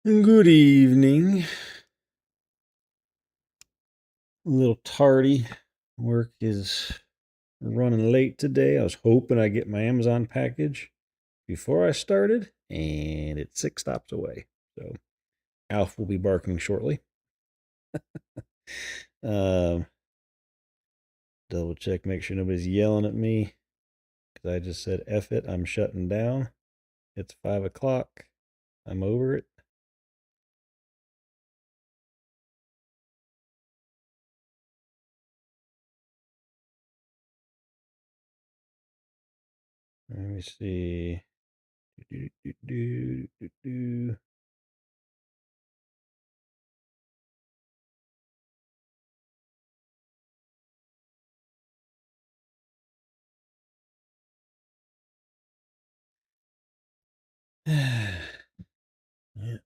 Good evening. A little tardy. Work is running late today. I was hoping I'd get my Amazon package before I started, and it's 6 stops away. So Alf will be barking shortly. Double check, make sure nobody's yelling at me, because I just said F it, I'm shutting down. It's 5 o'clock. I'm over it. Let me see. Yeah,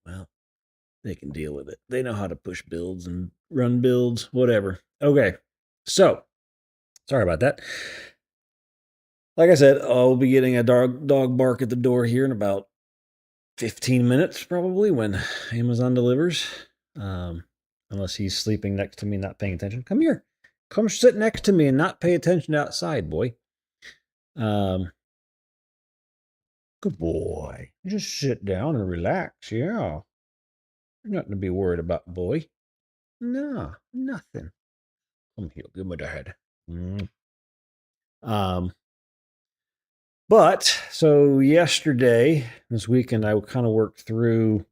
well, they can deal with it. They know how to push builds and run builds, whatever. Okay, so sorry about that. Like I said, I'll be getting a dog bark at the door here in about 15 minutes, probably, when Amazon delivers. Unless he's sleeping next to me, not paying attention. Come here. Come sit next to me and not pay attention outside, boy. Good boy. Just sit down and relax, yeah. Nothing to be worried about, boy. No, nothing. Come here, give me the head. But so yesterday, this weekend, I kind of worked through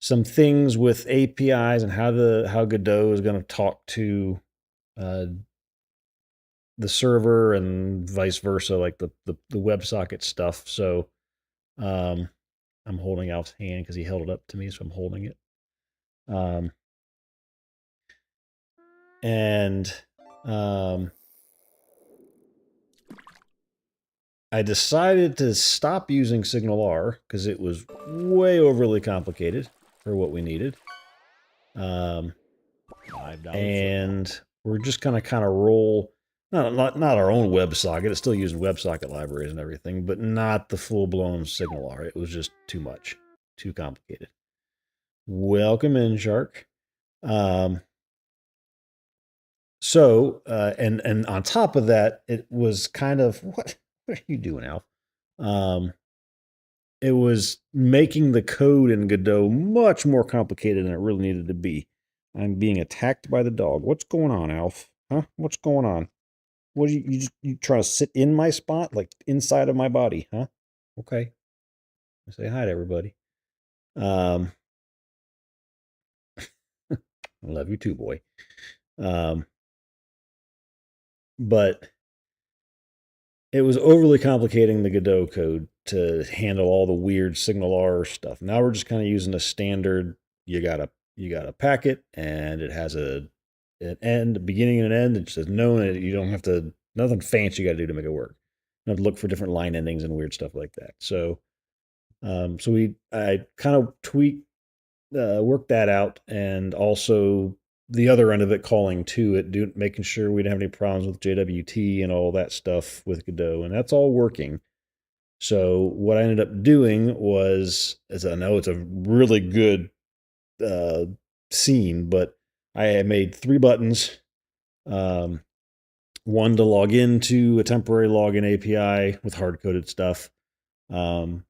some things with APIs and how Godot is going to talk to the server and vice versa, like the WebSocket stuff. So I'm holding Alf's hand because he held it up to me, so I'm holding it. I decided to stop using SignalR because it was way overly complicated for what we needed. And we're just gonna kind of roll, not our own WebSocket. It's still using WebSocket libraries and everything, but not the full-blown SignalR. It was just too much, too complicated. Welcome in, Shark. So, and on top of that, it was kind of, what are you doing, Alf? It was making the code in Godot much more complicated than it really needed to be. I'm being attacked by the dog. What's going on, Alf? Huh? What's going on? What are you trying to sit in my spot, like inside of my body, huh? Okay. Say hi to everybody. I love you too, boy. But it was overly complicating the Godot code to handle all the weird SignalR stuff. Now we're just kind of using a standard. You got a packet, and it has an end, a beginning and an end. It says no, and you don't have to, nothing fancy you got to do to make it work. You have to look for different line endings and weird stuff like that. So, I kind of worked that out, and also the other end of it, calling to it, making sure we didn't have any problems with JWT and all that stuff with Godot, and that's all working. So what I ended up doing was, as I know it's a really good scene, but I made 3 buttons. One to log into a temporary login API with hard-coded stuff. One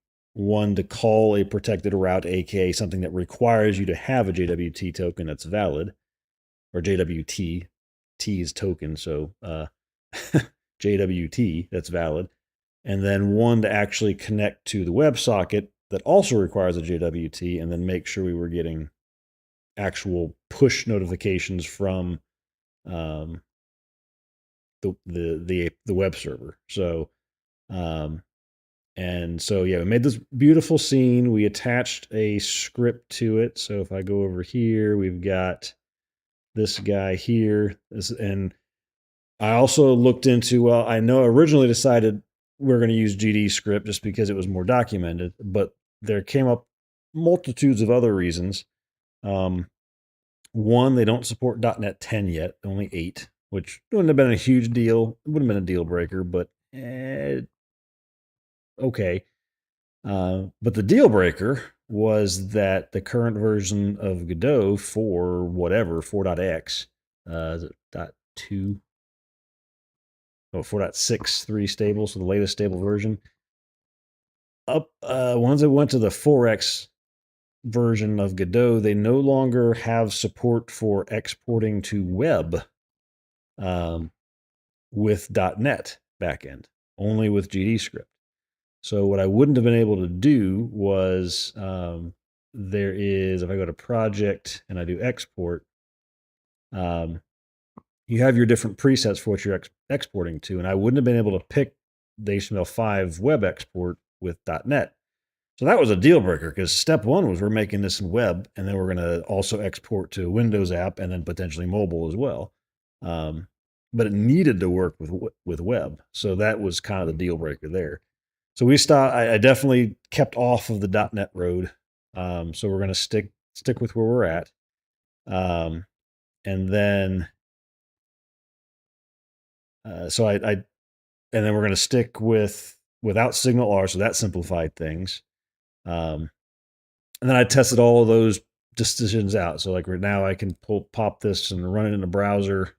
to call a protected route, aka something that requires you to have a JWT token that's valid, or JWT. T is token, so JWT that's valid. And then one to actually connect to the WebSocket that also requires a JWT, and then make sure we were getting actual push notifications from the web server. So, and so, yeah, we made this beautiful scene. We attached a script to it. So if I go over here, we've got this guy here. And I also looked into, well, I know originally decided we're going to use GD script just because it was more documented, but there came up multitudes of other reasons. One, they don't support .NET 10 yet, only 8, which wouldn't have been a huge deal. It wouldn't have been a deal breaker, but okay. But the deal breaker was that the current version of Godot for whatever 4.x, is it .2? Oh, 4.63 stable, so the latest stable version. Once it went to the 4x version of Godot, they no longer have support for exporting to web with .NET backend, only with GDScript. So what I wouldn't have been able to do was there is, if I go to project and I do export, you have your different presets for what you're exporting to, and I wouldn't have been able to pick the HTML5 web export with .NET. So that was a deal breaker because step one was we're making this in web, and then we're going to also export to a Windows app and then potentially mobile as well. But it needed to work with web, so that was kind of the deal breaker there. So we stopped. I definitely kept off of the .NET road. So we're going to stick with where we're at, and then and then we're going to stick without Signal R. So that simplified things. And then I tested all of those decisions out. So like right now, I can pop this and run it in the browser.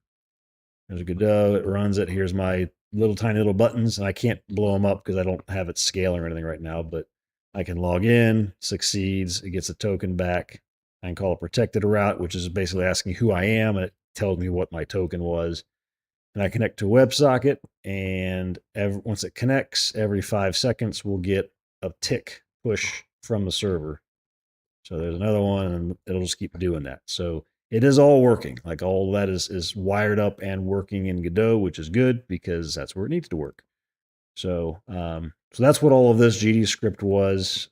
There's a Godot. It runs it. Here's my tiny little buttons, and I can't blow them up because I don't have it scaling or anything right now. But I can log in, succeeds, it gets a token back. I can call a protected route, which is basically asking who I am, and it tells me what my token was. And I connect to a WebSocket, and once it connects, every 5 seconds we'll get a tick push from the server. So there's another one, and it'll just keep doing that. So it is all working. Like all that is wired up and working in Godot, which is good because that's where it needs to work. So so that's what all of this GDScript was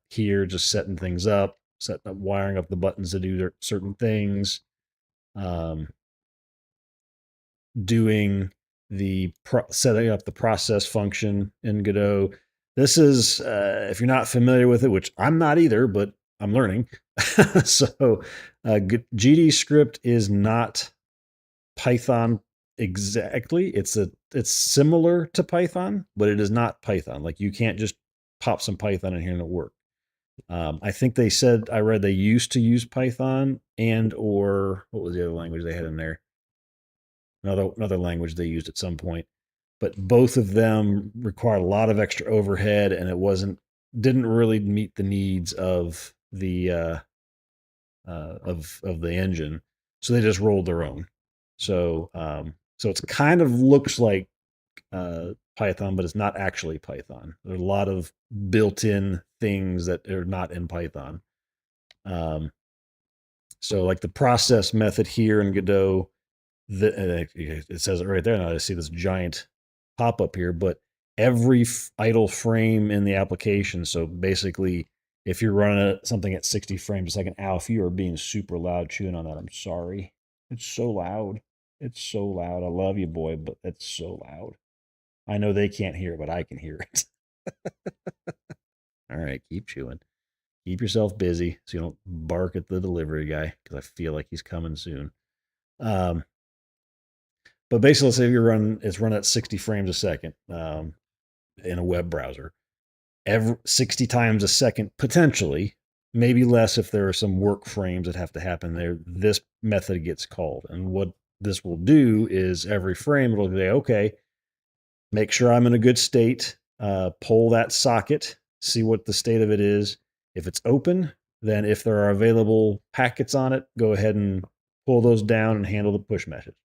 here, just setting things up, wiring up the buttons to do certain things, doing setting up the process function in Godot. This is, if you're not familiar with it, which I'm not either, but I'm learning. So GDScript is not Python exactly. It's similar to Python, but it is not Python. Like you can't just pop some Python in here and it'll work. I think I read they used to use Python or what was the other language they had in there? Another language they used at some point. But both of them required a lot of extra overhead, and didn't really meet the needs of the of the engine. So they just rolled their own. So so it's kind of looks like Python, but it's not actually Python. There's a lot of built-in things that are not in Python. So like the process method here in Godot, it says it right there. Now I see this giant pop-up here, but every idle frame in the application. So basically, if you're running something at 60 frames a second, if you are being super loud chewing on that, I'm sorry. It's so loud. It's so loud. I love you, boy, but it's so loud. I know they can't hear, but I can hear it. All right, keep chewing. Keep yourself busy so you don't bark at the delivery guy because I feel like he's coming soon. But basically, let's say it's run at 60 frames a second in a web browser. 60 times a second, potentially, maybe less if there are some work frames that have to happen there. This method gets called. And what this will do is every frame it'll say, okay, make sure I'm in a good state, pull that socket, see what the state of it is. If it's open, then if there are available packets on it, go ahead and pull those down and handle the push message.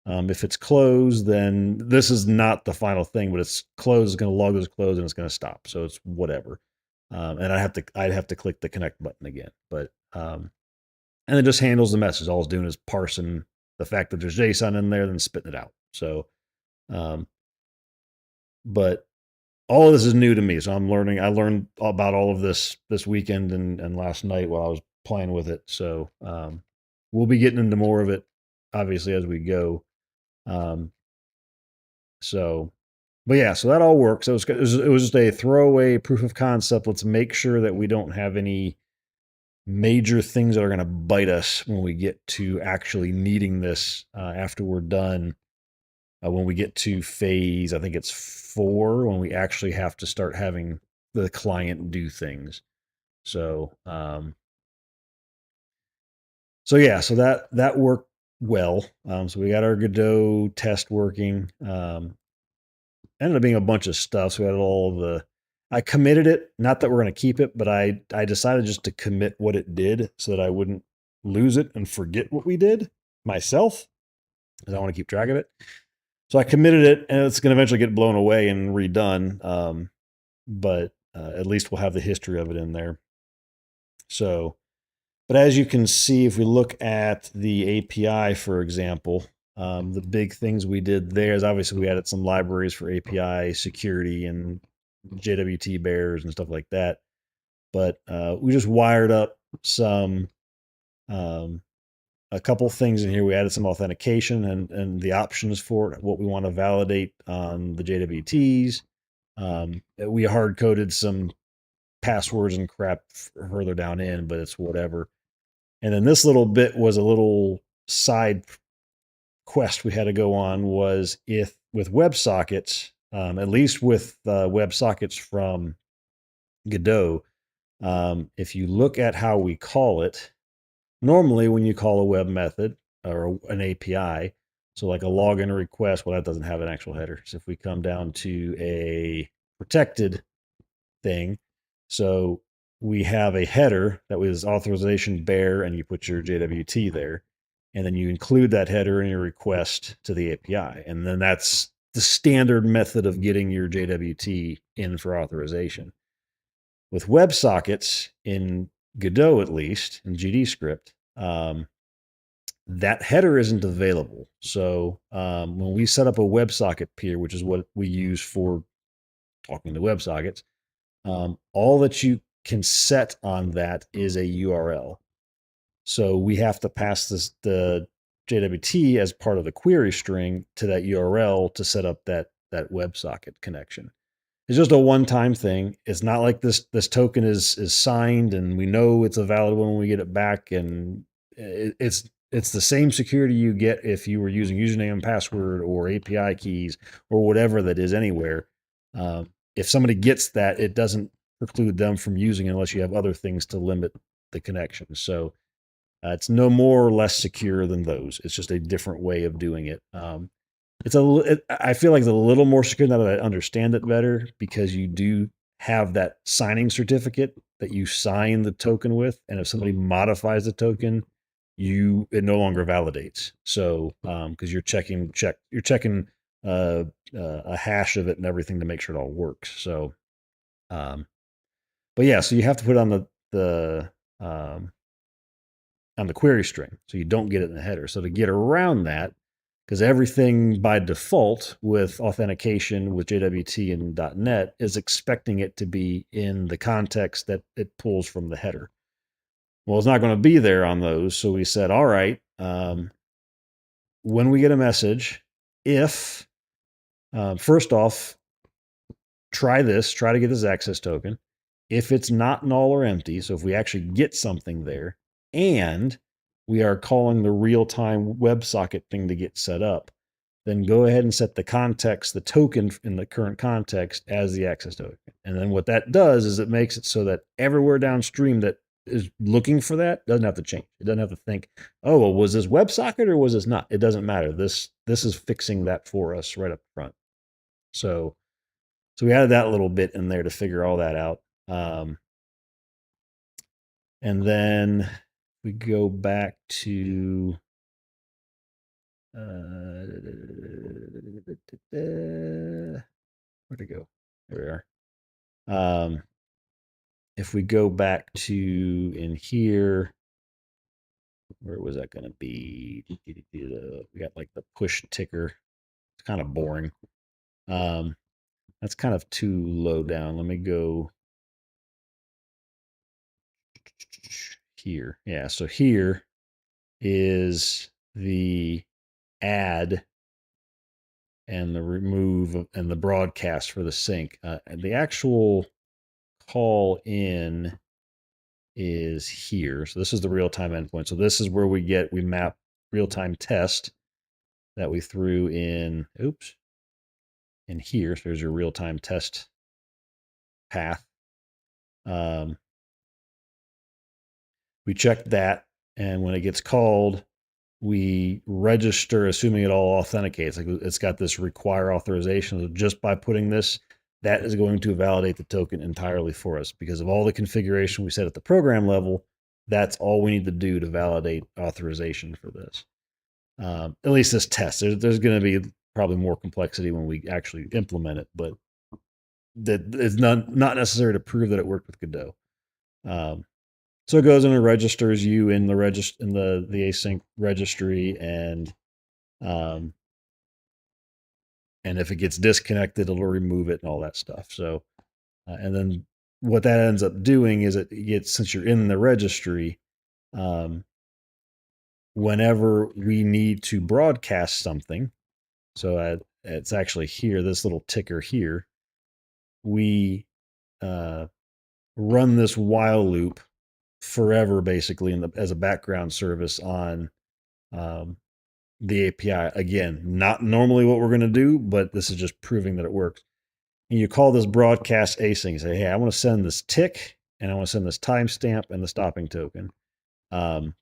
If it's closed, then this is not the final thing, but it's closed. It's going to log those closed and it's going to stop. So it's whatever. And I'd have to click the connect button again. But and it just handles the message. All it's doing is parsing the fact that there's JSON in there, then spitting it out. So, but all of this is new to me. So I'm learning. I learned about all of this weekend and last night while I was playing with it. So we'll be getting into more of it, obviously, as we go. So But yeah, so that all works. It was just a throwaway proof of concept. Let's make sure that we don't have any major things that are going to bite us when we get to actually needing this after we're done. When we get to phase, I think it's 4, when we actually have to start having the client do things. So yeah, so that worked well. So we got our Godot test working. Ended up being a bunch of stuff. So we had all the. I committed it. Not that we're going to keep it, but I decided just to commit what it did so that I wouldn't lose it and forget what we did myself, because I want to keep track of it. So I committed it, and it's going to eventually get blown away and redone. But at least we'll have the history of it in there. So, but as you can see, if we look at the API, for example, the big things we did there is obviously we added some libraries for API security and JWT bears and stuff like that. But we just wired up some a couple things in here. We added some authentication and the options for what we want to validate on the JWTs. We hard coded some passwords and crap further down in, but it's whatever. And then this little bit was a little side quest we had to go on, was if with WebSockets, at least with WebSockets from Godot, if you look at how we call it, normally when you call a web method or an API, so like a login request, well, that doesn't have an actual header. So if we come down to a protected thing, so we have a header that was authorization bear, and you put your JWT there, and then you include that header in your request to the API. And then that's the standard method of getting your JWT in for authorization. With WebSockets in Godot, at least in GDScript, that header isn't available. So when we set up a WebSocket peer, which is what we use for talking to WebSockets, all that you can set on that is a URL. So we have to pass the JWT as part of the query string to that URL to set up that WebSocket connection. It's just a one-time thing. It's not like this token is signed and we know it's a valid one when we get it back. And it's the same security you get if you were using username and password or API keys or whatever that is anywhere. If somebody gets that, it doesn't preclude them from using it unless you have other things to limit the connection. So it's no more or less secure than those. It's just a different way of doing it. I feel like it's a little more secure now that I understand it better, because you do have that signing certificate that you sign the token with, and if somebody modifies the token, it no longer validates. So because you're checking a hash of it and everything to make sure it all works. So, but yeah, so you have to put um, on the query string, so you don't get it in the header. So to get around that, because everything by default with authentication with JWT and .NET is expecting it to be in the context that it pulls from the header. Well, it's not going to be there on those, so we said, all right, when we get a message, if first off, try to get this access token. If it's not null or empty, so if we actually get something there, and we are calling the real-time WebSocket thing to get set up, then go ahead and set the context, the token in the current context, as the access token. And then what that does is it makes it so that everywhere downstream that is looking for that doesn't have to change. It doesn't have to think, oh, well, was this WebSocket or was this not? It doesn't matter. This is fixing that for us right up front. So we added that little bit in there to figure all that out. And then we go back to where'd it go? There we are. If we go back to in here, where was that going to be? We got like the push ticker. It's kind of boring. That's kind of too low down. Let me go here. Yeah, so here is the add and the remove and the broadcast for the sync. And the actual call in is here. So this is the real-time endpoint. So this is where we map real-time test that we threw in, in here. So there's your real-time test path. We check that, and when it gets called, we register, assuming it all authenticates. Like it's got this require authorization. So just by putting this, that is going to validate the token entirely for us because of all the configuration we set at the program level. That's all we need to do to validate authorization for this. At least this test. There's going to be probably more complexity when we actually implement it, but that is not necessary to prove that it worked with Godot. So it goes in and registers you in the async registry, and if it gets disconnected, it'll remove it and all that stuff. So, and then what that ends up doing is since you're in the registry, whenever we need to broadcast something, so it's actually here, this little ticker here, we run this while loop forever, basically, as a background service on the API. Again, not normally what we're going to do, but this is just proving that it works. And you call this broadcast async. You say, hey, I want to send this tick, and I want to send this timestamp and the stopping token. And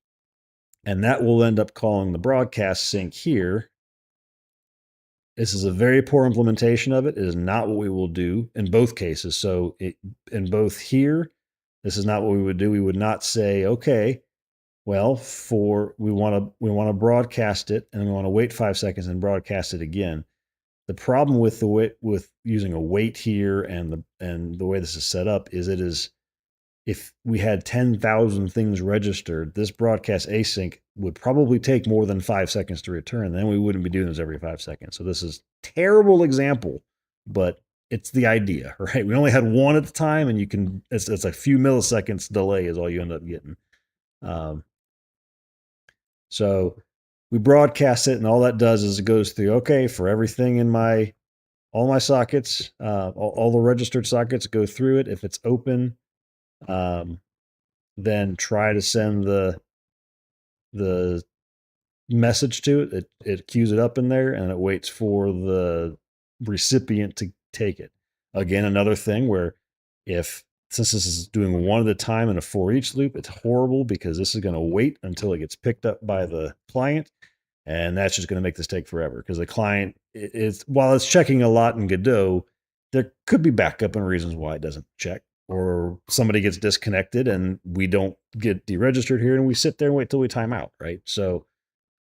that will end up calling the broadcast sync here. This is a very poor implementation of it. It is not what we will do in both cases. So in both here, this is not what we would do. We would not say, okay, well, we want to broadcast it, and we want to wait 5 seconds and broadcast it again. The problem with using a wait here and the way this is set up is if we had 10,000 things registered, this broadcast async would probably take more than 5 seconds to return. Then we wouldn't be doing this every 5 seconds. So this is a terrible example, but it's the idea, right? We only had one at the time, and it's a few milliseconds delay is all you end up getting. So we broadcast it, and all that does is it goes through, okay, for everything in all my sockets, all the registered sockets, go through it. If it's open, then try to send the message to it. It queues it up in there, and it waits for the recipient to take it. Again, another thing where since this is doing one at a time in a for each loop, it's horrible because this is going to wait until it gets picked up by the client. And that's just going to make this take forever because the client while it's checking a lot in Godot, there could be backup and reasons why it doesn't check, or somebody gets disconnected and we don't get deregistered here, and we sit there and wait till we time out, right? So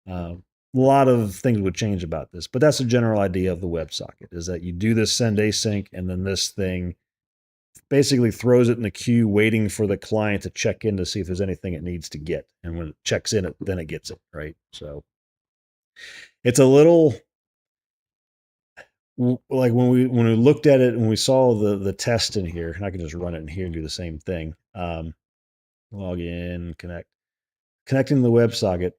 a lot of things would change about this, but that's the general idea of the WebSocket, is that you do this send async, and then this thing basically throws it in the queue waiting for the client to check in to see if there's anything it needs to get. And when it checks in, then it gets it, right? So it's a little like when we looked at it and we saw the test in here, and I can just run it in here and do the same thing. Log in, connecting to the WebSocket.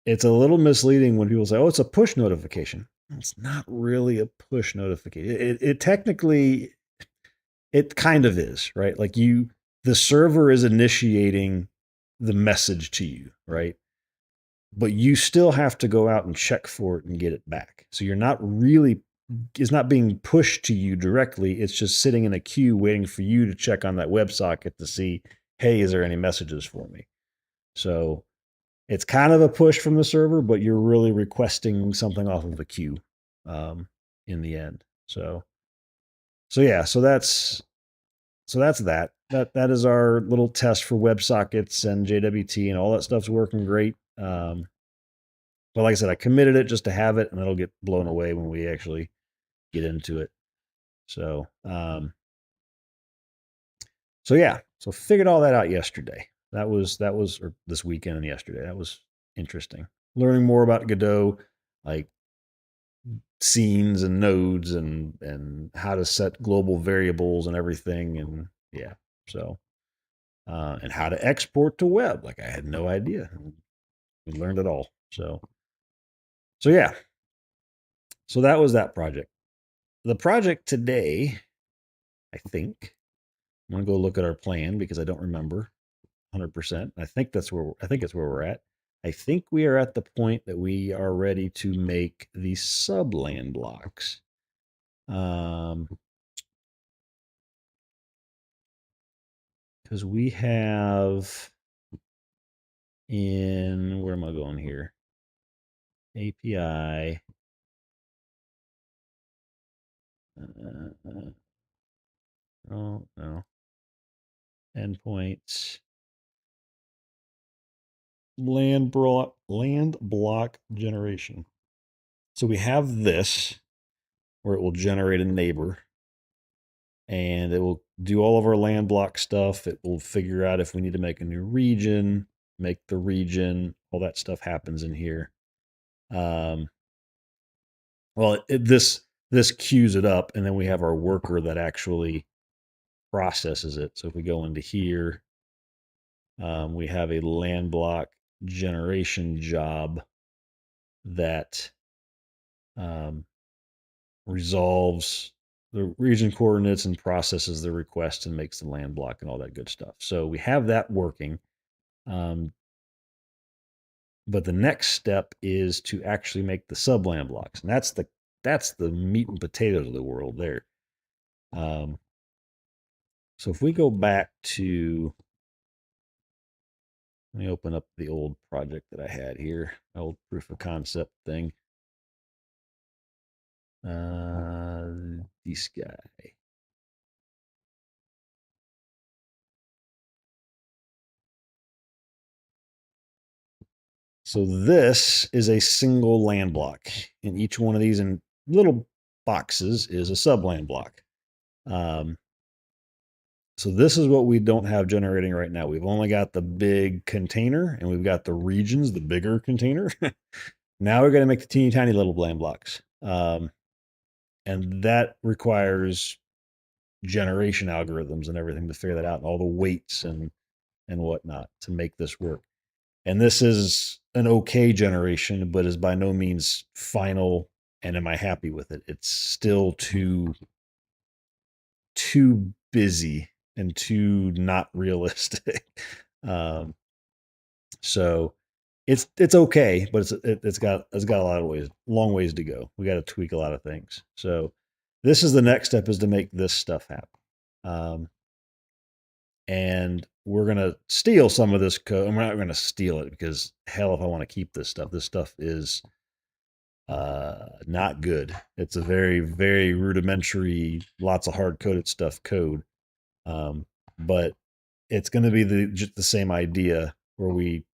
It's a little misleading when people say, oh, it's a push notification. It's not really a push notification. It technically, it kind of is, right? Like the server is initiating the message to you, right? But you still have to go out and check for it and get it back. So it's not being pushed to you directly. It's just sitting in a queue waiting for you to check on that WebSocket to see, hey, is there any messages for me? So it's kind of a push from the server, but you're really requesting something off of the queue in the end. So yeah, so that's that. That is our little test for WebSockets and JWT, and all that stuff's working great. But like I said, I committed it just to have it, and it'll get blown away when we actually get into it. So yeah, so figured all that out yesterday. That was or this weekend and yesterday. That was interesting. Learning more about Godot, like scenes and nodes and how to set global variables and everything, and yeah, so and how to export to web. Like I had no idea. We learned it all. So yeah. So that was that project. The project today, I think, I'm gonna go look at our plan because I don't remember 100%. I think it's where we're at. I think we are at the point that we are ready to make the subland blocks. Because we have in, where am I going here? API. Oh no. Endpoints. Land block generation. So we have this where it will generate a neighbor and it will do all of our land block stuff. It will figure out if we need to make a new region, make the region, all that stuff happens in here. Well, this queues it up, and then we have our worker that actually processes it. So if we go into here, we have a land block generation job that resolves the region coordinates and processes the request and makes the land block and all that good stuff. So we have that working. But the next step is to actually make the subland blocks, and that's the meat and potatoes of the world there. So if we go back to, let me open up the old project that I had here, old proof of concept thing. This guy. So this is a single land block, and each one of these in little boxes is a subland block. So this is what we don't have generating right now. We've only got the big container, and we've got the regions, the bigger container. Now we're going to make the teeny tiny little land blocks, and that requires generation algorithms and everything to figure that out, and all the weights and whatnot to make this work. And this is an okay generation, but is by no means final. And am I happy with it? It's still too busy and too not realistic. So it's okay, but it's got a lot of long ways to go. We got to tweak a lot of things. So this is the next step, is to make this stuff happen. And we're gonna steal some of this code. And we're not gonna steal it because hell, if I want to keep this stuff is not good. It's a very, very rudimentary, lots of hard coded stuff code. But it's going to be just the same idea where we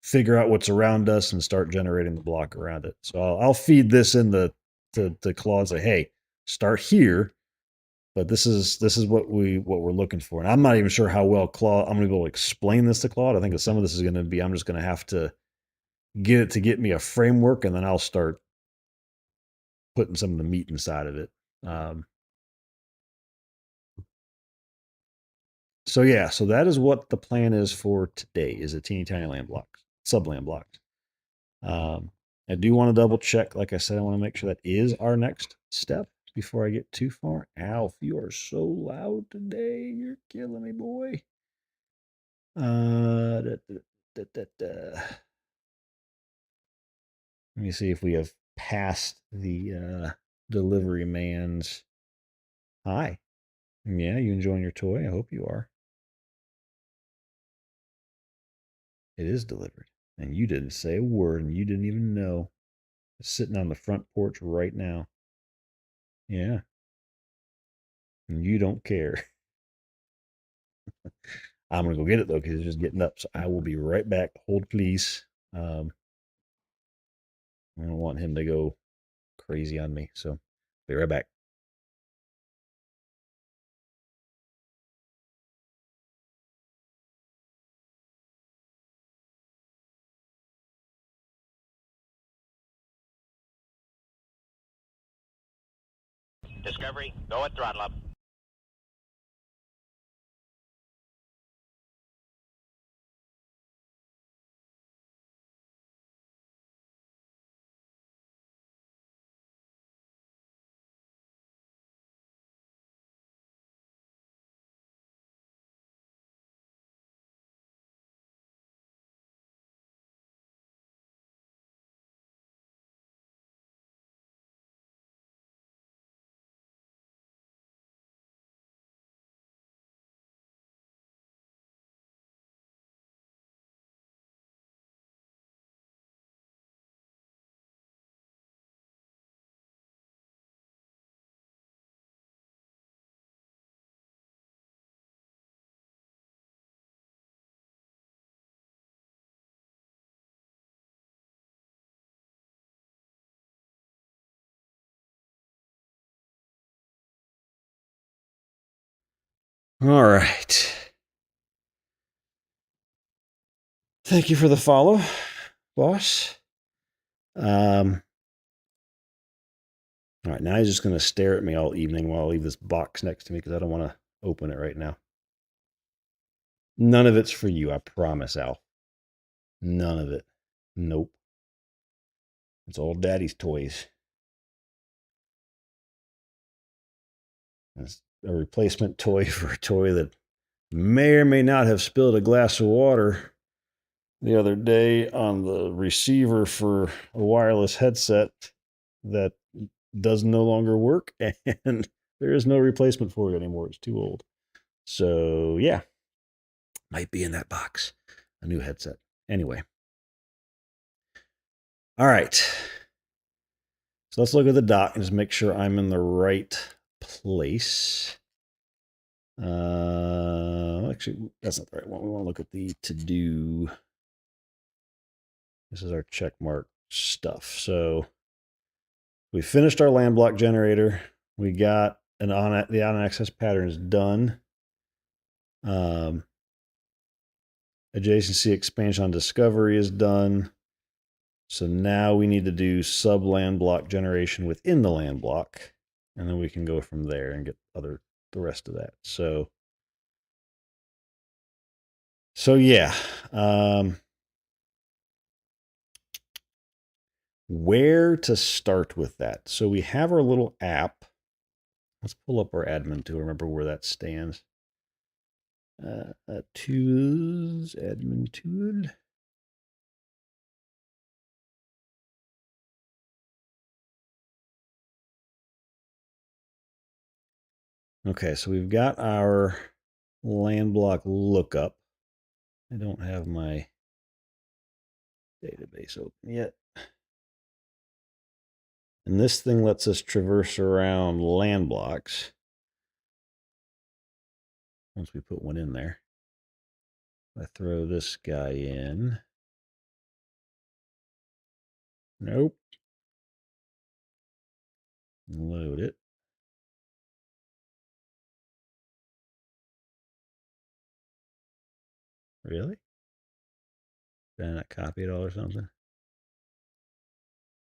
figure out what's around us and start generating the block around it. So I'll feed this in to Claude and say, hey, start here. But this is what we're looking for. And I'm not even sure how well Claude, I'm going to be able to explain this to Claude. I think that some of this is going to be, I'm just going to have to get it to get me a framework, and then I'll start putting some of the meat inside of it. So yeah, so that is what the plan is for today, is a teeny tiny land block, subland blocks. I do want to double check. Like I said, I want to make sure that is our next step before I get too far. Alf, you are so loud today. You're killing me, boy. Let me see if we have passed the delivery man's. Hi. Yeah, you enjoying your toy? I hope you are. It is delivered. And you didn't say a word, and you didn't even know. It's sitting on the front porch right now. Yeah. And you don't care. I'm going to go get it, though, because it's just getting up. So I will be right back. Hold, please. I don't want him to go crazy on me. So be right back. Discovery, go at throttle up. All right. Thank you for the follow, boss. All right, now he's just going to stare at me all evening while I leave this box next to me because I don't want to open it right now. None of it's for you, I promise, Al. None of it. Nope. It's all Daddy's toys. It's a replacement toy for a toy that may or may not have spilled a glass of water the other day on the receiver for a wireless headset that does no longer work, and there is no replacement for it anymore. It's too old. So, yeah, might be in that box. A new headset. Anyway. All right. So let's look at the doc and just make sure I'm in the right place. Actually, that's not the right one. We want to look at the to-do. This is our check mark stuff. So we finished our land block generator. We got the on-access patterns done. Adjacency expansion on discovery is done. So now we need to do sub land block generation within the land block, and then we can go from there and get the rest of that. So yeah. Where to start with that? So we have our little app. Let's pull up our admin to remember where that stands. Tools, admin tool. Okay, so we've got our land block lookup. I don't have my database open yet. And this thing lets us traverse around land blocks. Once we put one in there. I throw this guy in. Nope. Load it. Really? Did I not copy it all or something?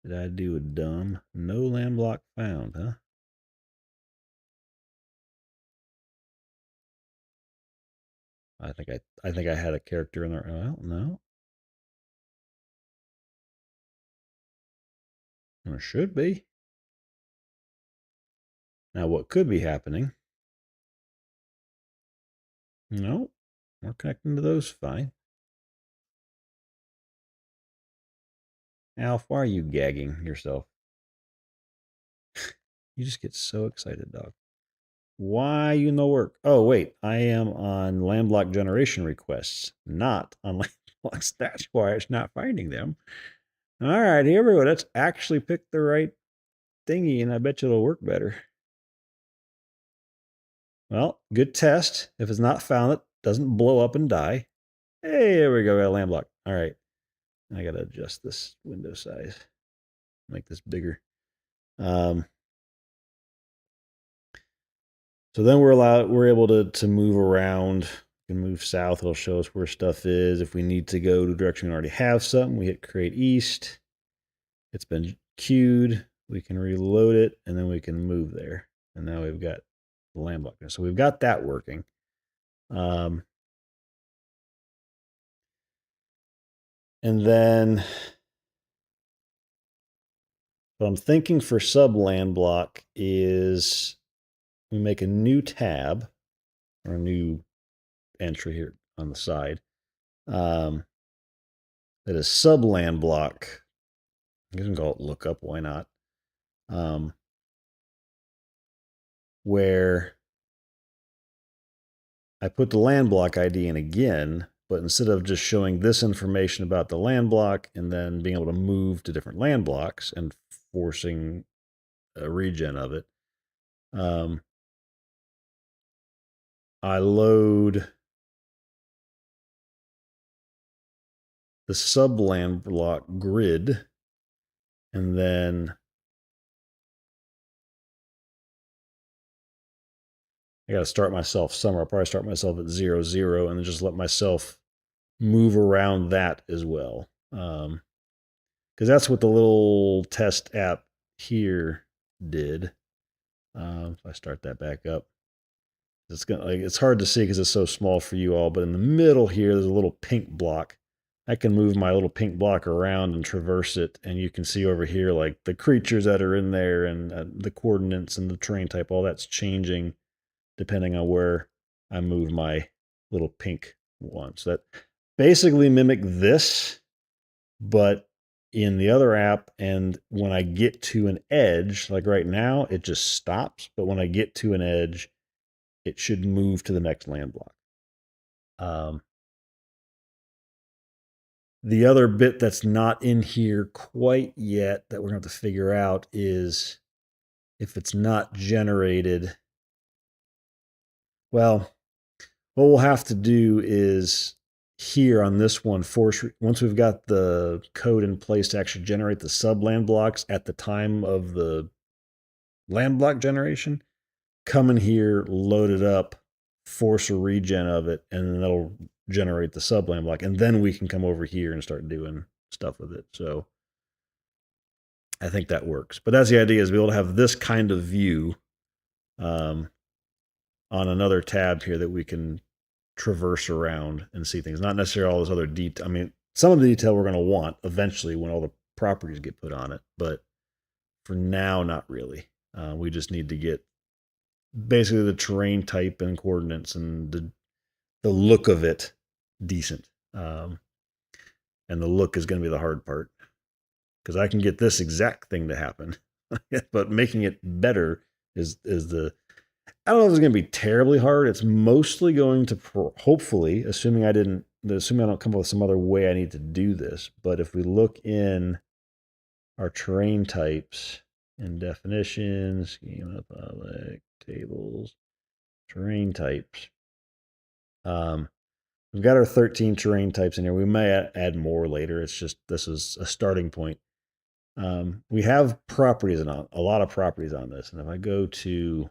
Did I do a dumb? No land block found, huh? I think I had a character in there. Well, no. There should be. Now, what could be happening? No, we're connecting to those fine. Alf, why are you gagging yourself? You just get so excited, dog. Why you no work? Oh, wait, I am on land block generation requests, not on land blocks. That's why it's not finding them. All right, here we go. Let's actually pick the right thingy, and I bet you it'll work better. Well, good test. If it's not found, it doesn't blow up and die. Hey, there we go. Got a land block. All right. I got to adjust this window size. Make this bigger. So then we're able to move around. We can move south. It'll show us where stuff is. If we need to go to a direction we already have something, we hit create east. It's been queued. We can reload it, and then we can move there. And now we've got the land block. So we've got that working. And then what I'm thinking for sub land block is we make a new tab or a new entry here on the side that is sub land block. I guess we can call it lookup. Why not? Where I put the land block ID in again, but instead of just showing this information about the land block and then being able to move to different land blocks and forcing a regen of it, I load the sub land block grid, and then I got to start myself somewhere. I'll probably start myself at 0, 0, and then just let myself move around that as well. Because that's what the little test app here did. If I start that back up, it's hard to see because it's so small for you all. But in the middle here, there's a little pink block. I can move my little pink block around and traverse it, and you can see over here like the creatures that are in there and the coordinates and the terrain type. All that's changing depending on where I move my little pink one. So that basically mimic this, but in the other app. And when I get to an edge, like right now, it just stops. But when I get to an edge, it should move to the next land block. The other bit that's not in here quite yet that we're going to have to figure out is if it's not generated. Well, what we'll have to do is here on this one, once we've got the code in place to actually generate the sub land blocks at the time of the land block generation, come in here, load it up, force a regen of it, and then that'll generate the sub land block. And then we can come over here and start doing stuff with it. So I think that works. But that's the idea, is be able to have this kind of view on another tab here that we can traverse around and see things. Not necessarily all this other detail. I mean, some of the detail we're going to want eventually when all the properties get put on it. But for now, not really. We just need to get basically the terrain type and coordinates and the look of it decent. And the look is going to be the hard part, because I can get this exact thing to happen, but making it better is the. I don't know if it's going to be terribly hard. It's mostly going to hopefully, assuming I don't come up with some other way I need to do this. But if we look in our terrain types and definitions, schema, public, tables, terrain types. We've got our 13 terrain types in here. We may add more later. It's just, this is a starting point. We have properties a lot of properties on this. And if I go to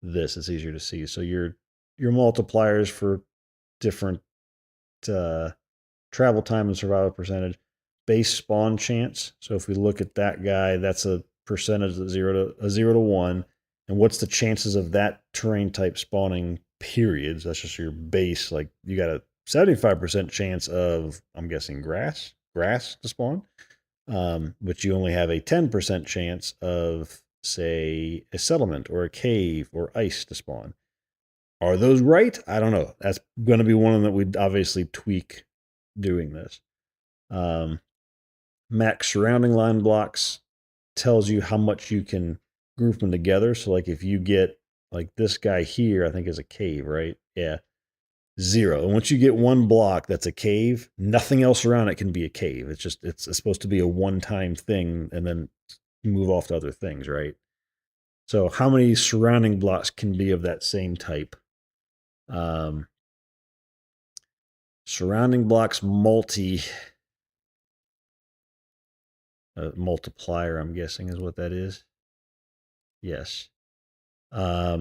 this, it's easier to see. So your multipliers for different travel time and survival percentage, base spawn chance. So if we look at that guy, that's a percentage of 0 to 1. And what's the chances of that terrain type spawning, periods? That's just your base. Like you got a 75% chance of, I'm guessing, grass to spawn. But you only have a 10% chance of, say, a settlement or a cave or ice to spawn. Are those right? I don't know. That's going to be one of them that we'd obviously tweak doing this. Max surrounding line blocks tells you how much you can group them together. So like if you get like this guy here, I think is a cave, right? Yeah. 0. And once you get one block that's a cave, nothing else around it can be a cave. It's supposed to be a one-time thing and then move off to other things, right? So how many surrounding blocks can be of that same type? Surrounding blocks multiplier, I'm guessing is what that is. Yes. I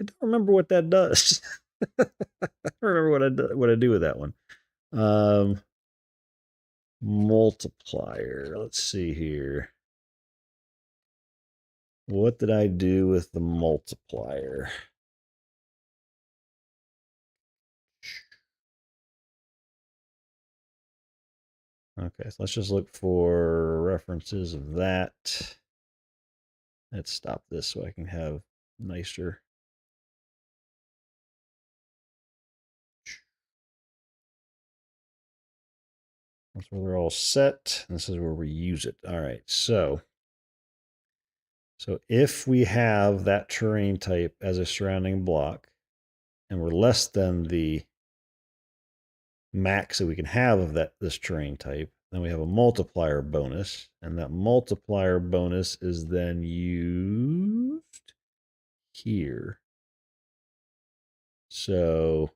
don't remember what that does. I don't remember what I do with that one. Multiplier. Let's see here. What did I do with the multiplier? Okay, so let's just look for references of that. Let's stop this so I can have nicer. That's where they're all set. This is where we use it. All right, so if we have that terrain type as a surrounding block, and we're less than the max that we can have of this terrain type, then we have a multiplier bonus, and that multiplier bonus is then used here. So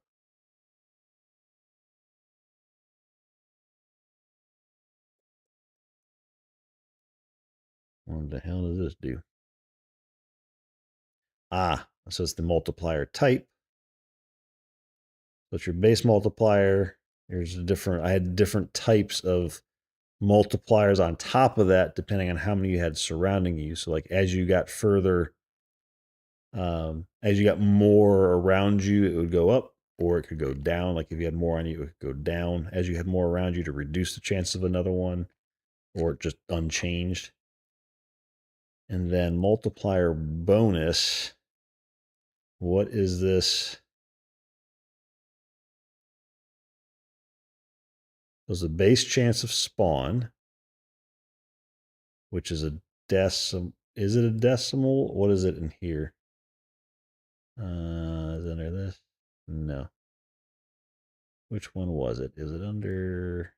What the hell does this do? Ah, so it's the multiplier type. So it's your base multiplier. There's a different, I had different types of multipliers on top of that, depending on how many you had surrounding you. So like as you got further, as you got more around you, it would go up, or it could go down. Like if you had more on you, it could go down as you had more around you to reduce the chance of another one, or just unchanged. And then multiplier bonus. What is this? There's a base chance of spawn, which is a decimal. Is it a decimal? What is it in here? Is it under this? No. Which one was it? Is it under?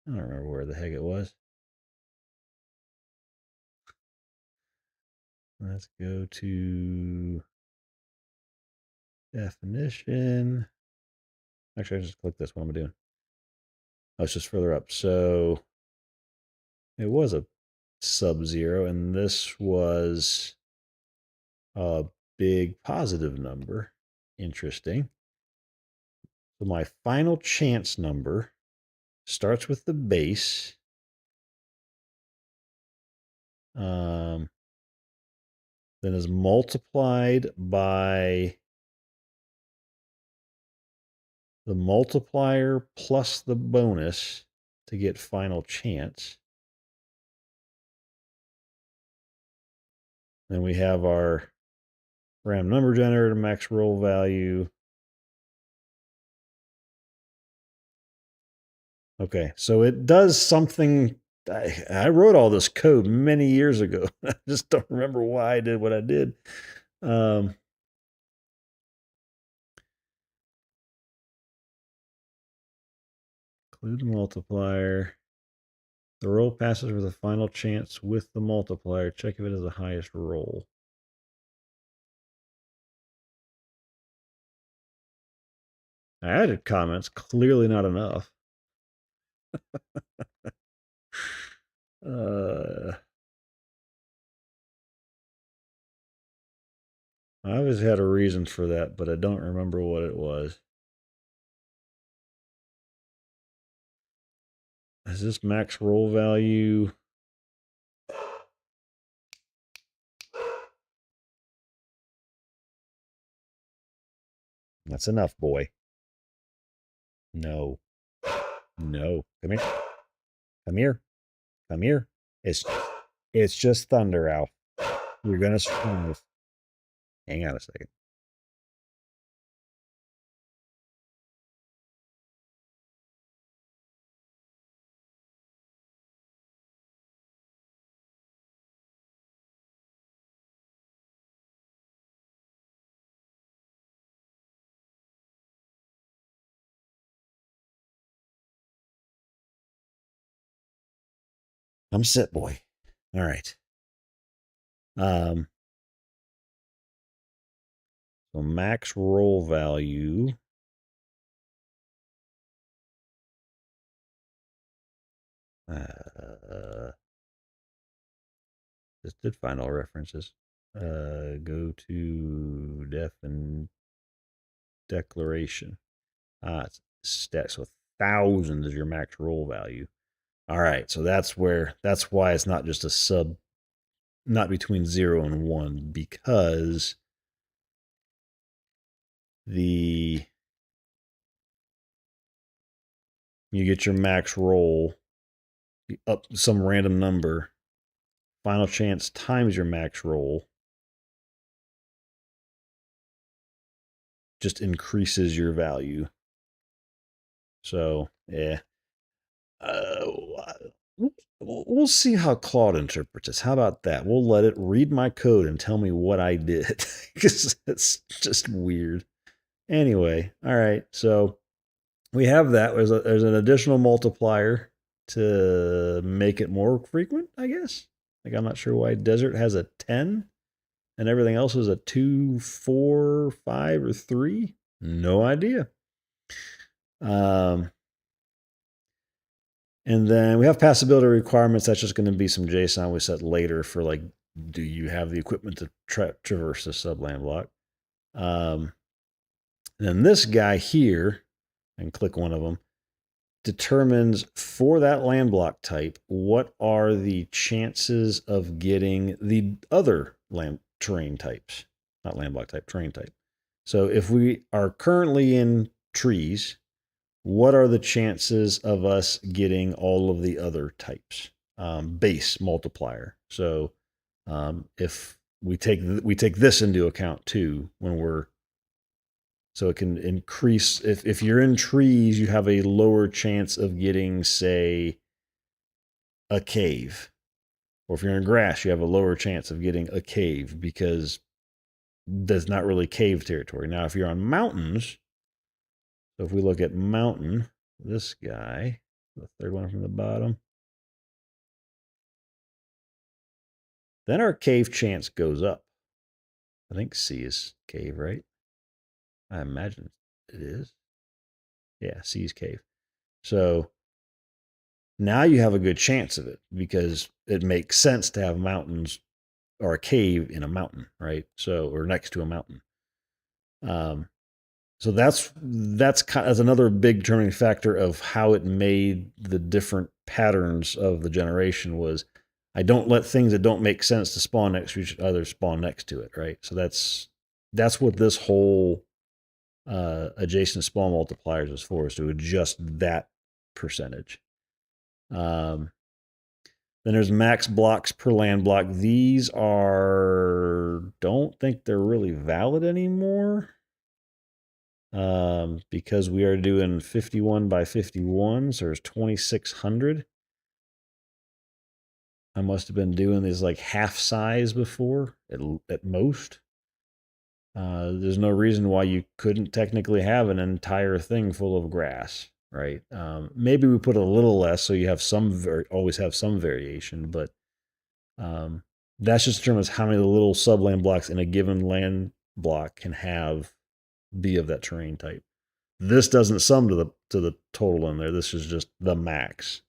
I don't remember where the heck it was. Let's go to definition. Actually, I just clicked this. What am I doing? Oh, it's just further up. So it was a sub-zero, and this was a big positive number. Interesting. So my final chance number starts with the base. Then is multiplied by the multiplier plus the bonus to get final chance. Then we have our random number generator, max roll value. Okay, so it does something. I wrote all this code many years ago. I just don't remember why I did what I did. Include the multiplier. The roll passes with a final chance with the multiplier. Check if it is the highest roll. I added comments, clearly not enough. I always had a reason for that, but I don't remember what it was. Is this max roll value? That's enough, boy. No. No. Come here. Come here. Come here. It's just thunder, Al. You're gonna survive. Hang on a second. I'm sit boy. All right. So max roll value. This did find all references. Go to def and declaration. It's stat. So 1,000 is your max roll value. All right. So that's why it's not just a sub, not between 0 and 1, because you get your max roll up some random number, final chance times your max roll just increases your value. So, yeah. We'll see how Claude interprets this. How about that? We'll let it read my code and tell me what I did, because it's just weird. Anyway, all right. So we have that. There's an additional multiplier to make it more frequent, I guess. Like, I'm not sure why Desert has a 10 and everything else is a 2, 4, 5, or 3. No idea. And then we have passability requirements. That's just going to be some JSON we set later for like, do you have the equipment to traverse the subland block? And then this guy here, and click one of them, determines for that land block type, what are the chances of getting the other land terrain types, not land block type, terrain type. So if we are currently in trees, what are the chances of us getting all of the other types? Base multiplier. So if we take this into account too when we're, so it can increase, if you're in trees, you have a lower chance of getting, say, a cave. Or if you're in grass, you have a lower chance of getting a cave because that's not really cave territory. Now, if you're on mountains, so if we look at mountain, this guy, the third one from the bottom, then our cave chance goes up. I think C is cave, right? I imagine it is. Yeah, C is cave. So now you have a good chance of it because it makes sense to have mountains or a cave in a mountain, right? So, or next to a mountain. So that's another big determining factor of how it made the different patterns of the generation was I don't let things that don't make sense to spawn next to each other spawn next to it, right? So that's what this whole adjacent spawn multipliers is for, is to adjust that percentage. Then there's max blocks per land block. These don't think they're really valid anymore. Because we are doing 51 by 51, so there's 2,600. I must have been doing these like half size before at most. There's no reason why you couldn't technically have an entire thing full of grass, right? Maybe we put a little less so you have always have some variation, but that's just determines how many little subland blocks in a given land block can be of that terrain type. This doesn't sum to the total in there. This is just the max.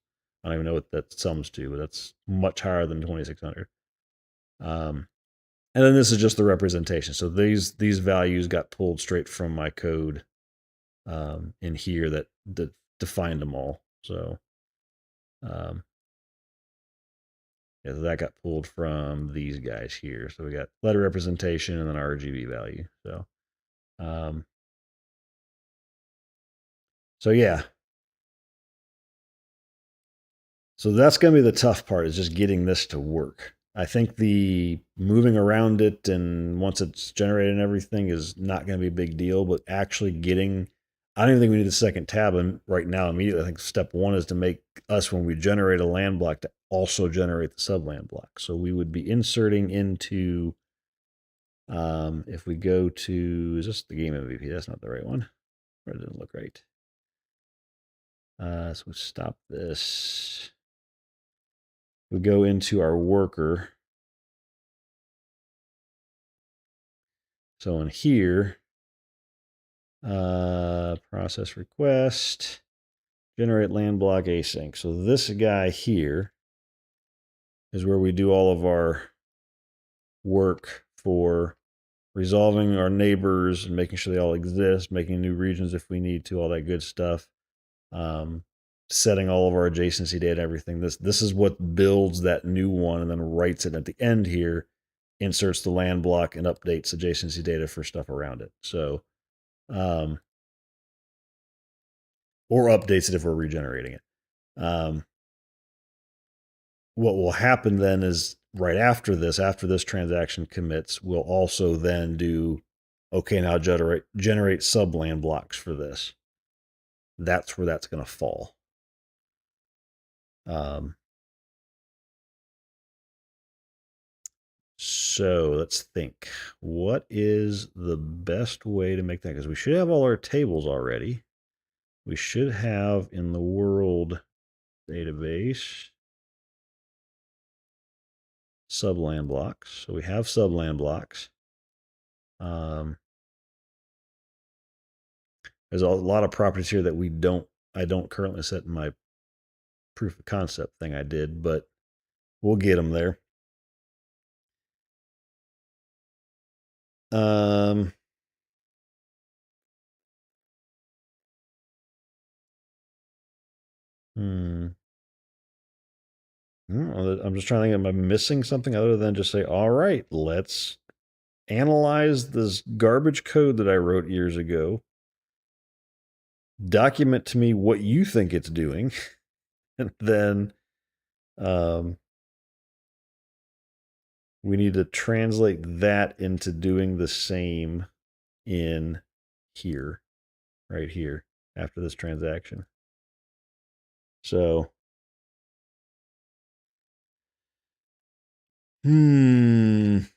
I don't even know what that sums to, but that's much higher than 2,600. And then this is just the representation. So these values got pulled straight from my code in here that defined them all. So yeah, that got pulled from these guys here. So we got letter representation and then RGB value. So yeah, so that's going to be the tough part, is just getting this to work. I think the moving around it and once it's generated and everything is not going to be a big deal, but actually I don't even think we need a second tab right now immediately. I think step one is to make us, when we generate a land block, to also generate the subland block. So we would be inserting into, if we go to, is this the game MVP? That's not the right one. Or it doesn't look right. So we stop this. We go into our worker. So in here, process request, generate land block async. So this guy here is where we do all of our work for resolving our neighbors and making sure they all exist, making new regions if we need to, all that good stuff. Setting all of our adjacency data, everything. This is what builds that new one and then writes it at the end here, inserts the land block and updates adjacency data for stuff around it. So, or updates it if we're regenerating it. What will happen then is right after this transaction commits, we'll also then do, okay, now generate subland blocks for this. That's where that's going to fall. So let's think. What is the best way to make that? Because we should have all our tables already. We should have in the world database subland blocks. So we have subland blocks. There's a lot of properties here that I don't currently set in my proof of concept thing I did, but we'll get them there. I'm just trying to think, am I missing something other than just say, all right, let's analyze this garbage code that I wrote years ago, document to me what you think it's doing, and then we need to translate that into doing the same in here, right here, after this transaction. So, I don't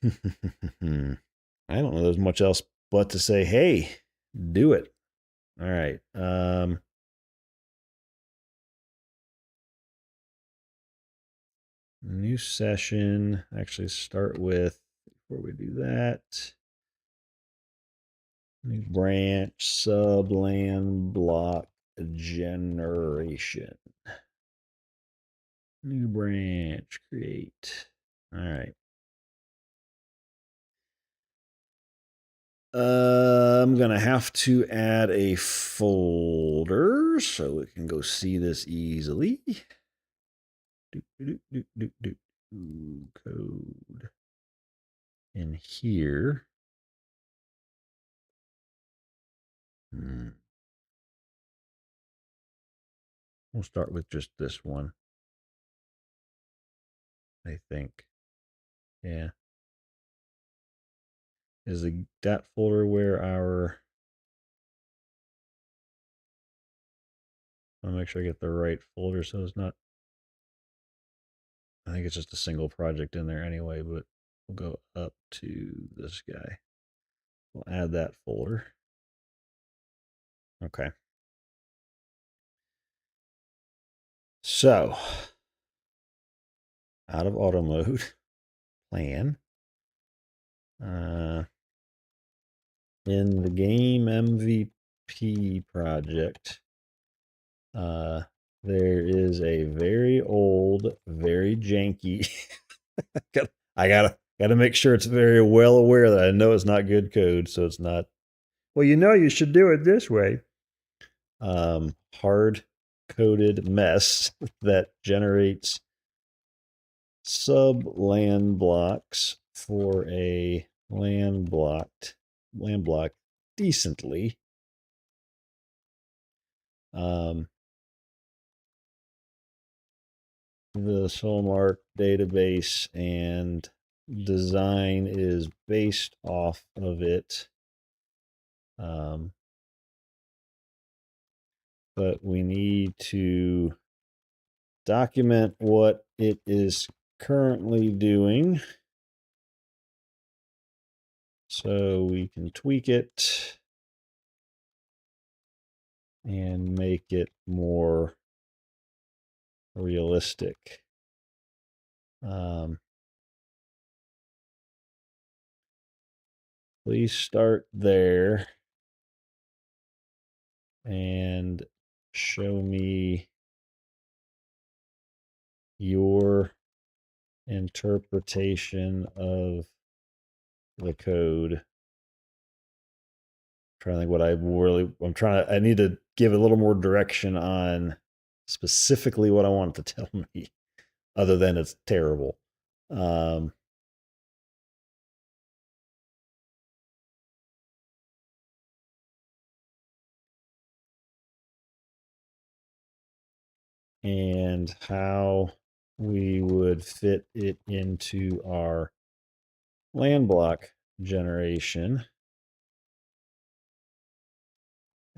know. There's much else but to say, hey, do it. All right. New session. Actually, start with, before we do that, new branch, sub land block generation. New branch, create. All right. I'm going to have to add a folder so we can go see this easily. Code in here. We'll start with just this one, I think. Yeah. Is that folder where our... I'll make sure I get the right folder so it's not... I think it's just a single project in there anyway, but we'll go up to this guy. We'll add that folder. Okay. So, out of auto mode, plan. In the game MVP project, there is a very old, very janky. I gotta make sure it's very well aware that I know it's not good code, so it's not. Well, you should do it this way. Hard coded mess that generates sub land blocks for a land block decently. The Solmark database and design is based off of it. But we need to document what it is currently doing so we can tweak it and make it more realistic. Please start there and show me your interpretation of the code. I'm trying to think what I need to give a little more direction on specifically what I want it to tell me, other than it's terrible. And how we would fit it into our land block generation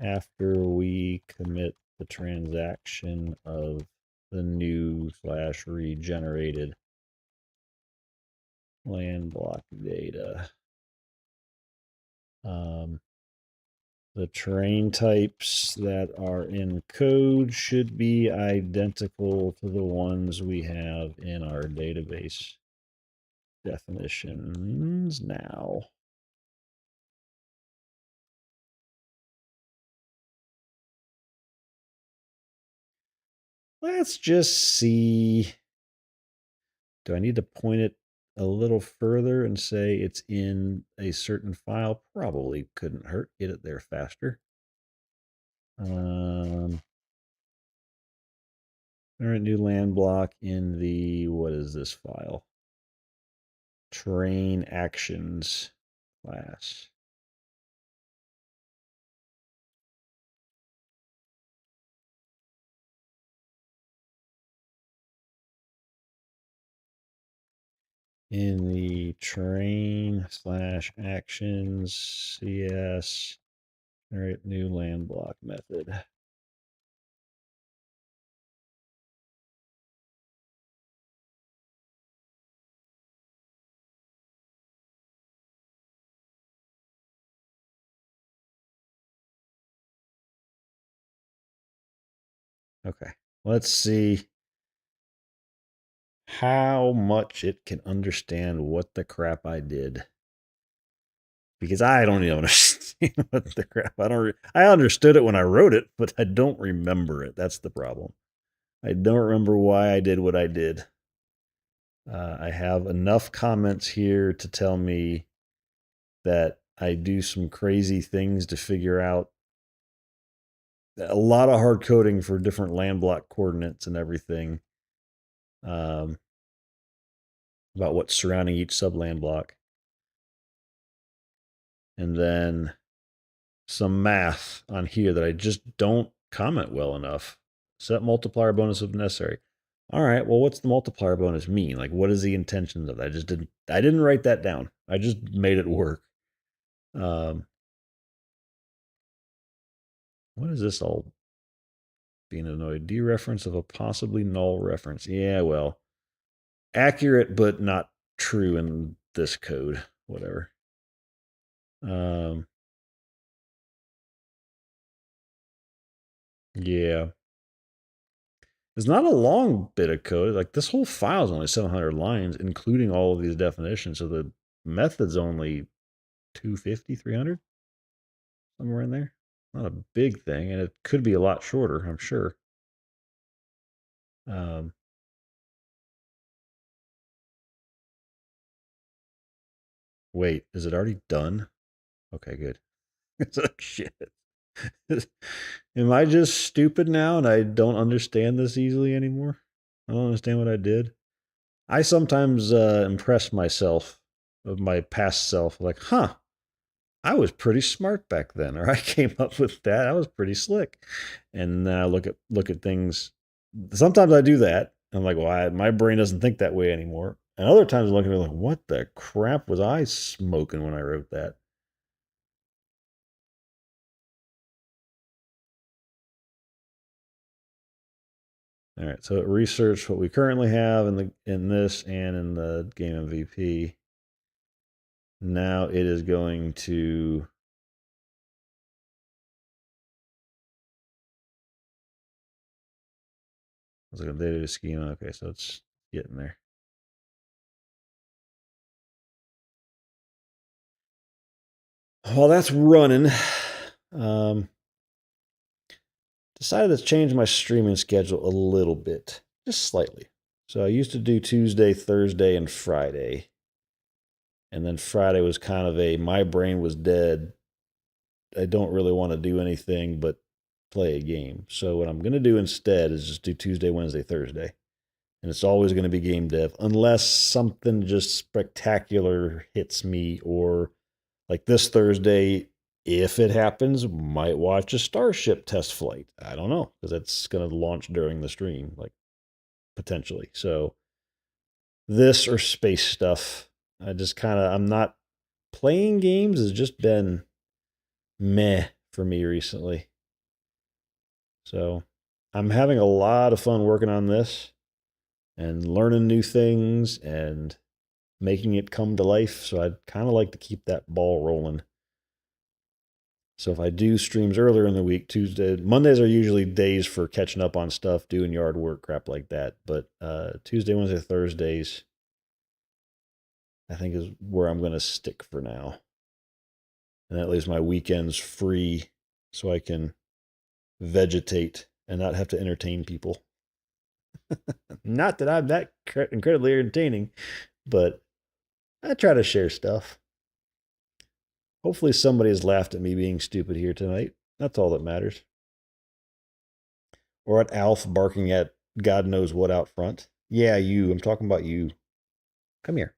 after we commit the transaction of the new / regenerated land block data. The terrain types that are in code should be identical to the ones we have in our database definitions now. Let's just see. Do I need to point it a little further and say it's in a certain file? Probably couldn't hurt. Get it there faster. All right, new land block in the, what is this file? Terrain actions class. In the terrain slash actions CS, generate new land block method. Okay, let's see how much it can understand what the crap I did. Because I don't even understand what the crap. I understood it when I wrote it, but I don't remember it. That's the problem. I don't remember why I did what I did. I have enough comments here to tell me that I do some crazy things to figure out a lot of hard coding for different land block coordinates and everything, about what's surrounding each sub land block. And then some math on here that I just don't comment well enough. Set multiplier bonus if necessary. All right, well, what's the multiplier bonus mean? Like, what is the intentions of that? I didn't write that down. I just made it work. What is this all being annoyed? Dereference of a possibly null reference. Yeah, well, accurate but not true in this code. Whatever. Yeah. It's not a long bit of code. Like, this whole file is only 700 lines, including all of these definitions. So the method's only 250, 300, somewhere in there. Not a big thing, and it could be a lot shorter, I'm sure. Wait, is it already done? Okay, good. It's like, shit. Am I just stupid now and I don't understand this easily anymore? I don't understand what I did. I sometimes impress myself of my past self, like, huh, I was pretty smart back then, or I came up with that. I was pretty slick. And then I look at things. Sometimes I do that. I'm like, well, my brain doesn't think that way anymore. And other times I look at it like, what the crap was I smoking when I wrote that? All right, so it researched what we currently have in this and in the game MVP. Now it is going to It's like a data schema. Okay, so it's getting there. While that's running, decided to change my streaming schedule a little bit, just slightly. So I used to do Tuesday, Thursday, and Friday. And then Friday was kind of my brain was dead. I don't really want to do anything but play a game. So what I'm going to do instead is just do Tuesday, Wednesday, Thursday. And it's always going to be game dev unless something just spectacular hits me, or like this Thursday, if it happens, might watch a Starship test flight. I don't know, because it's going to launch during the stream, like potentially. So this or space stuff, I'm not playing games has just been meh for me recently. So I'm having a lot of fun working on this and learning new things and making it come to life. So I'd kind of like to keep that ball rolling. So if I do streams earlier in the week, Mondays are usually days for catching up on stuff, doing yard work, crap like that. But Tuesday, Wednesday, Thursdays, I think is where I'm going to stick for now. And that leaves my weekends free so I can vegetate and not have to entertain people. Not that I'm that incredibly entertaining, but I try to share stuff. Hopefully, somebody has laughed at me being stupid here tonight. That's all that matters. Or at Alf barking at God knows what out front. Yeah, you. I'm talking about you. Come here.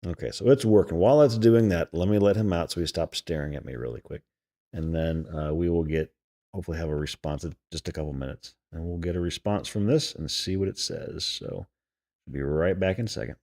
Okay, so it's working. While it's doing that, let me let him out so he stops staring at me really quick. And then we will hopefully have a response in just a couple minutes. And we'll get a response from this and see what it says. So I'll be right back in a second.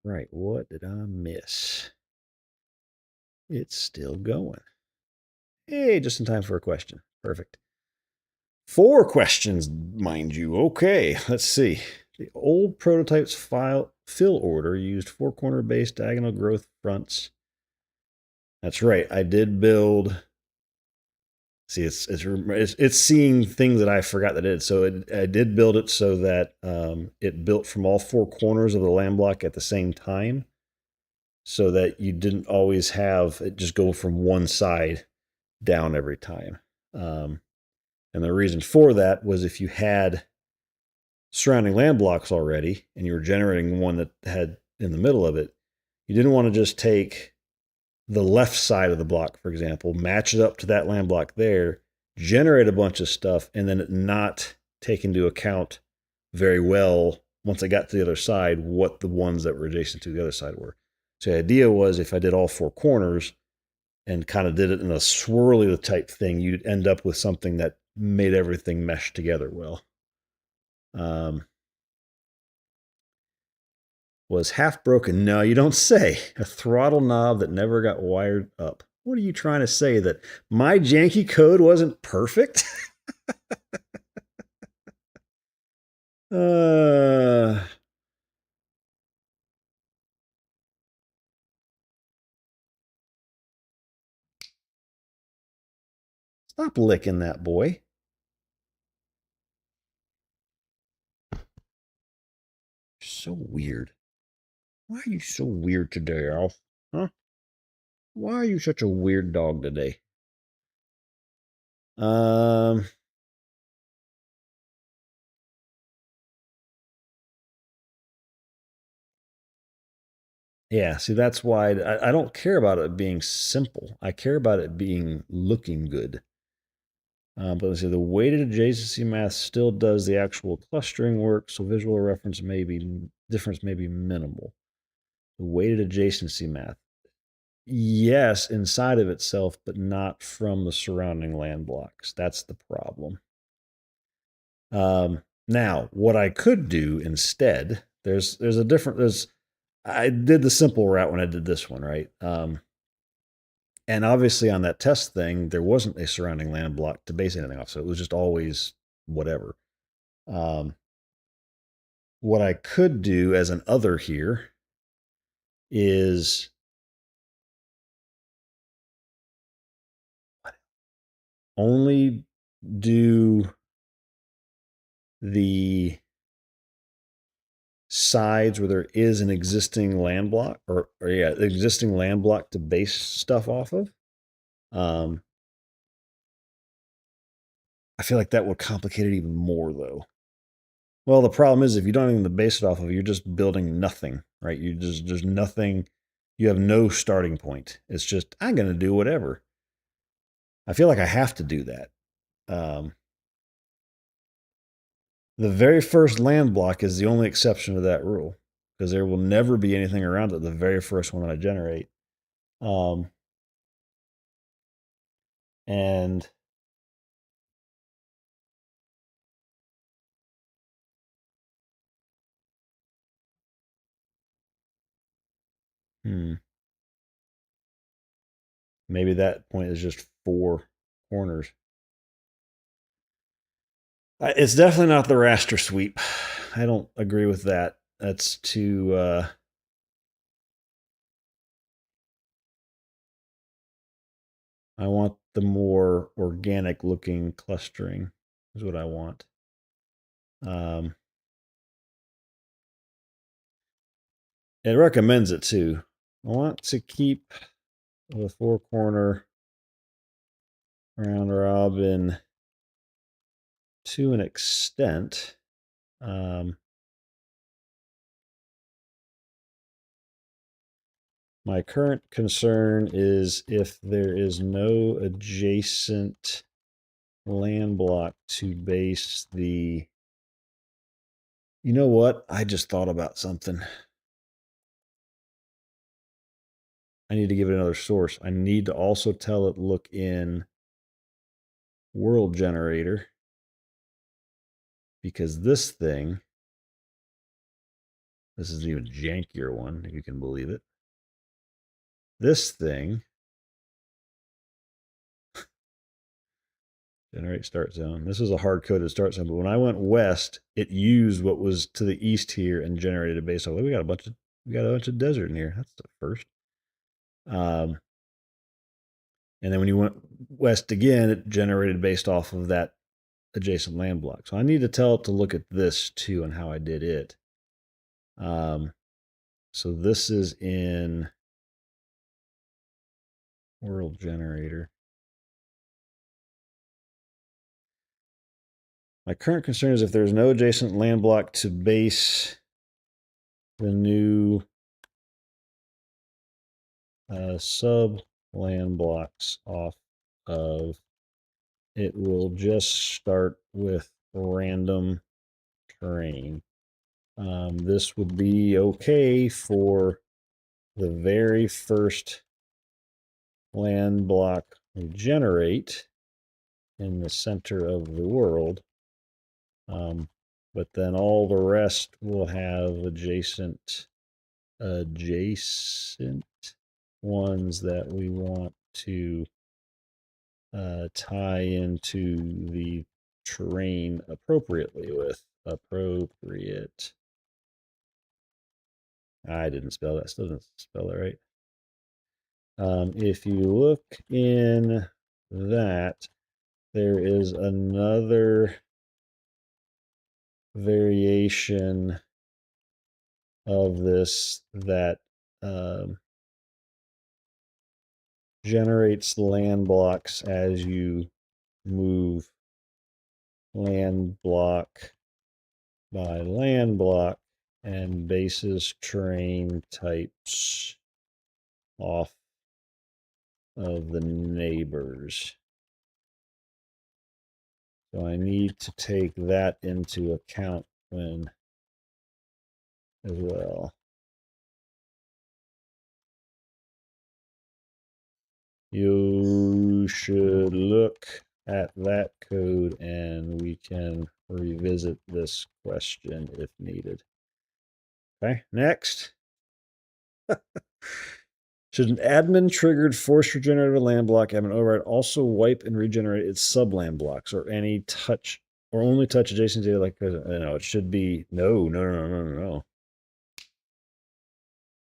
Right, what did I miss? It's still going. Hey, just in time for a question. Perfect. 4 questions, mind you. Okay, let's see. The old prototype's fill order used 4-corner base diagonal growth fronts. That's right. I did build. See, it's seeing things that I forgot that it did. So I did build it so that it built from all 4 corners of the land block at the same time, so that you didn't always have it just go from one side down every time. And the reason for that was if you had surrounding land blocks already and you were generating one that had in the middle of it, you didn't want to just take the left side of the block, for example, match it up to that land block there, generate a bunch of stuff, and then not take into account very well once I got to the other side what the ones that were adjacent to the other side were. So the idea was if I did all 4 corners and kind of did it in a swirly type thing, you'd end up with something that made everything mesh together well. Was half broken. No, you don't say. A throttle knob that never got wired up. What are you trying to say? That my janky code wasn't perfect? Stop licking that boy. So weird. Why are you so weird today, Alf? Huh? Why are you such a weird dog today? Um, yeah, see, that's why I don't care about it being simple. I care about it being looking good. But let's see, the weighted adjacency math still does the actual clustering work, so visual reference difference may be minimal. The weighted adjacency math, yes, inside of itself, but not from the surrounding land blocks. That's the problem. Now, what I could do instead, there's a different there's I did the simple route when I did this one, right? And obviously on that test thing, there wasn't a surrounding land block to base anything off, so it was just always whatever. Um, what I could do as an other here is only do the sides where there is an existing land block or yeah, existing land block to base stuff off of. Um, I feel like that would complicate it even more though. Well, the problem is if you don't even base it off of, you're just building nothing, right? There's nothing. You have no starting point. It's just I'm going to do whatever. I feel like I have to do that. Um, the very first land block is the only exception to that rule because there will never be anything around it. The very first one that I generate, um, and hmm, maybe that point is just 4 corners. It's definitely not the raster sweep. I don't agree with that. That's too. I want the more organic looking clustering. Is what I want. Um, it recommends it too. I want to keep the 4 corner round robin to an extent. My current concern is if there is no adjacent land block to base the. You know what? I just thought about something. I need to give it another source. I need to also tell it look in world generator because this thing, this is an even jankier one, if you can believe it. This thing, generate start zone. This is a hard coded start zone, but when I went west, it used what was to the east here and generated a base. Oh, we got a bunch of desert in here. That's the first. And then when you went west again, it generated based off of that adjacent land block. So I need to tell it to look at this too and how I did it. So this is in world generator. My current concern is if there's no adjacent land block to base the new sub land blocks off of, it will just start with random terrain. This would be okay for the very first land block we generate in the center of the world. But then all the rest will have adjacent ones that we want to tie into the terrain appropriately with appropriate. I didn't spell that. Still didn't spell it right. If you look in that, there is another variation of this that generates land blocks as you move land block by land block and bases terrain types off of the neighbors. So I need to take that into account when as well. You should look at that code and we can revisit this question if needed. Okay, next. Should an admin triggered force regenerative land block have an override also wipe and regenerate its sub land blocks or any touch or only touch adjacent data like no, it should be no.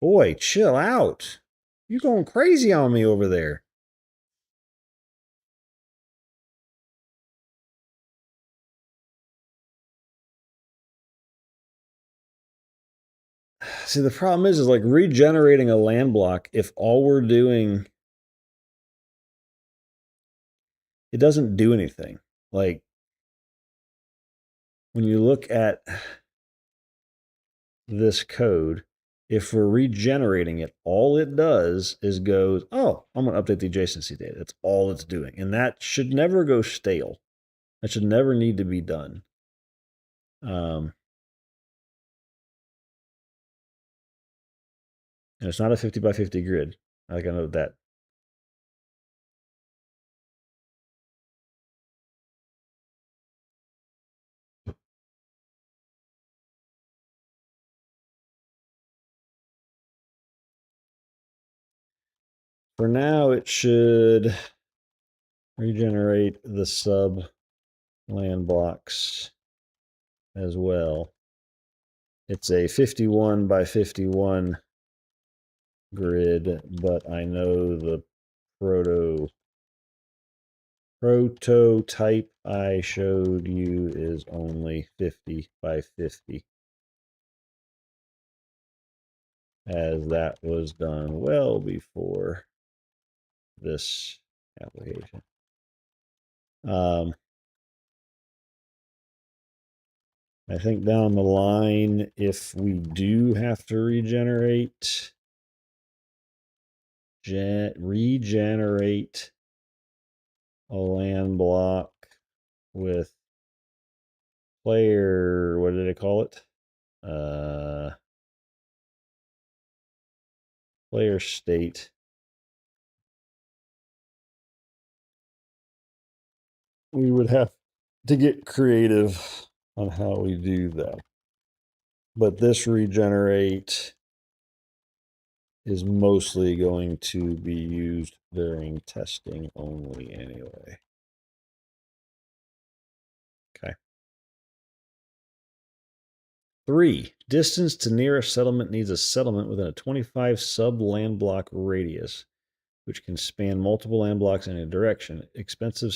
Boy, chill out. You're going crazy on me over there. See, the problem is like regenerating a land block, if all we're doing, it doesn't do anything. Like, when you look at this code, if we're regenerating it, all it does is goes, oh, I'm going to update the adjacency data. That's all it's doing. And that should never go stale. That should never need to be done. And it's not a 50 by 50 grid. I know that. For now, it should regenerate the sub land blocks as well. It's a 51 by 51 grid, but I know the prototype I showed you is only 50 by 50, as that was done well before this application. I think down the line, if we do have to regenerate a land block with player, what did I call it? Player state. We would have to get creative on how we do that. But this regenerate is mostly going to be used during testing only anyway. Okay. 3, distance to nearest settlement needs a settlement within a 25 sub land block radius, which can span multiple land blocks in a direction. Expensive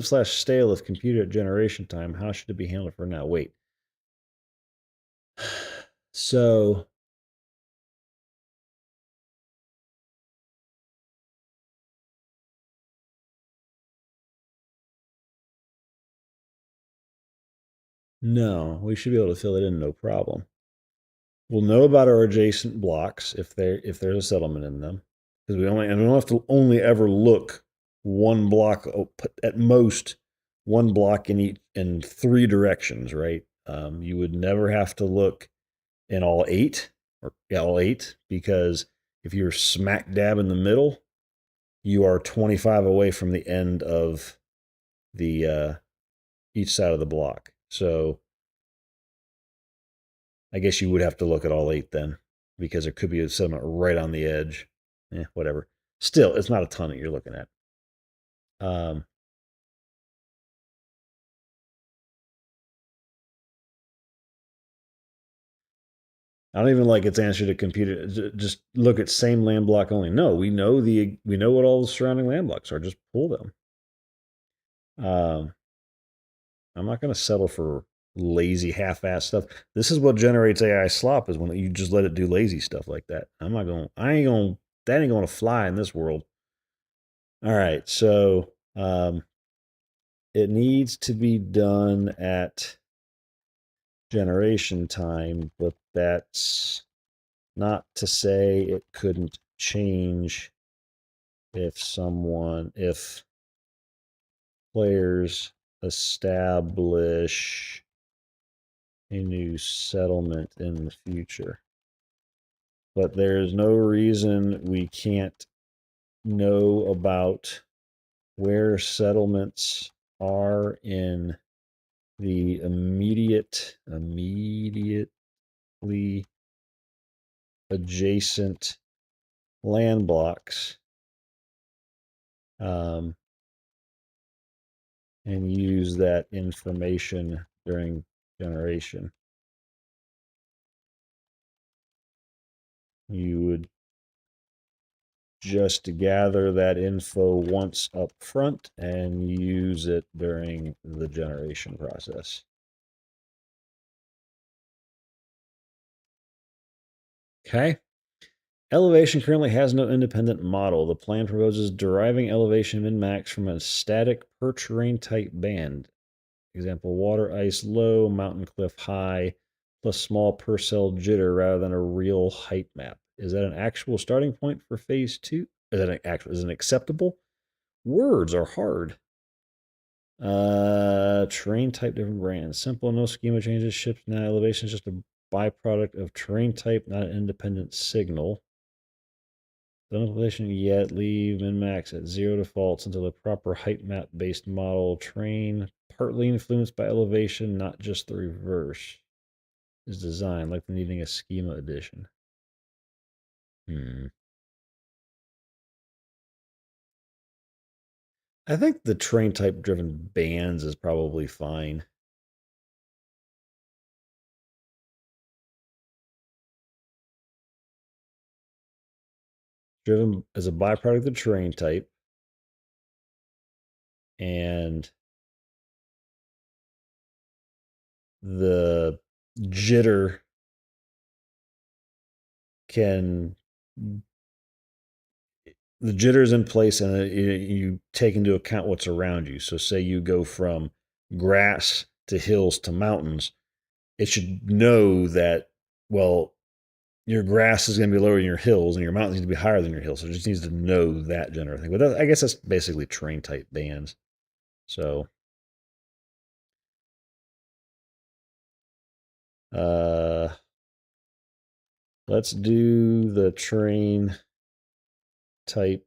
slash stale if computed at generation time. How should it be handled for now? Wait. So no, we should be able to fill it in no problem. We'll know about our adjacent blocks if there's a settlement in them, because we don't have to only ever look one block at most, one block in 3 directions, right? You would never have to look in all 8 because if you're smack dab in the middle, you are 25 away from the end of the each side of the block. So I guess you would have to look at all 8 then, because there could be a settlement right on the edge. Whatever. Still, it's not a ton that you're looking at. I don't even like its answer to computer. Just look at same land block only. No, we know what all the surrounding land blocks are. Just pull them. Um, I'm not going to settle for lazy half-ass stuff. This is what generates AI slop is when you just let it do lazy stuff like that. That ain't going to fly in this world. All right. So, it needs to be done at generation time, but that's not to say it couldn't change if players establish a new settlement in the future. But there's no reason we can't know about where settlements are in the immediately adjacent land blocks, and use that information during generation. You would just gather that info once up front and use it during the generation process. Okay. Elevation currently has no independent model. The plan proposes deriving elevation min-max from a static per terrain type band. Example, water ice low, mountain cliff high, plus small per cell jitter rather than a real height map. Is that an actual starting point for phase 2? Is it acceptable? Words are hard. Terrain type different brands. Simple, no schema changes. Ships now. Elevation is just a byproduct of terrain type, not an independent signal. Don't elevation yet. Leave min max at 0 defaults until the proper height map based model terrain, partly influenced by elevation, not just the reverse, is designed like needing a schema edition. I think the terrain type driven bands is probably fine. Driven as a byproduct of the terrain type, and the jitter can the jitter's in place, and you take into account what's around you. So say you go from grass to hills to mountains, it should know that, well, your grass is going to be lower than your hills and your mountains need to be higher than your hills. So it just needs to know that general thing. But I guess that's basically terrain type bands. So let's do the terrain type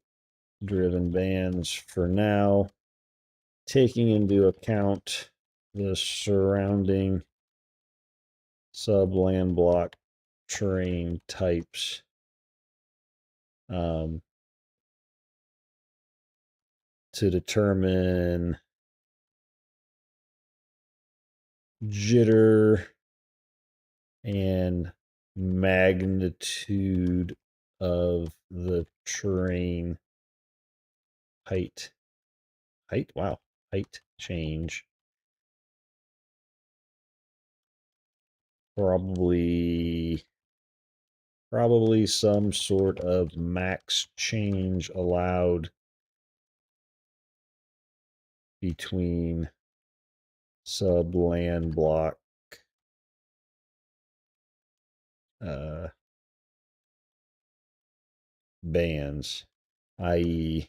driven bands for now, taking into account the surrounding sub-land block terrain types. To determine jitter and magnitude of the terrain height. Wow. Height change. Probably some sort of max change allowed between sub land block bands, i.e.,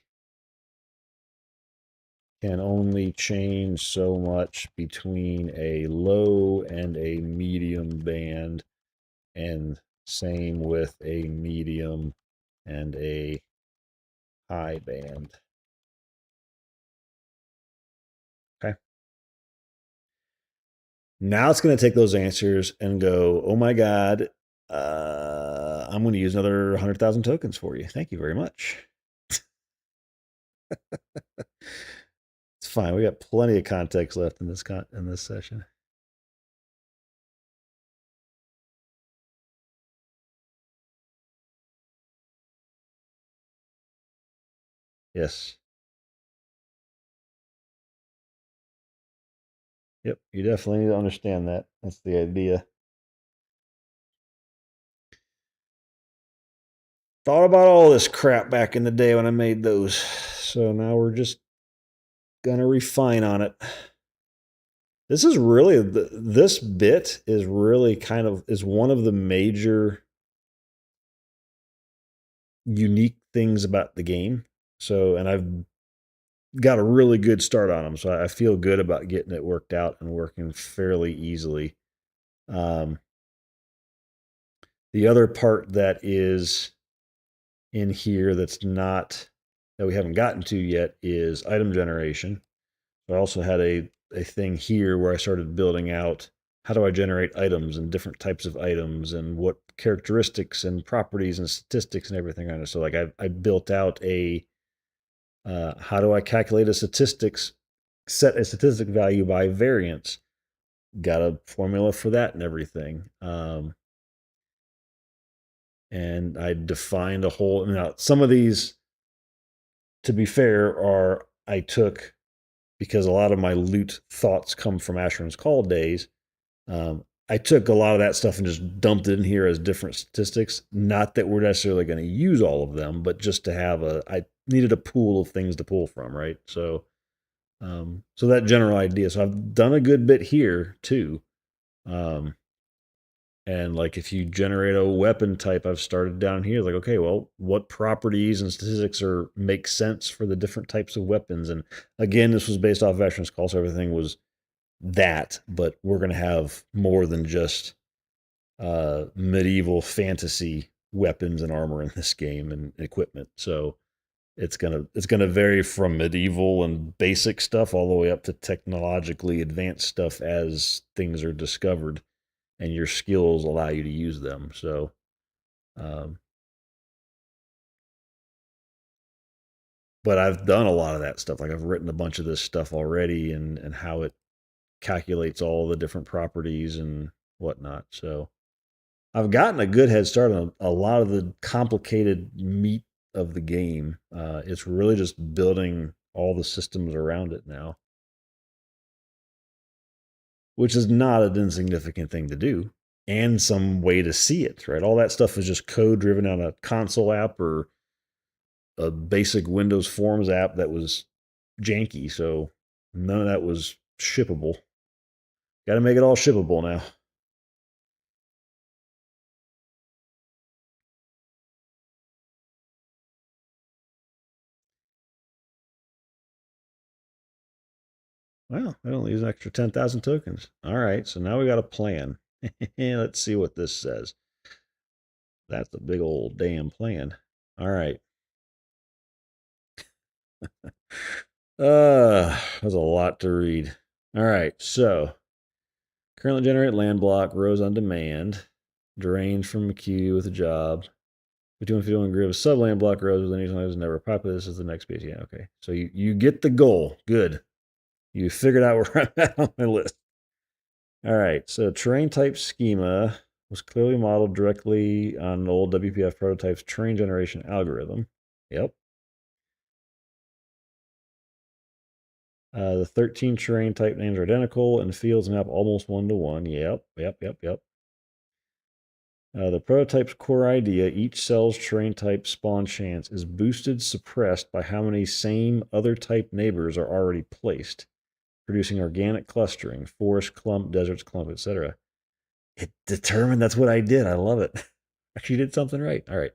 can only change so much between a low and a medium band, and same with a medium and a high band. Okay. Now it's going to take those answers and go, oh my God, I'm going to use another 100,000 tokens for you. Thank you very much. It's fine. We got plenty of context left in this session. Yes. Yep, you definitely need to understand that. That's the idea. Thought about all this crap back in the day when I made those. So now we're just gonna refine on it. This is really this bit is really kind of is one of the major unique things about the game. So, and I've got a really good start on them, so I feel good about getting it worked out and working fairly easily. Um, the other part that is in here that's not that we haven't gotten to yet is item generation. I also had a thing here where I started building out how do I generate items and different types of items and what characteristics and properties and statistics and everything on it. So like I built out a how do I calculate a statistics set a statistic value by variance. Got a formula for that and everything. And I defined a whole. Now some of these, to be fair, are I took because a lot of my loot thoughts come from Asheron's Call days. I took a lot of that stuff and just dumped it in here as different statistics. Not that we're necessarily going to use all of them, but just to have I needed a pool of things to pull from, right? So, so that general idea. So I've done a good bit here too. Um, and like if you generate a weapon type, I've started down here. Like, okay, well, what properties and statistics are make sense for the different types of weapons? And again, this was based off Veterans Call, so everything was that, but we're going to have more than just medieval fantasy weapons and armor in this game and equipment. So it's gonna vary from medieval and basic stuff all the way up to technologically advanced stuff as things are discovered and your skills allow you to use them. So, um, but I've done a lot of that stuff. Like I've written a bunch of this stuff already and how it calculates all the different properties and whatnot. So I've gotten a good head start on a lot of the complicated meat of the game. It's really just building all the systems around it now, which is not an insignificant thing to do and some way to see it, right? All that stuff is just code driven on a console app or a basic Windows Forms app that was janky. So none of that was shippable. Got to make it all shippable now. Well, I only use an extra 10,000 tokens. All right, so now we got a plan. Let's see what this says. That's a big old damn plan. All right. There's a lot to read. All right, so currently generate land block, rows on demand, drained from a queue with a job. Between 51 grid of sub land block rows with any time is never popular. This is the next piece. Yeah, okay. So you get the goal. Good. You figured out where I'm at on my list. All right, so terrain type schema was clearly modeled directly on an old WPF prototype's terrain generation algorithm. Yep. The 13 terrain type names are identical, and fields map almost 1-to-1. Yep. The prototype's core idea, each cell's terrain type spawn chance, is boosted suppressed by how many same other type neighbors are already placed, producing organic clustering, forest clump, deserts clump, etc. It determined that's what I did. I love it. Actually did something right. All right.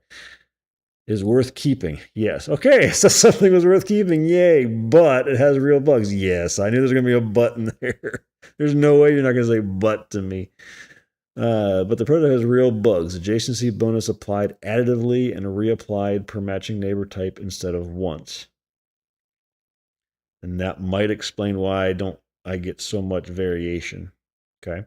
Is worth keeping. Yes. Okay. So something was worth keeping. Yay. But it has real bugs. Yes. I knew there's going to be a but in there. There's no way you're not going to say but to me. But the prototype has real bugs. Adjacency bonus applied additively and reapplied per matching neighbor type instead of once. And that might explain why I get so much variation. Okay.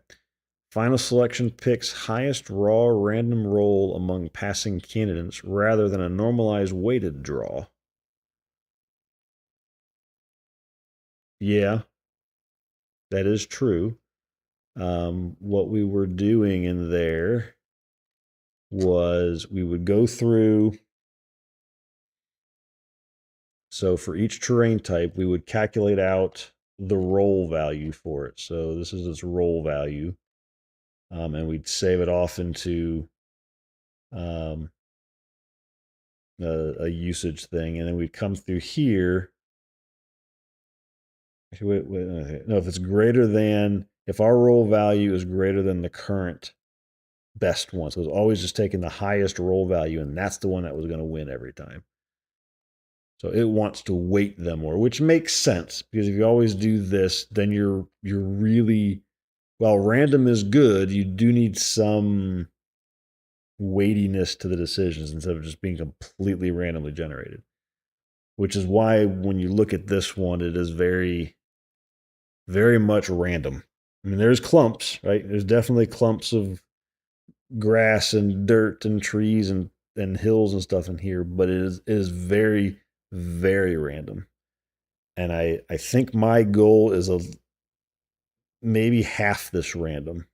Final selection picks highest raw random roll among passing candidates rather than a normalized weighted draw. Yeah, that is true. What we were doing in there was we would go through. So for each terrain type, we would calculate out the roll value for it. So this is its roll value. And we'd save it off into um, a usage thing. And then we'd come through here. Actually, no, if it's greater than, if our roll value is greater than the current best one. So it's always just taking the highest roll value, and that's the one that was going to win every time. So it wants to weight them more, which makes sense because if you always do this, then you're really, while random is good, you do need some weightiness to the decisions instead of just being completely randomly generated. Which is why when you look at this one, it is very, very much random. I mean, there's clumps, right? There's definitely clumps of grass and dirt and trees and hills and stuff in here, but it is very, very random. And I think my goal is maybe half this random.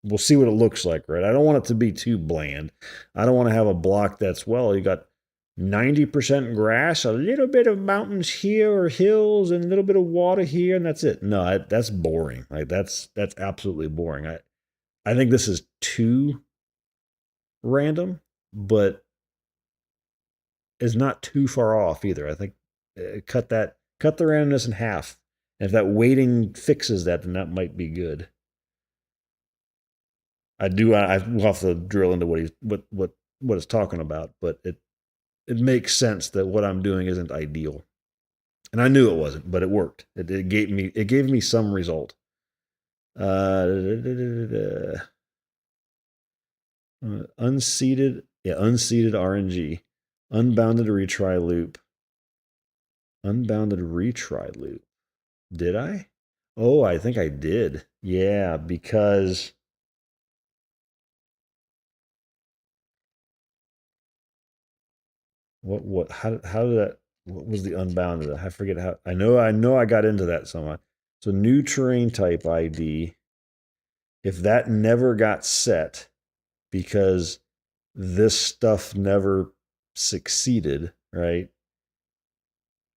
We'll see what it looks like, right? I don't want it to be too bland. I don't want to have a block that's, well, you got 90% grass, a little bit of mountains here or hills, and a little bit of water here, and that's it. No, that's boring. Like that's absolutely boring. I think this is too random, but is not too far off either. I think cut the randomness in half. And if that weighting fixes that, then that might be good. I will have to drill into what it's talking about, but it makes sense that what I'm doing isn't ideal. And I knew it wasn't, but it worked. It gave me some result. Unseated RNG, unbounded retry loop. Unbounded retry loop. Did I? Oh, I think I did. Yeah, because how did that, what was the unbounded? I forget how. I know I got into that somewhat. So new terrain type ID, if that never got set because this stuff never succeeded, right?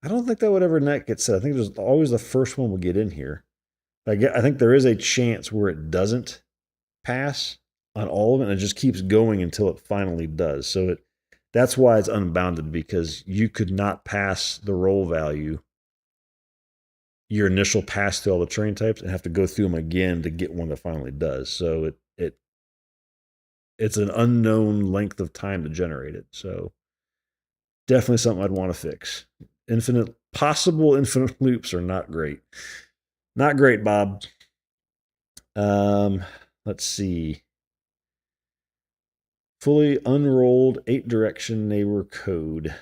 I don't think that would ever net get set. I think there's always the first one will get in here. I think there is a chance where it doesn't pass on all of it, and it just keeps going until it finally does. So that's why it's unbounded, because you could not pass the roll value, your initial pass through all the terrain types, and have to go through them again to get one that finally does. So it's an unknown length of time to generate it. So definitely something I'd want to fix. Possible infinite loops are not great. Not great, Bob. Let's see. Fully unrolled 8-direction neighbor code.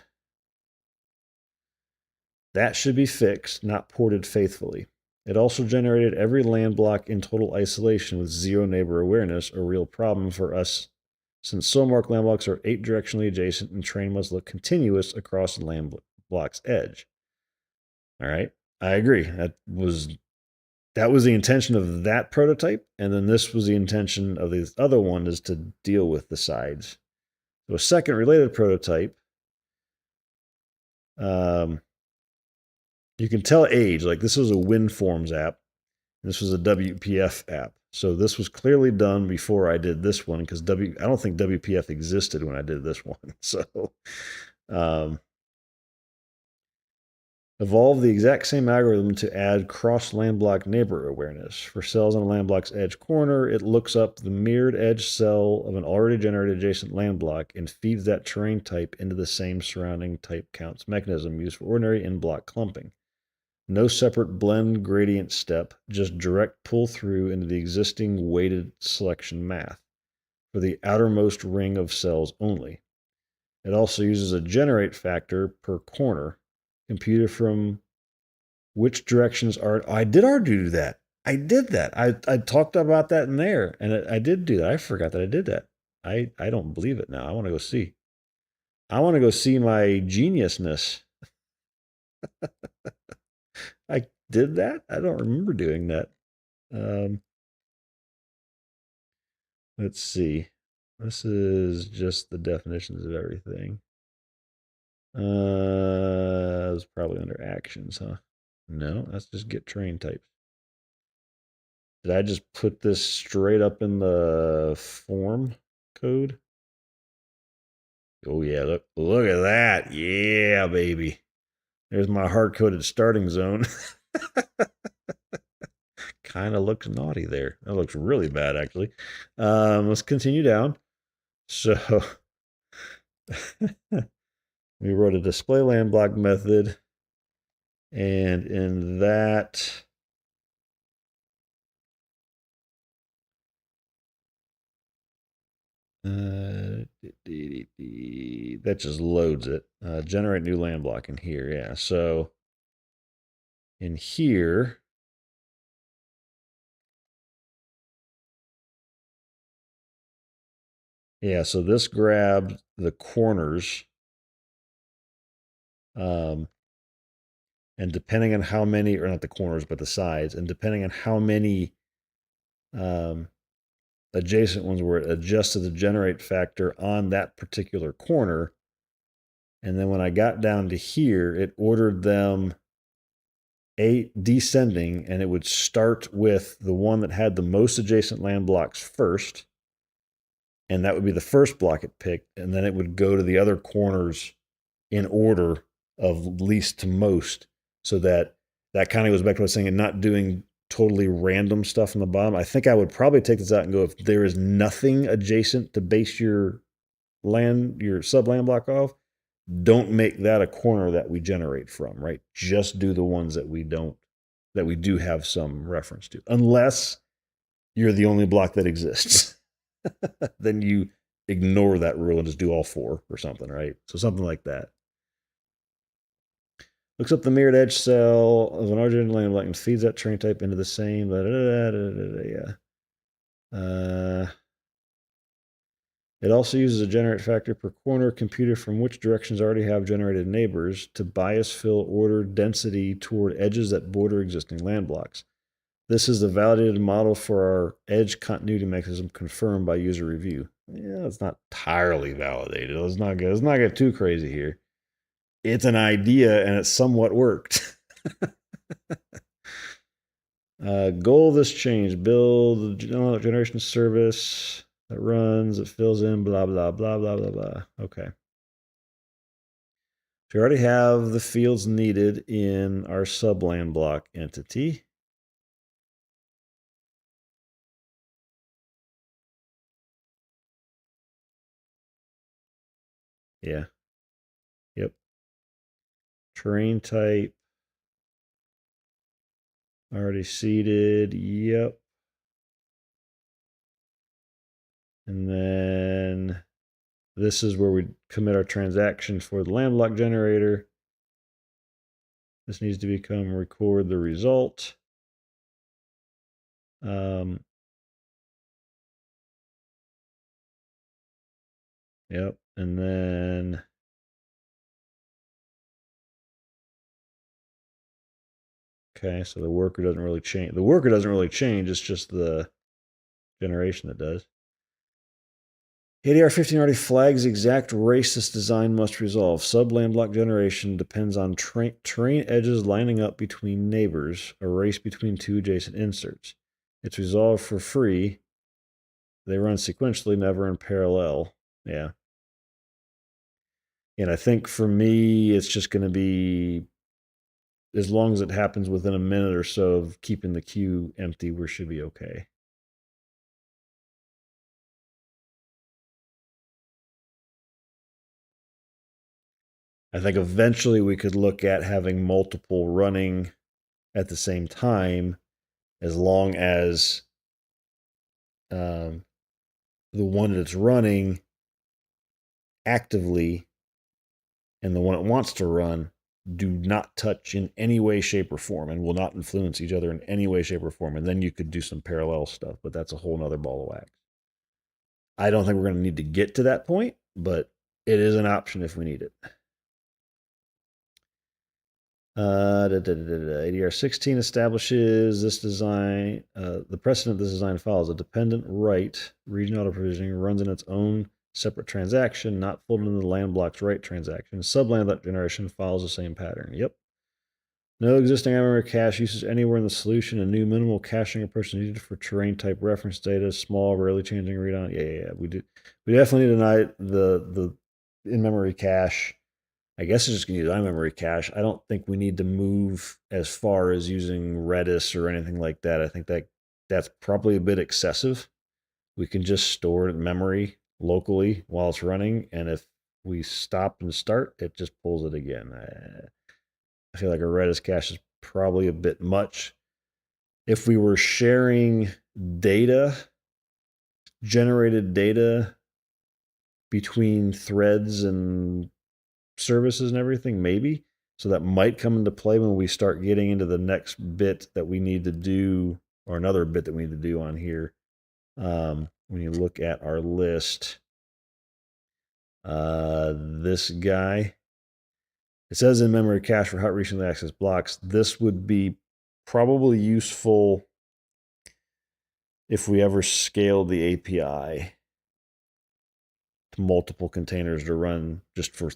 That should be fixed, not ported faithfully. It also generated every land block in total isolation with zero neighbor awareness, a real problem for us since soul-marked land blocks are 8-directionally adjacent and terrain must look continuous across the land block's edge. All right, I agree. That was the intention of that prototype, and then this was the intention of the other one, is to deal with the sides. So a second related prototype, you can tell age. Like this was a WinForms app, this was a WPF app. So this was clearly done before I did this one, because I don't think WPF existed when I did this one. So evolve the exact same algorithm to add cross land block neighbor awareness. For cells on a land block's edge corner, it looks up the mirrored edge cell of an already generated adjacent land block and feeds that terrain type into the same surrounding type counts mechanism used for ordinary in-block clumping. No separate blend gradient step, just direct pull through into the existing weighted selection math for the outermost ring of cells only. It also uses a generate factor per corner, computed from which directions are. Oh, I did already do that. I did that. I talked about that in there, and I did do that. I forgot that I did that. I don't believe it now. I want to go see. I want to go see my geniusness. I did that? I don't remember doing that. Let's see. This is just the definitions of everything. It was probably under actions, huh? No, that's just get train types. Did I just put this straight up in the form code? Oh yeah, look at that. Yeah, baby. There's my hard-coded starting zone. Kind of looks naughty there. That looks really bad, actually. Let's continue down. So we wrote a display land block method, and in that, that just loads it. Generate new land block in here. Yeah. So in here, yeah. So this grabbed the corners, and depending on how many, or not the corners, but the sides, and depending on how many um, adjacent ones were, it adjusted the generate factor on that particular corner. And then when I got down to here, it ordered them descending, and it would start with the one that had the most adjacent land blocks first, and that would be the first block it picked, and then it would go to the other corners in order of least to most, so that kind of goes back to what I was saying, and not doing totally random stuff on the bottom. I think I would probably take this out and go, if there is nothing adjacent to base your sub land block off, don't make that a corner that we generate from, right? Just do the ones that we do have some reference to, unless you're the only block that exists. Then you ignore that rule and just do all four or something, right? So something like that. Looks up the mirrored edge cell of an origin land block and feeds that train type into the same. Yeah. It also uses a generate factor per corner computed from which directions already have generated neighbors to bias fill order density toward edges that border existing land blocks. This is the validated model for our edge continuity mechanism confirmed by user review. Yeah, it's not entirely validated. Let's not get too crazy here. It's an idea and it somewhat worked. Goal of this change: build a generation service that runs, it fills in, blah, blah, blah, blah, blah, blah. Okay. So we already have the fields needed in our subland block entity. Yeah. Yep. Terrain type. Already seeded. Yep. And then this is where we commit our transaction for the land block generator. This needs to become record the result. Yep. And then okay, so the worker doesn't really change. The worker doesn't really change. It's just the generation that does. ADR15 already flags the exact race this design must resolve. Sub-land block generation depends on terrain edges lining up between neighbors, a race between two adjacent inserts. It's resolved for free. They run sequentially, never in parallel. Yeah. And I think for me, it's just going to be, as long as it happens within a minute or so of keeping the queue empty, we should be okay. I think eventually we could look at having multiple running at the same time, as long as the one that's running actively and the one it wants to run do not touch in any way, shape, or form, and will not influence each other in any way, shape, or form. And then you could do some parallel stuff, but that's a whole nother ball of wax. I don't think we're going to need to get to that point, but it is an option if we need it. ADR 16 establishes this design. The precedent this design follows: a dependent right region auto provisioning runs in its own separate transaction, not folded into the land block's right transaction. Subland generation follows the same pattern. Yep. No existing memory cache uses anywhere in the solution. A new minimal caching approach needed for terrain type reference data. Small, rarely changing read on. Yeah. We did. We definitely denied the in memory cache. I guess it's just gonna use iMemory cache. I don't think we need to move as far as using Redis or anything like that. I think that's probably a bit excessive. We can just store memory locally while it's running, and if we stop and start, it just pulls it again. I feel like a Redis cache is probably a bit much. If we were sharing data, generated data between threads and services and everything, maybe. So that might come into play when we start getting into the next bit that we need to do, or another bit that we need to do on here. When you look at our list, this guy, it says in memory cache for hot recently accessed blocks. This would be probably useful if we ever scaled the API to multiple containers to run just for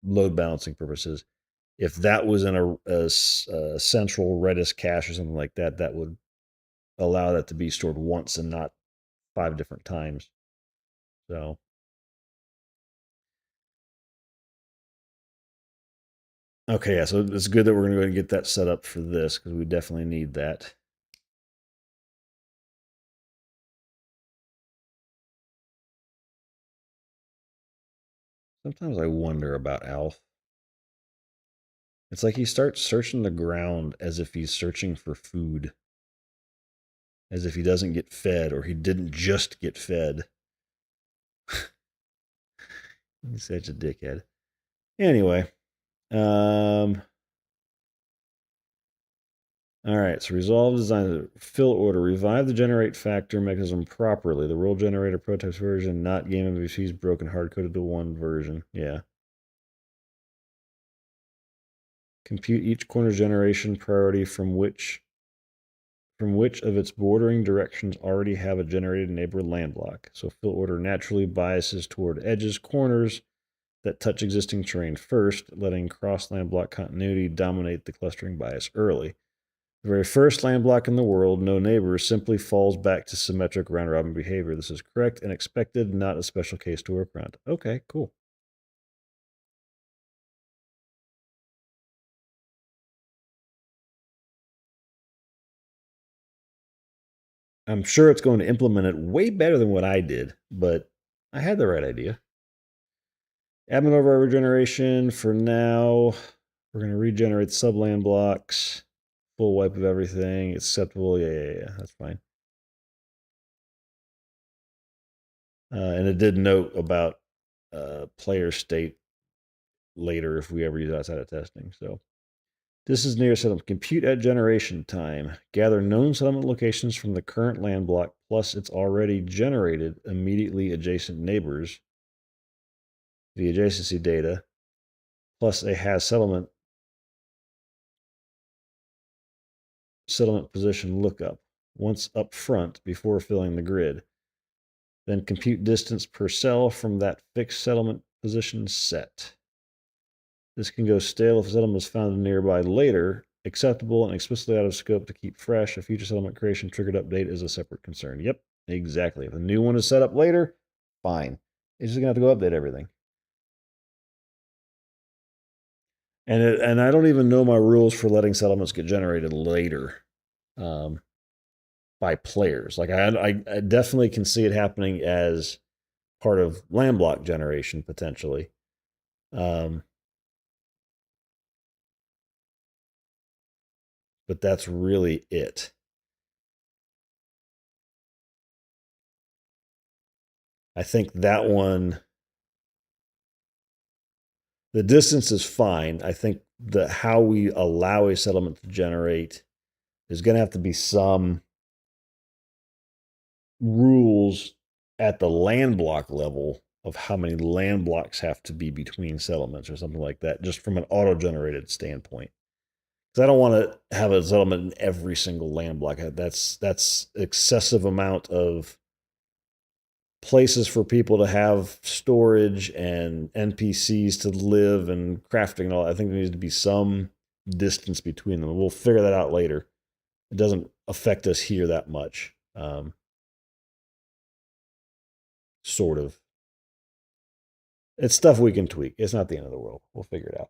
load balancing purposes. If that was in a central Redis cache or something like that, that would allow that to be stored once and not 5 different times. So, okay, yeah, so it's good that we're going to go ahead and get that set up for this because we definitely need that. Sometimes I wonder about Alf. It's like he starts searching the ground as if he's searching for food, as if he doesn't get fed or he didn't just get fed. He's such a dickhead. Anyway, all right, so resolve design, fill order, revive the generate factor mechanism properly. The roll generator prototypes version, not game MVC's broken hard coded to one version. Yeah. Compute each corner generation priority from which of its bordering directions already have a generated neighbor land block. So fill order naturally biases toward edges, corners that touch existing terrain first, letting cross land block continuity dominate the clustering bias early. The very first land block in the world, no neighbors, simply falls back to symmetric round robin behavior. This is correct and expected, not a special case to work around. Okay, cool. I'm sure it's going to implement it way better than what I did, but I had the right idea. Admin over regeneration for now. We're going to regenerate subland blocks. Full wipe of everything. Acceptable. Yeah. That's fine. And it did note about player state later if we ever use outside of testing. So this is near settlement. Compute at generation time. Gather known settlement locations from the current land block plus its already generated immediately adjacent neighbors. The adjacency data plus a has settlement position lookup once up front before filling the grid. Then compute distance per cell from that fixed settlement position set. This can go stale if a settlement is found nearby later. Acceptable and explicitly out of scope to keep fresh. A future settlement creation triggered update is a separate concern. Yep, exactly. If a new one is set up later, fine. It's just gonna have to go update everything. And I don't even know my rules for letting settlements get generated later by players. Like I definitely can see it happening as part of land block generation potentially. But that's really it. I think that one, the distance is fine. I think that how we allow a settlement to generate, there's going to have to be some rules at the land block level of how many land blocks have to be between settlements or something like that, just from an auto generated standpoint. Because I don't want to have a settlement in every single land block. That's excessive amount of places for people to have storage and NPCs to live and crafting and all. I think there needs to be some distance between them. We'll figure that out later. It doesn't affect us here that much. Sort of. It's stuff we can tweak. It's not the end of the world. We'll figure it out.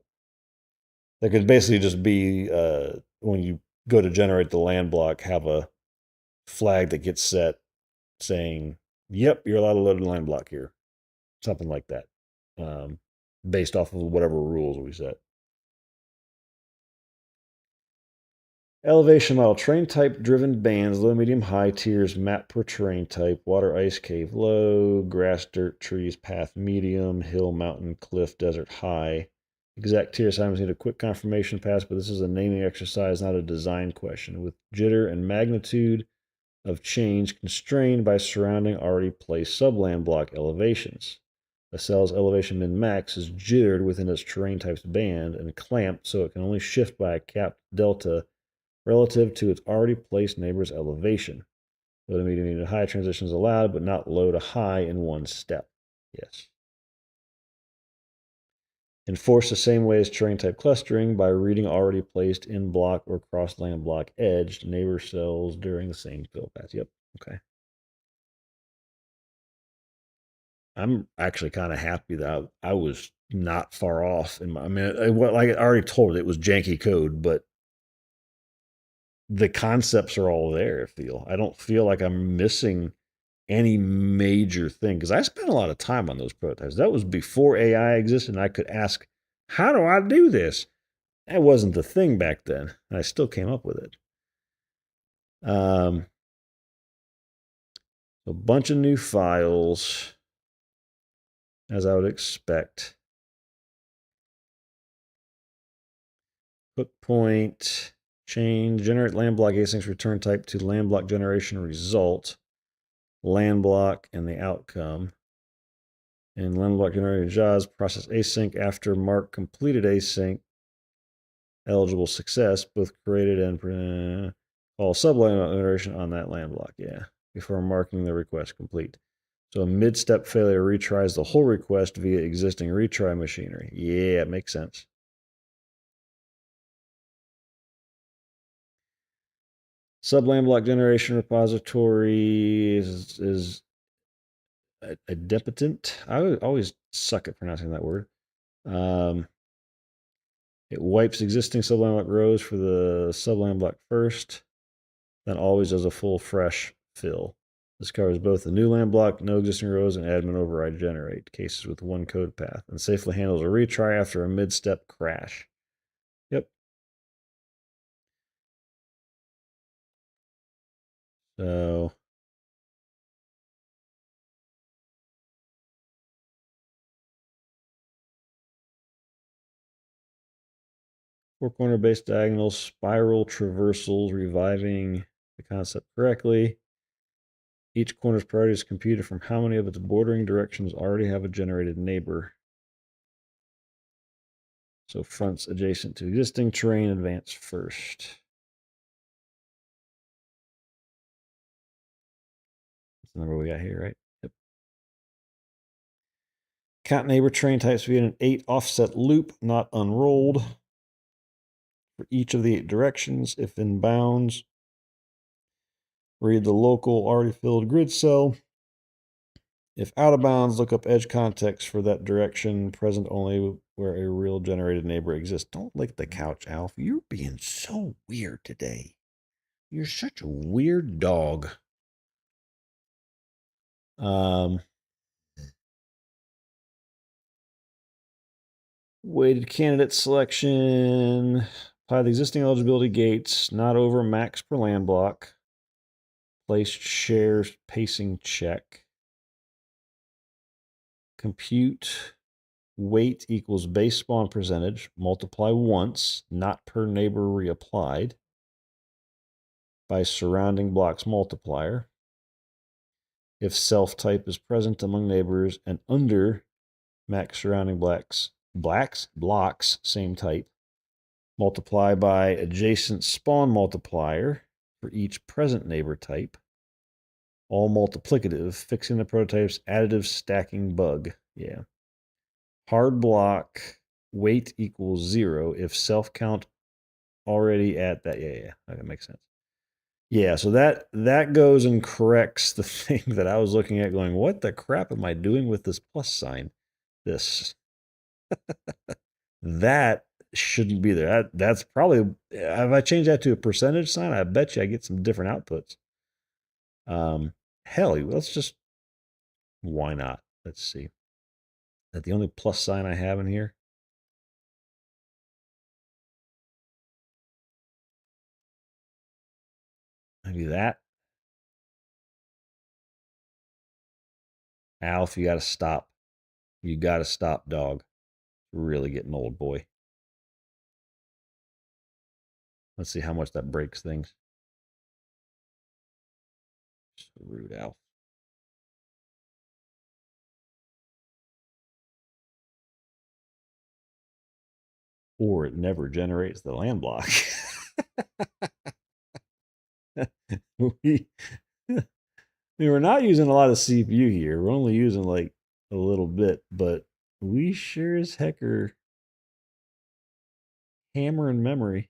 That could basically just be when you go to generate the land block, have a flag that gets set saying, "Yep, you're allowed to load a land block here," something like that, based off of whatever rules we set. Elevation model, terrain type driven bands, low, medium, high tiers, map per terrain type, water, ice, cave, low, grass, dirt, trees, path, medium, hill, mountain, cliff, desert, high. Exact tier assignments need a quick confirmation pass, but this is a naming exercise, not a design question. With jitter and magnitude of change constrained by surrounding already placed subland block elevations. A cell's elevation min max is jittered within its terrain type's band and clamped so it can only shift by a capped delta relative to its already placed neighbor's elevation. Low to medium to high transitions allowed, but not low to high in one step. Yes. Enforce the same way as terrain type clustering by reading already placed in block or cross land block edged neighbor cells during the same fill pass. Yep. Okay. I'm actually kind of happy that I was not far off. I mean, like I already told it was janky code, but the concepts are all there. I don't feel like I'm missing any major thing because I spent a lot of time on those prototypes. That was before AI existed, and I could ask, "How do I do this?" That wasn't the thing back then. And I still came up with it. A bunch of new files, as I would expect. Hook point, change, generate land block async return type to land block generation result, land block, and the outcome. And land block generated JAWS process async after mark completed async eligible success, both created and all subland generation on that land block. Yeah, before marking the request complete. So a mid-step failure retries the whole request via existing retry machinery. Yeah, it makes sense. Subland block generation repository is a debitant. I always suck at pronouncing that word. It wipes existing subland block rows for the subland block first, then always does a full fresh fill. This covers both the new land block, no existing rows, and admin override generate cases with one code path, and safely handles a retry after a mid-step crash. Yep. So four corner base diagonals, spiral traversals, reviving the concept correctly. Each corner's priority is computed from how many of its bordering directions already have a generated neighbor. So fronts adjacent to existing terrain advance first. That's the number we got here, right? Yep. Count neighbor terrain types via an 8 offset loop, not unrolled. For each of the 8 directions, if in bounds, read the local already filled grid cell. If out of bounds, look up edge context for that direction, present only where a real generated neighbor exists. Don't lick the couch, Alf. You're being so weird today. You're such a weird dog. Weighted candidate selection. Apply the existing eligibility gates, not over max per land block. Placed shares pacing check. Compute weight equals base spawn percentage, multiply once, not per neighbor reapplied, by surrounding blocks multiplier. If self type is present among neighbors and under max surrounding blocks, same type, multiply by adjacent spawn multiplier for each present neighbor type. All multiplicative, fixing the prototype's additive stacking bug. Yeah. Hard block, weight equals 0 if self count already at that. Yeah. That makes sense. Yeah, so that goes and corrects the thing that I was looking at going, what the crap am I doing with this plus sign? This that shouldn't be there. That's probably, if I change that to a percentage sign, I bet you I get some different outputs. Hell, let's just, why not? Let's see. Is that the only plus sign I have in here? Maybe that. Alf, you got to stop. You got to stop, dog. Really getting old, boy. Let's see how much that breaks things. So rude, Alf. Or it never generates the land block. We're not using a lot of CPU here. We're only using like a little bit, but we sure as heck are hammering memory.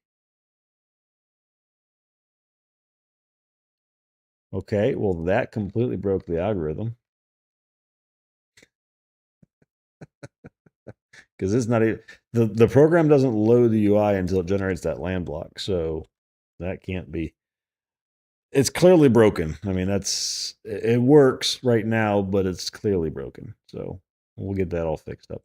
Okay, well, that completely broke the algorithm. Because it's not even, the program doesn't load the UI until it generates that land block. So that can't be. It's clearly broken. I mean, it works right now, but it's clearly broken. So we'll get that all fixed up.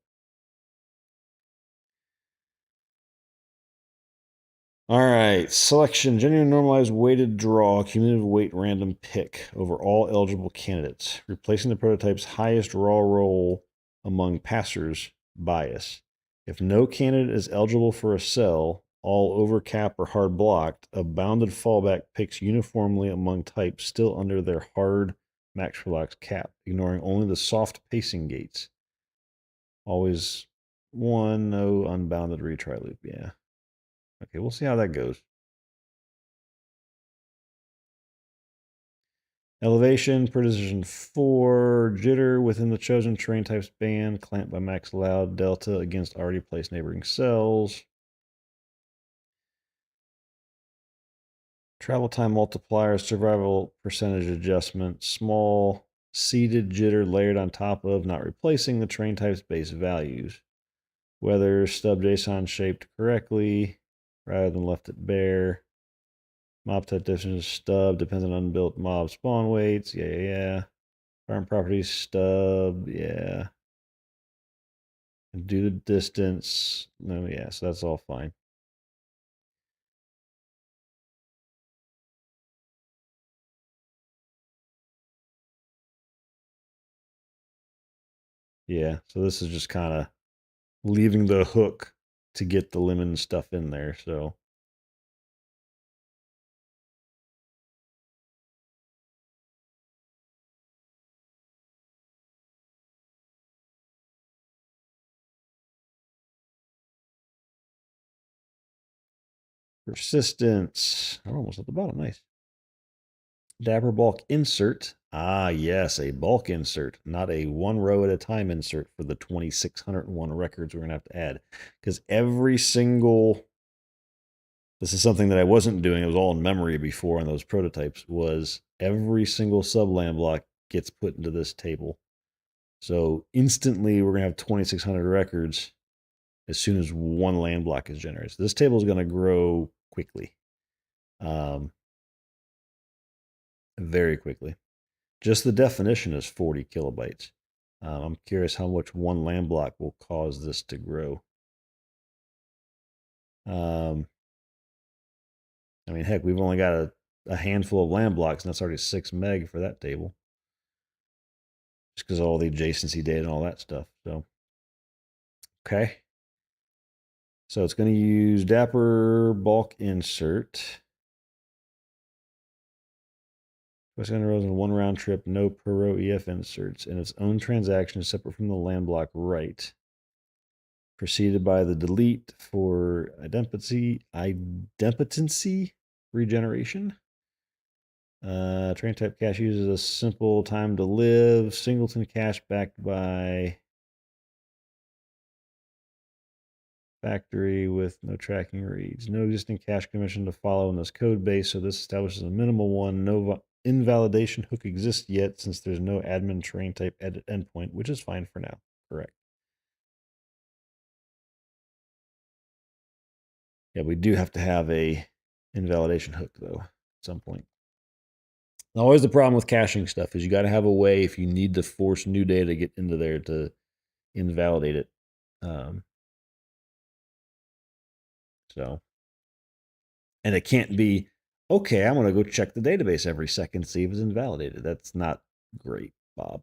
All right, selection, genuine normalized weighted draw, cumulative weight random pick over all eligible candidates, replacing the prototype's highest raw roll among passers bias. If no candidate is eligible for a cell, all over cap or hard blocked, a bounded fallback picks uniformly among types still under their hard max relax cap, ignoring only the soft pacing gates. Always one, no unbounded retry loop. Yeah. Okay, we'll see how that goes. Elevation, precision 4, jitter within the chosen terrain type's band, clamp by max allowed, delta against already placed neighboring cells. Travel time multiplier, survival percentage adjustment, small seeded jitter layered on top of, not replacing the terrain type's base values. Whether stub JSON shaped correctly rather than left it bare. Mob type definition stub depends on unbuilt mob spawn weights. Yeah. Farm properties stub. Yeah. Do the distance. No, yeah, so that's all fine. Yeah, so this is just kind of leaving the hook to get the Limen stuff in there. So persistence. Oh, almost at the bottom. Nice. Dapper bulk insert. Ah, yes, a bulk insert, not a one row at a time insert for the 2,601 records we're going to have to add. Because every single, this is something that I wasn't doing, it was all in memory before on those prototypes, was every single sub land block gets put into this table. So instantly we're going to have 2,600 records as soon as one land block is generated. So this table is going to grow quickly. Very quickly. Just the definition is 40 kilobytes. I'm curious how much one land block will cause this to grow. I mean, heck, we've only got a handful of land blocks, and that's already 6 meg for that table. Just because of all the adjacency data and all that stuff. So, okay. So it's going to use Dapper bulk insert. Western rows in one round trip, no per row EF inserts, and its own transaction is separate from the land block right. Preceded by the delete for idempotency regeneration. Train type cache uses a simple time to live. Singleton cache backed by factory with no tracking reads. No existing cache commission to follow in this code base, so this establishes a minimal one. No invalidation hook exists yet since there's no admin train type edit endpoint, which is fine for now. Correct. Yeah, we do have to have a invalidation hook though at some point. Always the problem with caching stuff is you got to have a way if you need to force new data to get into there to invalidate it. Um, so, and it can't be okay. I'm going to go check the database every second to see if it's invalidated. That's not great, Bob.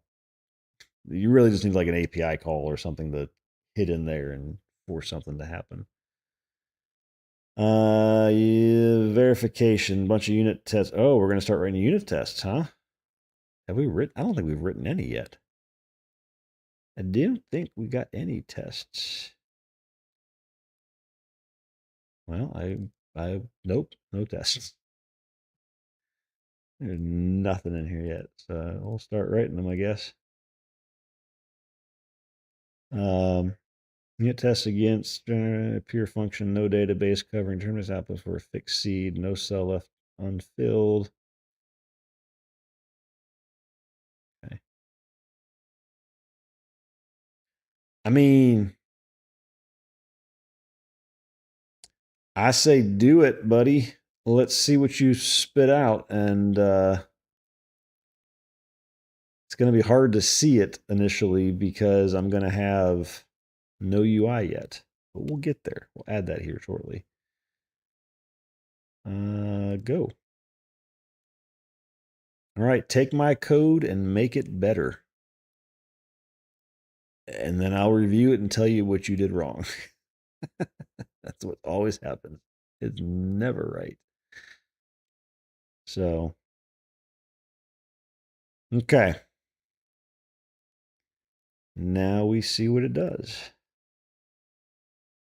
You really just need like an API call or something to hit in there and force something to happen. Yeah, verification, bunch of unit tests. Oh, we're going to start writing unit tests, huh? Have we written? I don't think we've written any yet. I didn't think we got any tests. Well, nope, no tests. There's nothing in here yet, so we'll start writing them, I guess. Unit tests against pure function, no database covering terminus output for a fixed seed, no cell left unfilled. Okay. I mean, I say do it, buddy. Let's see what you spit out, and it's going to be hard to see it initially because I'm going to have no UI yet, but we'll get there. We'll add that here shortly. Go. All right, take my code and make it better. And then I'll review it and tell you what you did wrong. That's what always happens. It's never right. So, okay. Now we see what it does.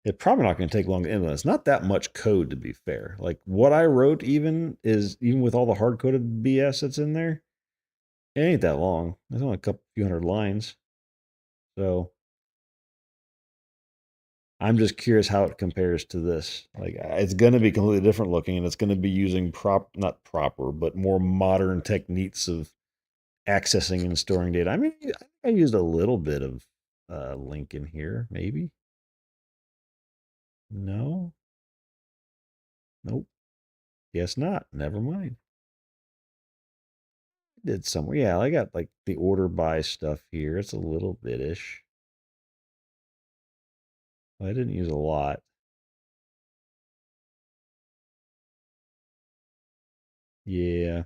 It's probably not going to take long to implement. It's not that much code, to be fair. Like what I wrote, even with all the hard coded BS that's in there, it ain't that long. There's only a few hundred lines. So I'm just curious how it compares to this. Like it's going to be completely different looking, and it's going to be using not proper, but more modern techniques of accessing and storing data. I mean, I used a little bit of link in here, maybe. No, nope. Guess not. Never mind. I did somewhere. Yeah, I got like the order by stuff here. It's a little bitish. I didn't use a lot. Yeah.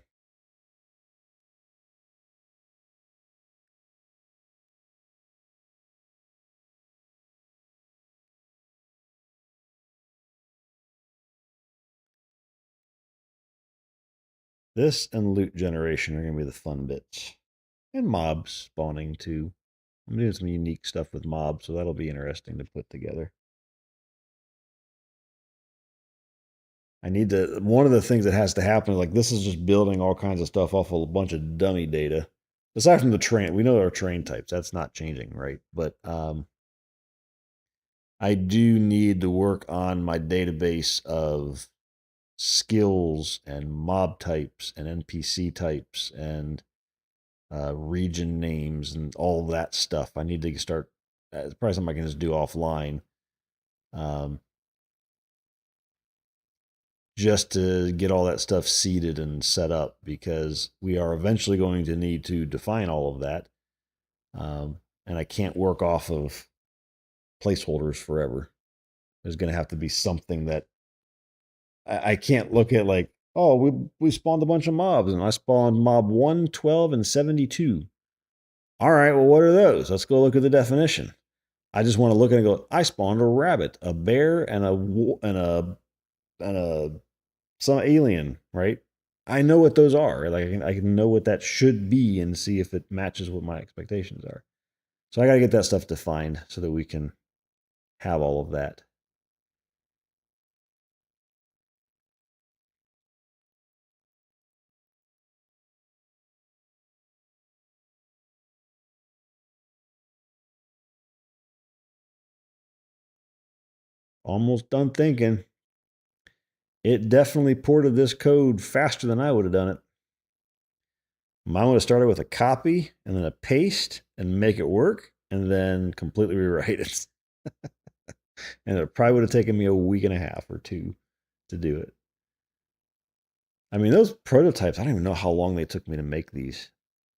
This and loot generation are going to be the fun bits. And mobs spawning too. I'm doing some unique stuff with mobs, so that'll be interesting to put together. I need to. One of the things that has to happen, like this is just building all kinds of stuff off of a bunch of dummy data. Aside from the train, we know our train types. That's not changing, right? But I do need to work on my database of skills and mob types and NPC types and region names and all that stuff. I need to start. It's probably something I can just do offline. Um, just to get all that stuff seeded and set up because we are eventually going to need to define all of that. And I can't work off of placeholders forever. There's going to have to be something that I can't look at like, oh, we spawned a bunch of mobs and I spawned mob 1, 12, and 72. All right, well, what are those? Let's go look at the definition. I just want to look at it and go, I spawned a rabbit, a bear, and a some alien, right? I know what those are. Like I can know what that should be and see if it matches what my expectations are. So I got to get that stuff defined so that we can have all of that. Almost done thinking. It definitely ported this code faster than I would have done it. Mine would have started with a copy and then a paste and make it work and then completely rewrite it. And it probably would have taken me a week and a half or two to do it. I mean, those prototypes, I don't even know how long they took me to make these.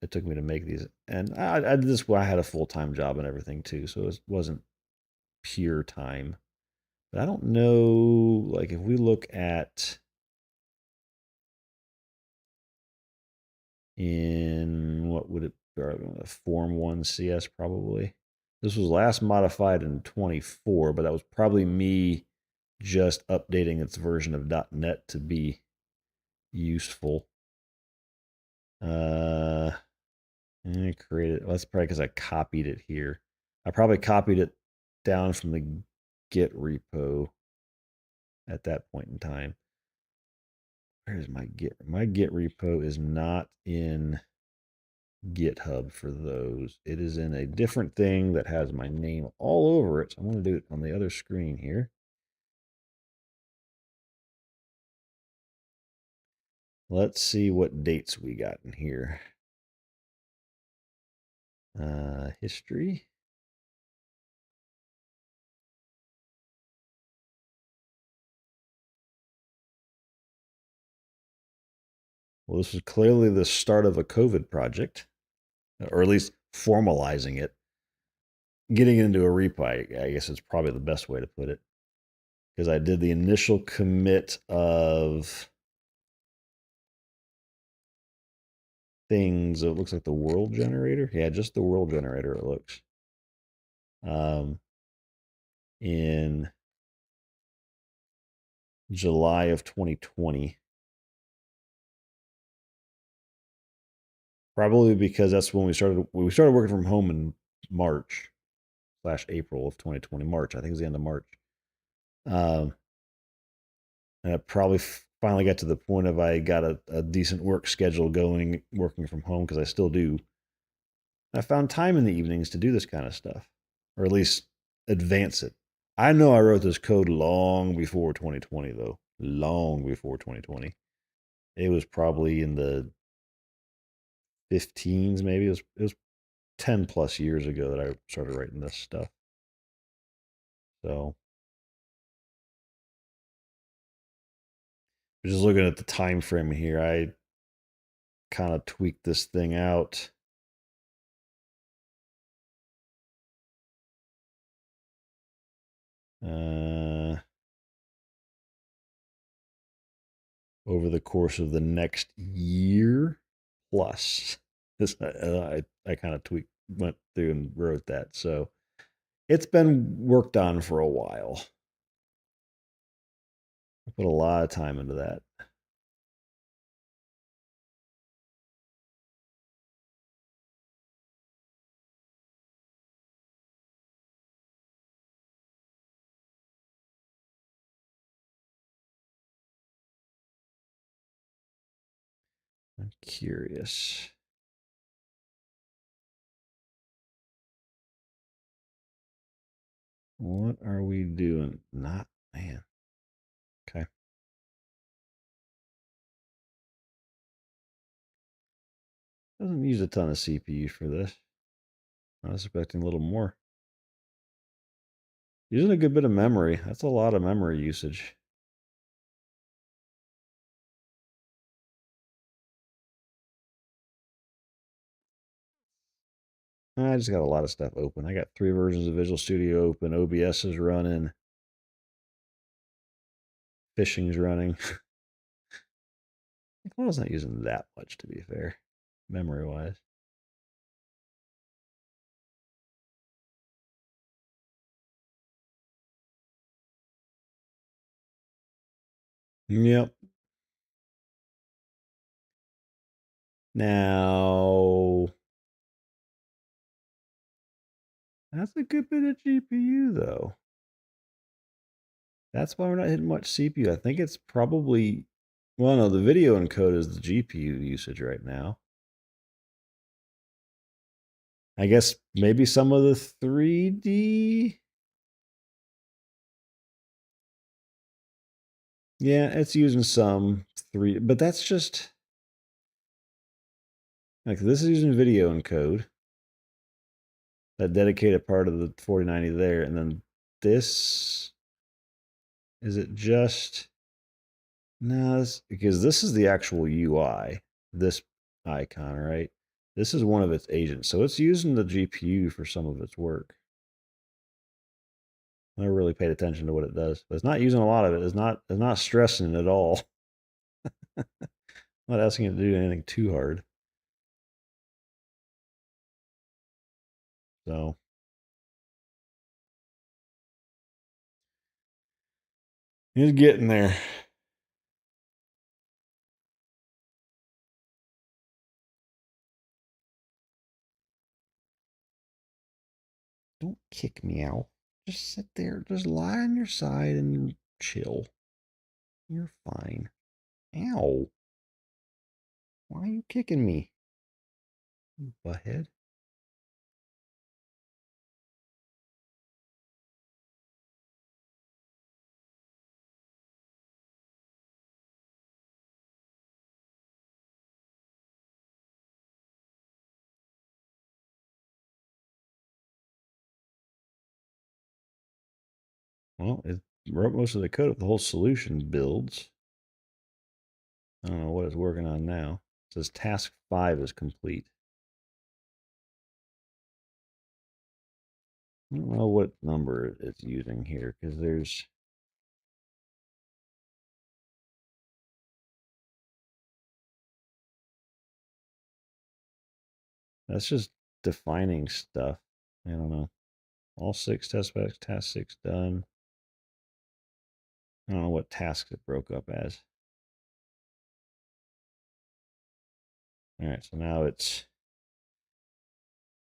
It took me to make these. And I did this when I had a full time job and everything too. So it wasn't pure time. But I don't know, like, if we look at in what would it be? Form 1 CS probably. This was last modified in 24, but that was probably me just updating its version of .NET to be useful. I created. Well, that's probably because I copied it here. I probably copied it down from the Git repo at that point in time. Where's my Git? My Git repo is not in GitHub for those. It is in a different thing that has my name all over it. So I'm going to do it on the other screen here. Let's see what dates we got in here. History. Well, this is clearly the start of a COVID project, or at least formalizing it. Getting into a repo, I guess is probably the best way to put it. Because I did the initial commit of things. It looks like the world generator. Yeah, just the world generator, it looks. In July of 2020. Probably because that's when we started working from home in March/April of 2020. March, I think it was the end of March. And I probably finally got to the point of I got a decent work schedule going, working from home, because I still do. I found time in the evenings to do this kind of stuff, or at least advance it. I know I wrote this code long before 2020, though. Long before 2020. It was probably in the 15s, maybe. It was 10 plus years ago that I started writing this stuff. So just looking at the time frame here, I kind of tweaked this thing out. Over the course of the next year plus. This I kind of went through and wrote that. So it's been worked on for a while. I put a lot of time into that. I'm curious. What are we doing? Not, man. Okay. Doesn't use a ton of CPU for this. I was expecting a little more. Using a good bit of memory. That's a lot of memory usage. I just got a lot of stuff open. I got 3 versions of Visual Studio open. OBS is running. Fishing's running. I was not using that much, to be fair, memory wise. Yep. Now, that's a good bit of GPU, though. That's why we're not hitting much CPU. I think it's probably, well, no, the video encode is the GPU usage right now. I guess maybe some of the 3D. Yeah, it's using some 3, but that's just like this is using video encode, that dedicated part of the 4090 there, and then this is it just no, because this is the actual UI, this icon, right? This is one of its agents, so it's using the GPU for some of its work. I never really paid attention to what it does, but it's not using a lot of it. It's not stressing it at all. Not asking it to do anything too hard. So it's getting there. Don't kick me out. Just sit there. Just lie on your side and chill. You're fine. Ow. Why are you kicking me? You butthead. Well, it wrote most of the code of the whole solution builds. I don't know what it's working on now. It says task 5 is complete. I don't know what number it's using here because that's just defining stuff. I don't know. All 6 test specs, task 6 done. I don't know what tasks it broke up as. All right, so now it's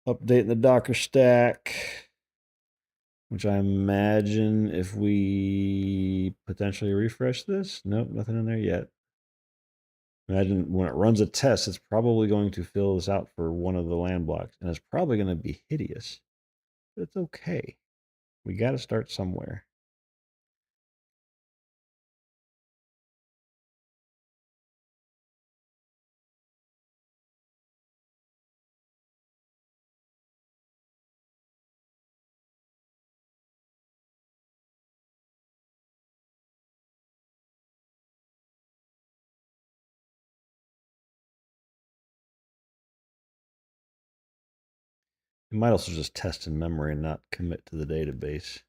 updating the Docker stack, which I imagine if we potentially refresh this, nope, nothing in there yet. Imagine when it runs a test, it's probably going to fill this out for one of the land blocks, and it's probably going to be hideous. But it's okay. We got to start somewhere. You might also just test in memory and not commit to the database.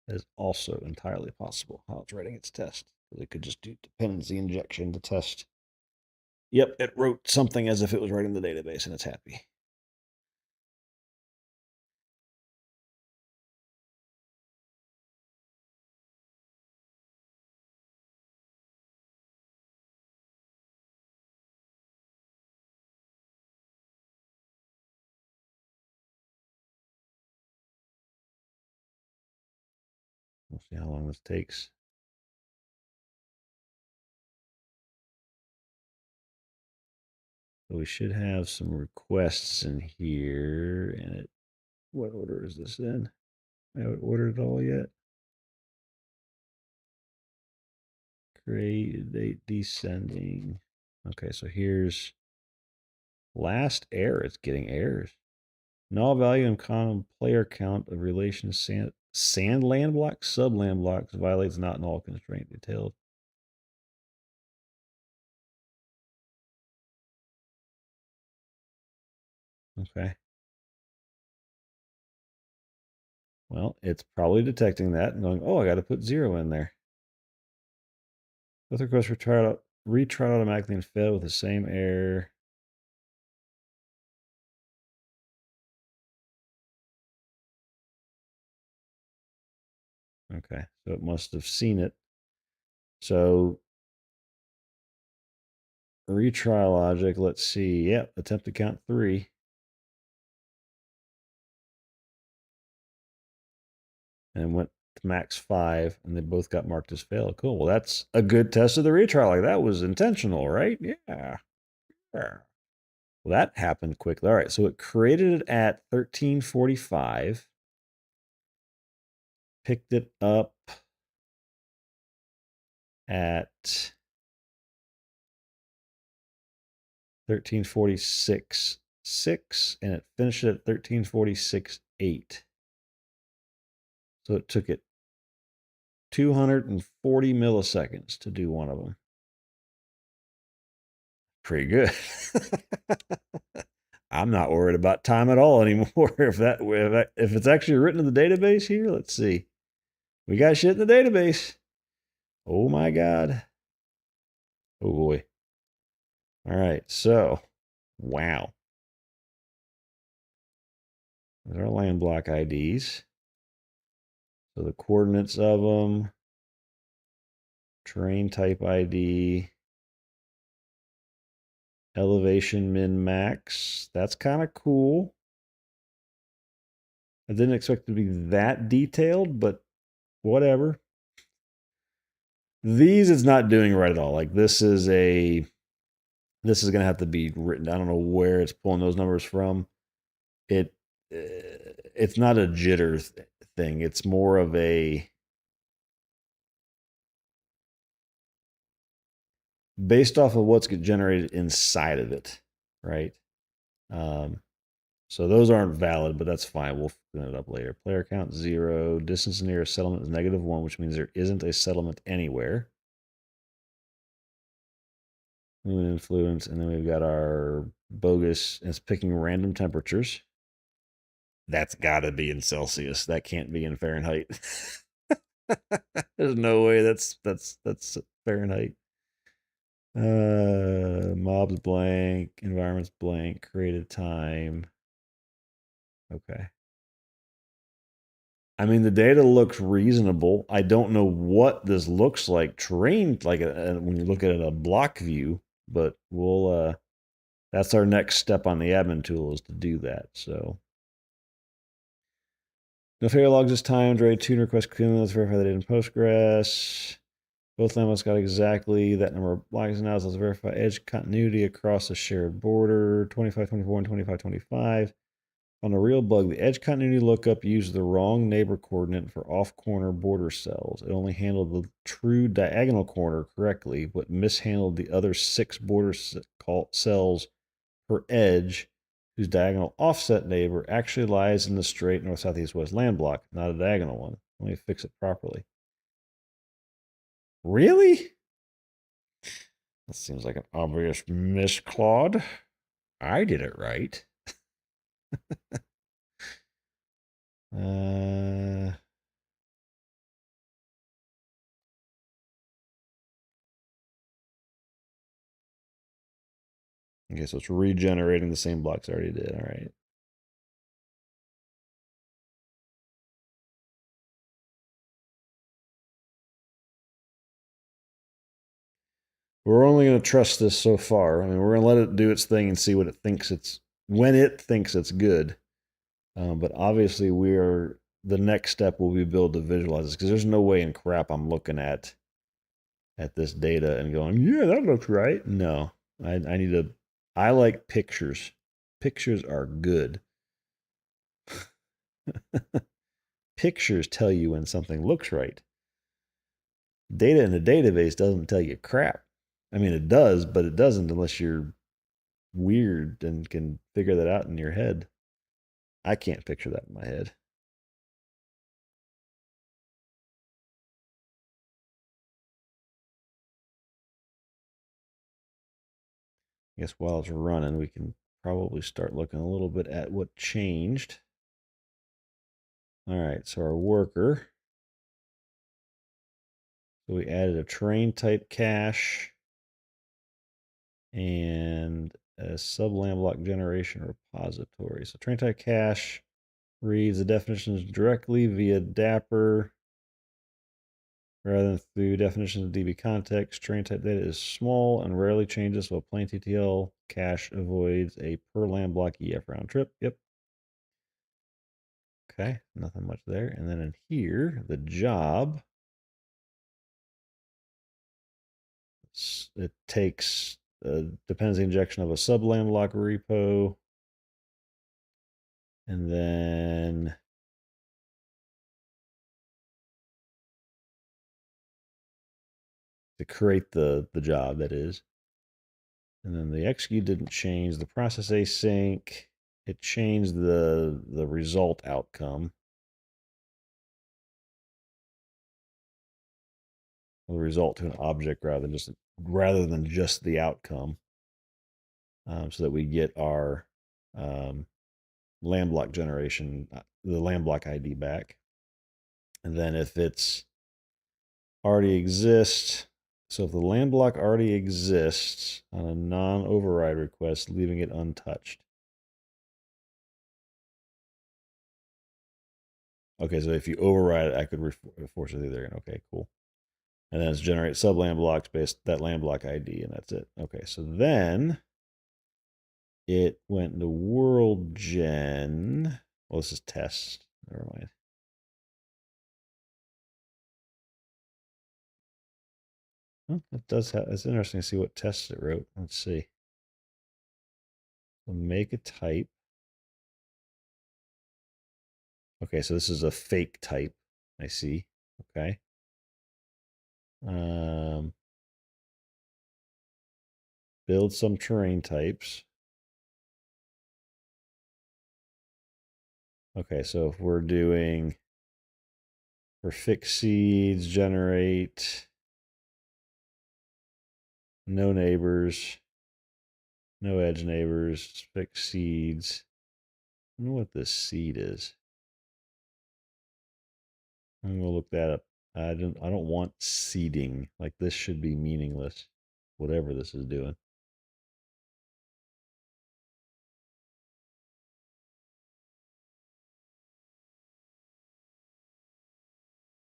That is also entirely possible how it's writing its test. It could just do dependency injection to test. Yep, it wrote something as if it was writing the database and it's happy. We'll see how long this takes. So we should have some requests in here. And what order is this in? I haven't ordered it all yet. Create date descending. Okay, so here's last error. It's getting errors. Null value and common player count of relation sand land blocks, sub land blocks violates not null constraint detailed. Okay. Well, it's probably detecting that and going, oh, I got to put 0 in there. Both requests retried automatically and failed with the same error. Okay, so it must have seen it. So retry logic, let's see. Yep, attempt to count 3. And went to max 5, and they both got marked as failed. Cool. Well, that's a good test of the retry. Like that was intentional, right? Yeah. Yeah. Well, that happened quickly. All right, so it created it at 1345, picked it up at 1346.6, and it finished it at 1346.8. So it took it 240 milliseconds to do one of them. Pretty good. I'm not worried about time at all anymore. If it's actually written in the database here, let's see. We got shit in the database. Oh my god. Oh boy. All right. So, wow. Those are land block IDs. So the coordinates of them, terrain type ID, elevation min max. That's kind of cool. I didn't expect it to be that detailed, but whatever. These it's not doing right at all. Like this is going to have to be written. I don't know where it's pulling those numbers from. It's not a jitter thing. It's more of a based off of what's generated inside of it, right? So those aren't valid, but that's fine. We'll clean it up later. Player count 0. Distance to nearest settlement is -1, which means there isn't a settlement anywhere. Moon influence, and then we've got our bogus. It's picking random temperatures. That's got to be in Celsius. That can't be in Fahrenheit. There's no way that's Fahrenheit. Mobs blank, environments blank, created time. Okay. I mean, the data looks reasonable. I don't know what this looks like trained like when you look at it in a block view, but we'll that's our next step on the admin tool is to do that. So no failure logs this time. Ready tune request queue. Let's verify the data in Postgres. Both lambdas got exactly that number of blocks now. So let's verify edge continuity across the shared border 2524 and 2525. On a real bug, the edge continuity lookup used the wrong neighbor coordinate for off-corner border cells. It only handled the true diagonal corner correctly, but mishandled the other 6 border cells per edge, whose diagonal offset neighbor actually lies in the straight north, south, east, west land block, not a diagonal one. Let me fix it properly. Really? That seems like an obvious miss, Claude. I did it right. Okay, so it's regenerating the same blocks I already did. All right. We're only going to trust this so far. I mean, we're going to let it do its thing and see what it thinks when it thinks it's good. But obviously, the next step will be build to visualize this because there's no way in crap I'm looking at this data and going, yeah, that looks right. No, I need to. I like pictures. Pictures are good. Pictures tell you when something looks right. Data in a database doesn't tell you crap. I mean, it does, but it doesn't unless you're weird and can figure that out in your head. I can't picture that in my head. I guess while it's running, we can probably start looking a little bit at what changed. All right, so our worker. So we added a terrain type cache and a sub-land block generation repository. So terrain type cache reads the definitions directly via Dapper rather than through definitions of DB context. Terrain type data is small and rarely changes, while plain TTL cache avoids a per land block EF round trip. Yep. Okay, nothing much there. And then in here, the job, it takes dependency injection of a sub lamb block repo. And then to create the job, that is. And then the execute didn't change the process async. It changed the result outcome. The result to an object rather than just the outcome, so that we get our lamb block generation, the lamb block ID back. And then if it's already exists, so if the lamb block already exists on a non-override request, leaving it untouched. Okay, so if you override it, I could force it through there. Okay, cool. And then it's generate sub lamb blocks based that lamb block ID, and that's it. Okay, so then it went into world gen. Well, this is test. Never mind. Huh, it does have. It's interesting to see what tests it wrote. Let's see. We'll make a type. Okay, so this is a fake type. I see. Okay. Build some terrain types. Okay, so if we're doing for fixed seeds, generate no neighbors, no edge neighbors, fixed seeds. I don't know what this seed is. I'm gonna look that up. I don't want seeding. Like, this should be meaningless, whatever this is doing.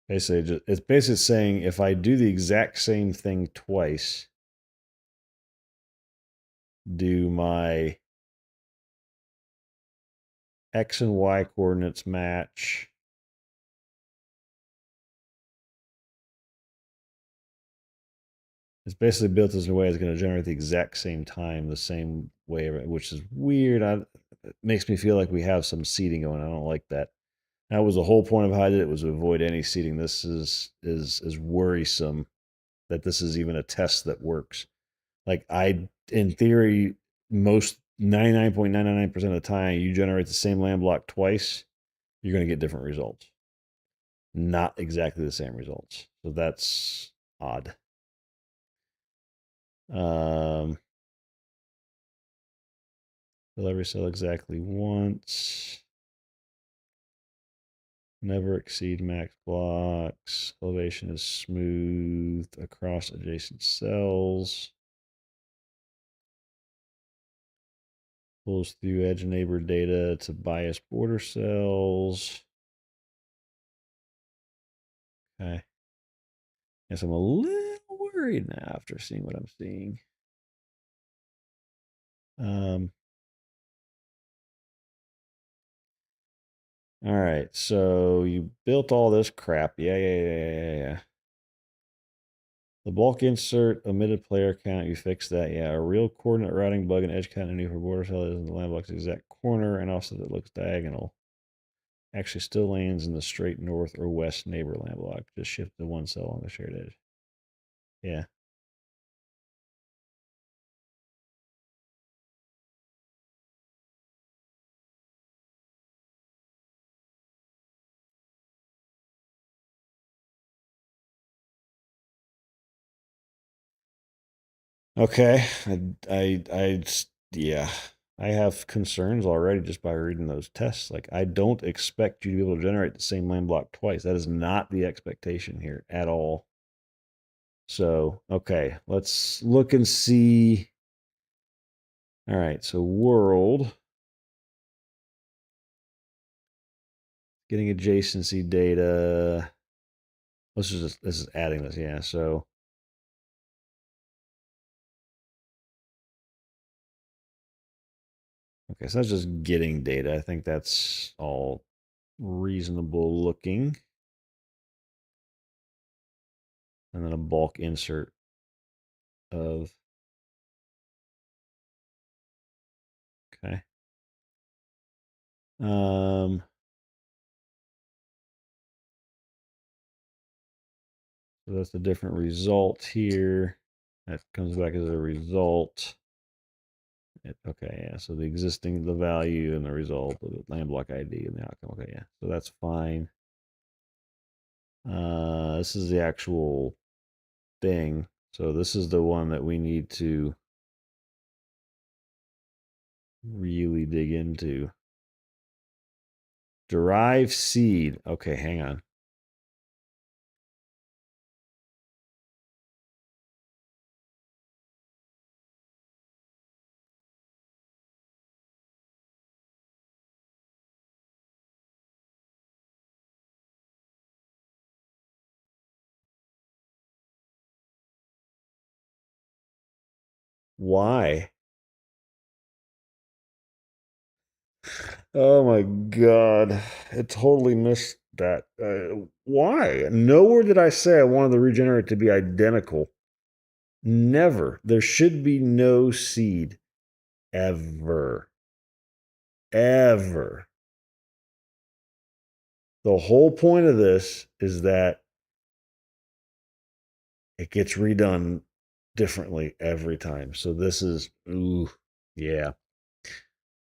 Basically, it's basically saying if I do the exact same thing twice, do my X and Y coordinates match? It's basically built as a way it's going to generate the exact same time, the same way, which is weird. It makes me feel like we have some seeding going. I don't like that. That was the whole point of how I did it, was to avoid any seeding. This is worrisome that this is even a test that works. Like, in theory, most 99.999% of the time, you generate the same land block twice, you're going to get different results. Not exactly the same results. So that's odd. Fill every cell exactly once. Never exceed max blocks. Elevation is smooth across adjacent cells. Pulls through edge neighbor data to bias border cells. Okay. Guess I'm a little worried now after seeing what I'm seeing. All right, so you built all this crap. Yeah. The bulk insert, omitted player count, you fixed that. Yeah, a real coordinate routing bug and edge continuity for border cell is in the land block's exact corner and offset that looks diagonal. Actually still lands in the straight north or west neighbor land block. Just shift the one cell on the shared edge. Yeah. Okay. Yeah. I have concerns already just by reading those tests. Like, I don't expect you to be able to generate the same land block twice. That is not the expectation here at all. So, okay, let's look and see. All right, so world. Getting adjacency data. This is adding this, yeah. So okay, so that's just getting data. I think that's all reasonable looking. And then a bulk insert of Okay. So that's a different result here. That comes back as a result. Okay, yeah. So the value and the result of the land block ID and the outcome. Okay, yeah. So that's fine. This is the actual thing. So this is the one that we need to really dig into. Derive seed. Okay, hang on. Why? Oh my god. It totally missed that. Why? Nowhere did I say I wanted the regenerate to be identical. Never. There should be no seed. Ever. Ever. The whole point of this is that it gets redone differently every time. So this is, ooh, yeah.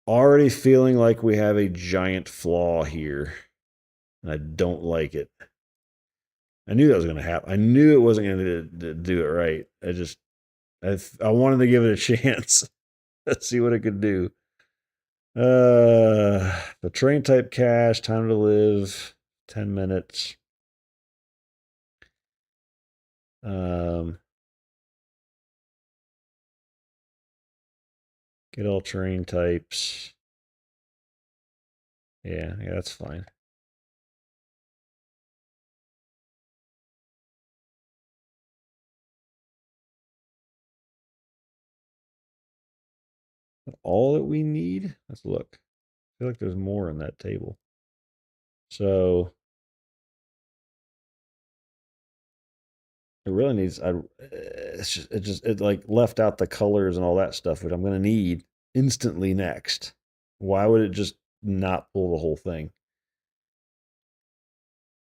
Already feeling like we have a giant flaw here. And I don't like it. I knew that was going to happen. I knew it wasn't going to do it right. I wanted to give it a chance. Let's see what it could do. The train type cache, time to live, 10 minutes. Get all terrain types. Yeah, that's fine. All that we need? Let's look. I feel like there's more in that table. So it really needs. It like left out the colors and all that stuff, which I'm going to need instantly next. Why would it just not pull the whole thing?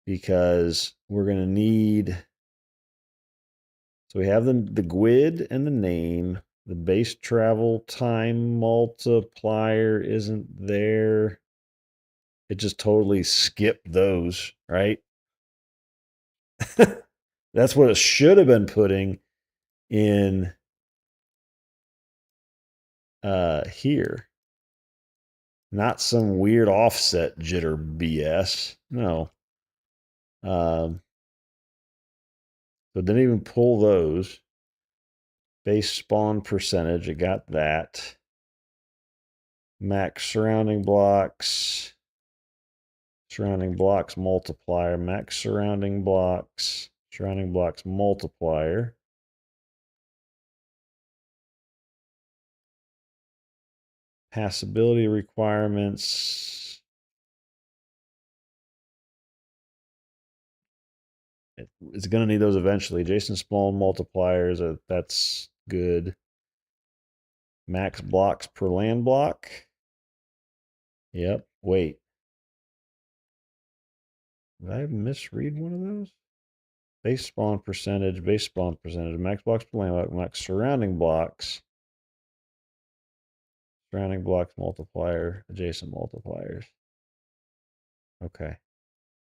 Because we're going to need. So we have the GUID and the name. The base travel time multiplier isn't there. It just totally skipped those, right? That's what it should have been putting in here. Not some weird offset jitter BS. No. So it didn't even pull those. Base spawn percentage, it got that. Max surrounding blocks. Surrounding blocks multiplier. Max surrounding blocks. Surrounding blocks multiplier. Passability requirements. It's going to need those eventually. Jason spawn multipliers, that's good. Max blocks per land block. Yep. Wait. Did I misread one of those? Base spawn percentage, max blocks per land block, max surrounding blocks multiplier, adjacent multipliers. Okay.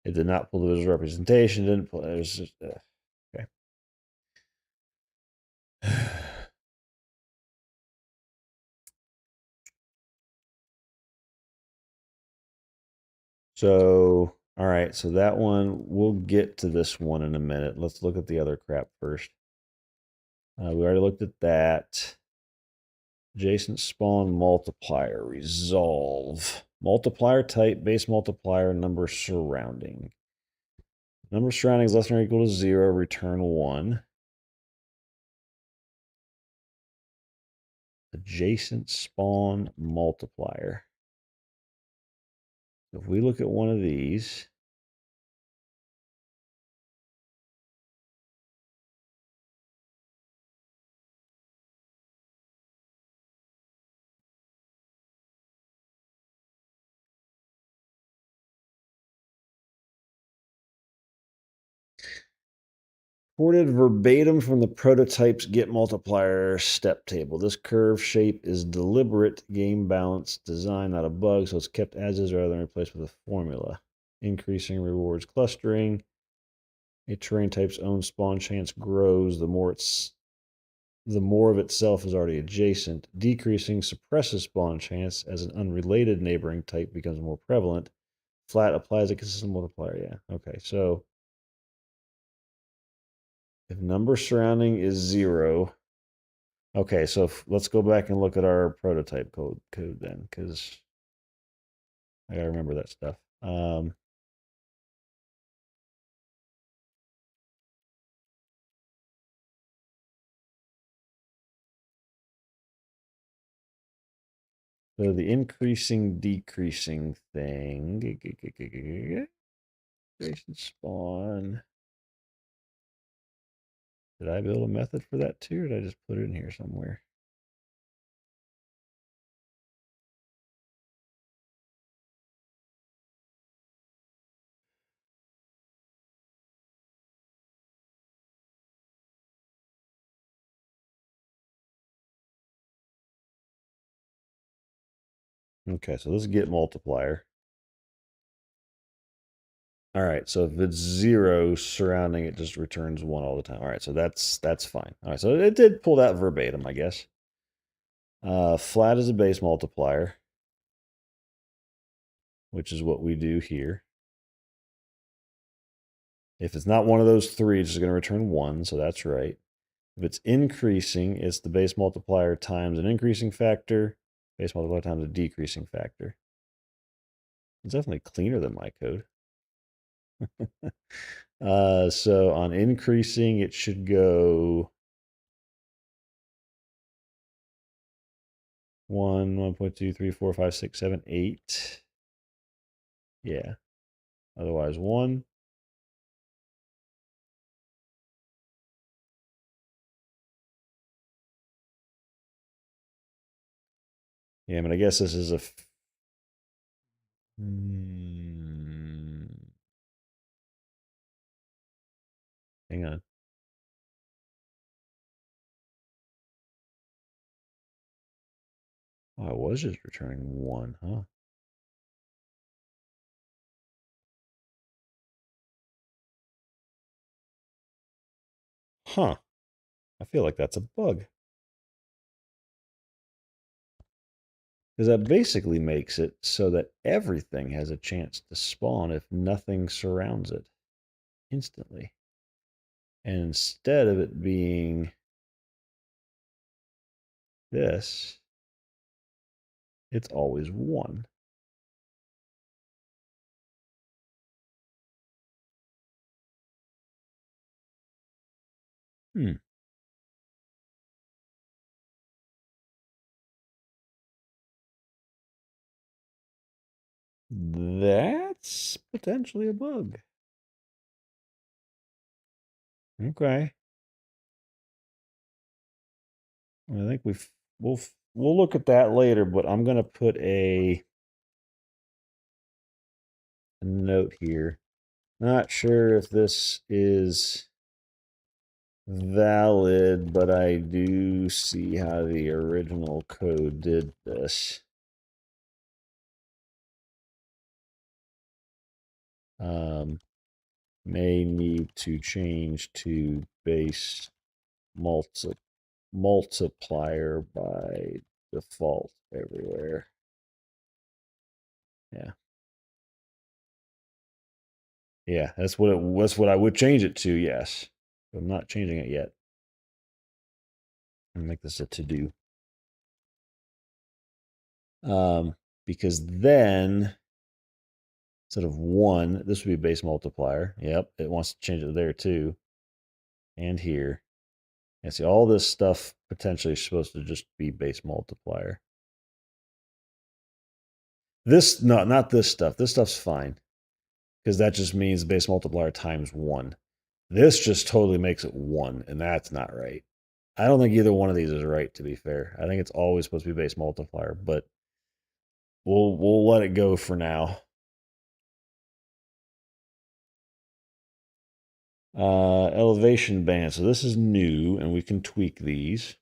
It did not pull the visual representation, didn't pull it. Was just, okay. So, all right. So that one, we'll get to this one in a minute. Let's look at the other crap first. We already looked at that. Adjacent spawn multiplier, resolve. Multiplier type, base multiplier, number surrounding. Number surrounding is less than or equal to 0, return 1. Adjacent spawn multiplier. If we look at one of these, Ported verbatim from the prototype's get multiplier step table. This curve shape is deliberate game balance design, not a bug, so it's kept as is rather than replaced with a formula. Increasing rewards clustering. A terrain type's own spawn chance grows the more of itself is already adjacent. Decreasing suppresses spawn chance as an unrelated neighboring type becomes more prevalent. Flat applies a consistent multiplier. Yeah. Okay. So if number surrounding is 0. Okay, so let's go back and look at our prototype code then, because I gotta remember that stuff. So the increasing, decreasing thing. Creation spawn. Did I build a method for that too, or did I just put it in here somewhere? Okay, so let's get multiplier. All right, so if it's 0 surrounding, it just returns 1 all the time. All right, so that's fine. All right, so it did pull that verbatim, I guess. Flat is a base multiplier, which is what we do here. If it's not one of those three, it's just going to return 1, so that's right. If it's increasing, it's the base multiplier times an increasing factor, base multiplier times a decreasing factor. It's definitely cleaner than my code. So on increasing, it should go 1, 1.2, 3, 4, 5, 6, 7, 8. Yeah. Otherwise, 1. Yeah, I mean, I guess this is a. Hang on. Oh, I was just returning 1, huh? Huh. I feel like that's a bug. Because that basically makes it so that everything has a chance to spawn if nothing surrounds it instantly. And instead of it being this, it's always 1. Hmm. That's potentially a bug. Okay. I think we'll look at that later, but I'm gonna put a note here. Not sure if this is valid, but I do see how the original code did this. May need to change to base multiplier by default everywhere. Yeah. Yeah, that's what I would change it to, yes. But I'm not changing it yet. I'm gonna make this a to-do. Because then instead of 1, this would be base multiplier. Yep, it wants to change it there too. And here. And see, all this stuff potentially is supposed to just be base multiplier. This, no, not this stuff. This stuff's fine. Because that just means base multiplier times 1. This just totally makes it 1, and that's not right. I don't think either one of these is right, to be fair. I think it's always supposed to be base multiplier, but we'll let it go for now. Elevation band. So this is new, and we can tweak these.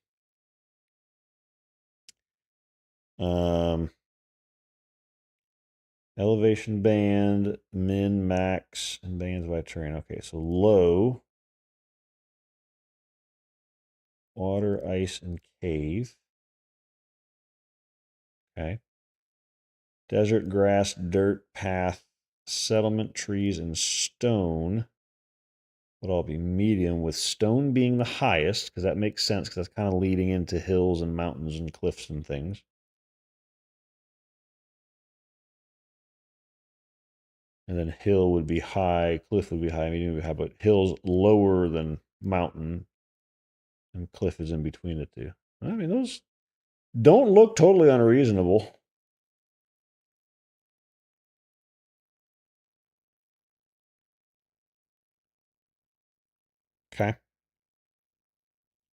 Elevation band, min, max, and bands by terrain. Okay, so low, water, ice, and cave. Okay. Desert, grass, dirt, path, settlement, trees, and stone would all be medium, with stone being the highest, because that makes sense, because that's kind of leading into hills and mountains and cliffs and things. And then hill would be high, cliff would be high, medium would be high, but hill's lower than mountain, and cliff is in between the two. I mean, those don't look totally unreasonable. Okay.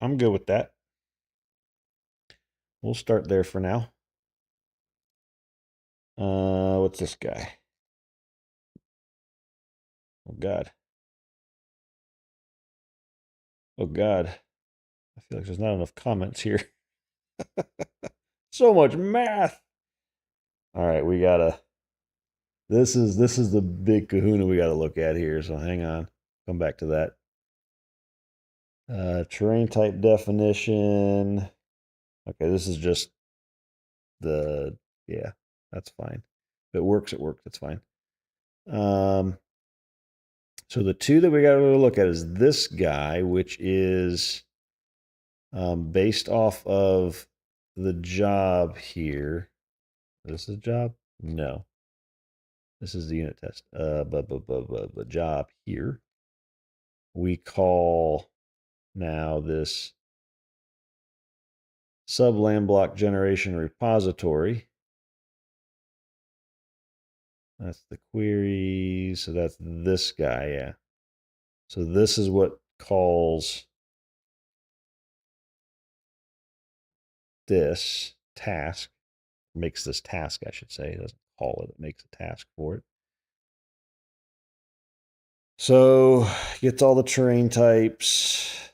I'm good with that. We'll start there for now. What's this guy? Oh, God. Oh, God. I feel like there's not enough comments here. So much math. All right, we gotta. This is the big kahuna we gotta look at here. So hang on, come back to that. Terrain type definition. Okay, this is just the yeah. That's fine. If it works, it works. That's fine. So the two that we got to really look at is this guy, which is based off of the job here. Is this a job? No. This is the unit test. But job here. We call now this sub land block generation repository. That's the query. So that's this guy, yeah. So this is what calls this task, makes this task, I should say. It doesn't call it, it makes a task for it. So gets all the terrain types,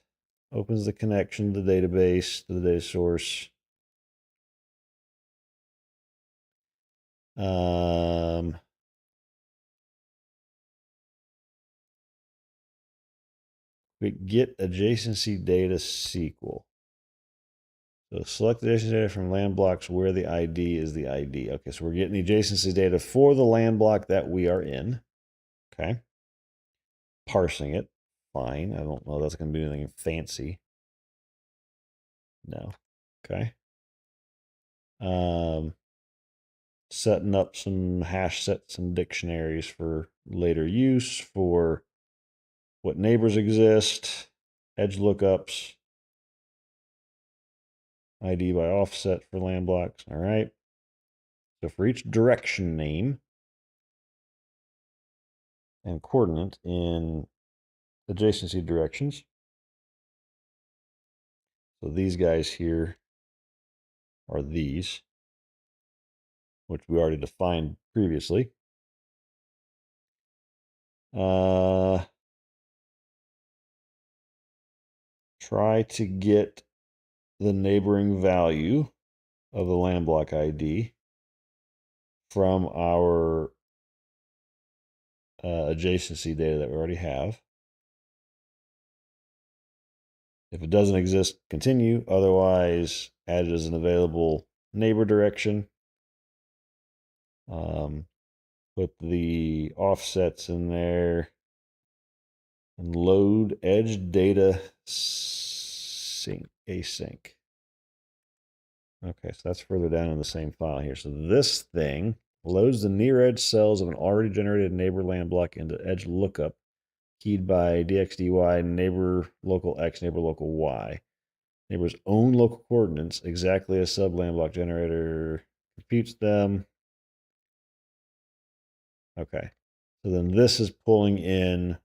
opens the connection to the database, to the data source. We get adjacency data SQL. So select the adjacency data from land blocks where the ID is the ID. Okay, so we're getting the adjacency data for the land block that we are in. Okay. Parsing it. Fine. I don't know if that's going to be anything fancy. No. Okay. Setting up some hash sets and dictionaries for later use for what neighbors exist, edge lookups, ID by offset for land blocks. All right. So for each direction name and coordinate in adjacency directions. So these guys here are these, which we already defined previously. Try to get the neighboring value of the land block ID from our adjacency data that we already have. If it doesn't exist, continue. Otherwise, add it as an available neighbor direction. Put the offsets in there and load edge data sync async. Okay, so that's further down in the same file here. So this thing loads the near edge cells of an already generated neighbor land block into edge lookup, keyed by dxdy neighbor local x, neighbor local y. Neighbor's own local coordinates, exactly as sub land block generator computes them. Okay, so then this is pulling in.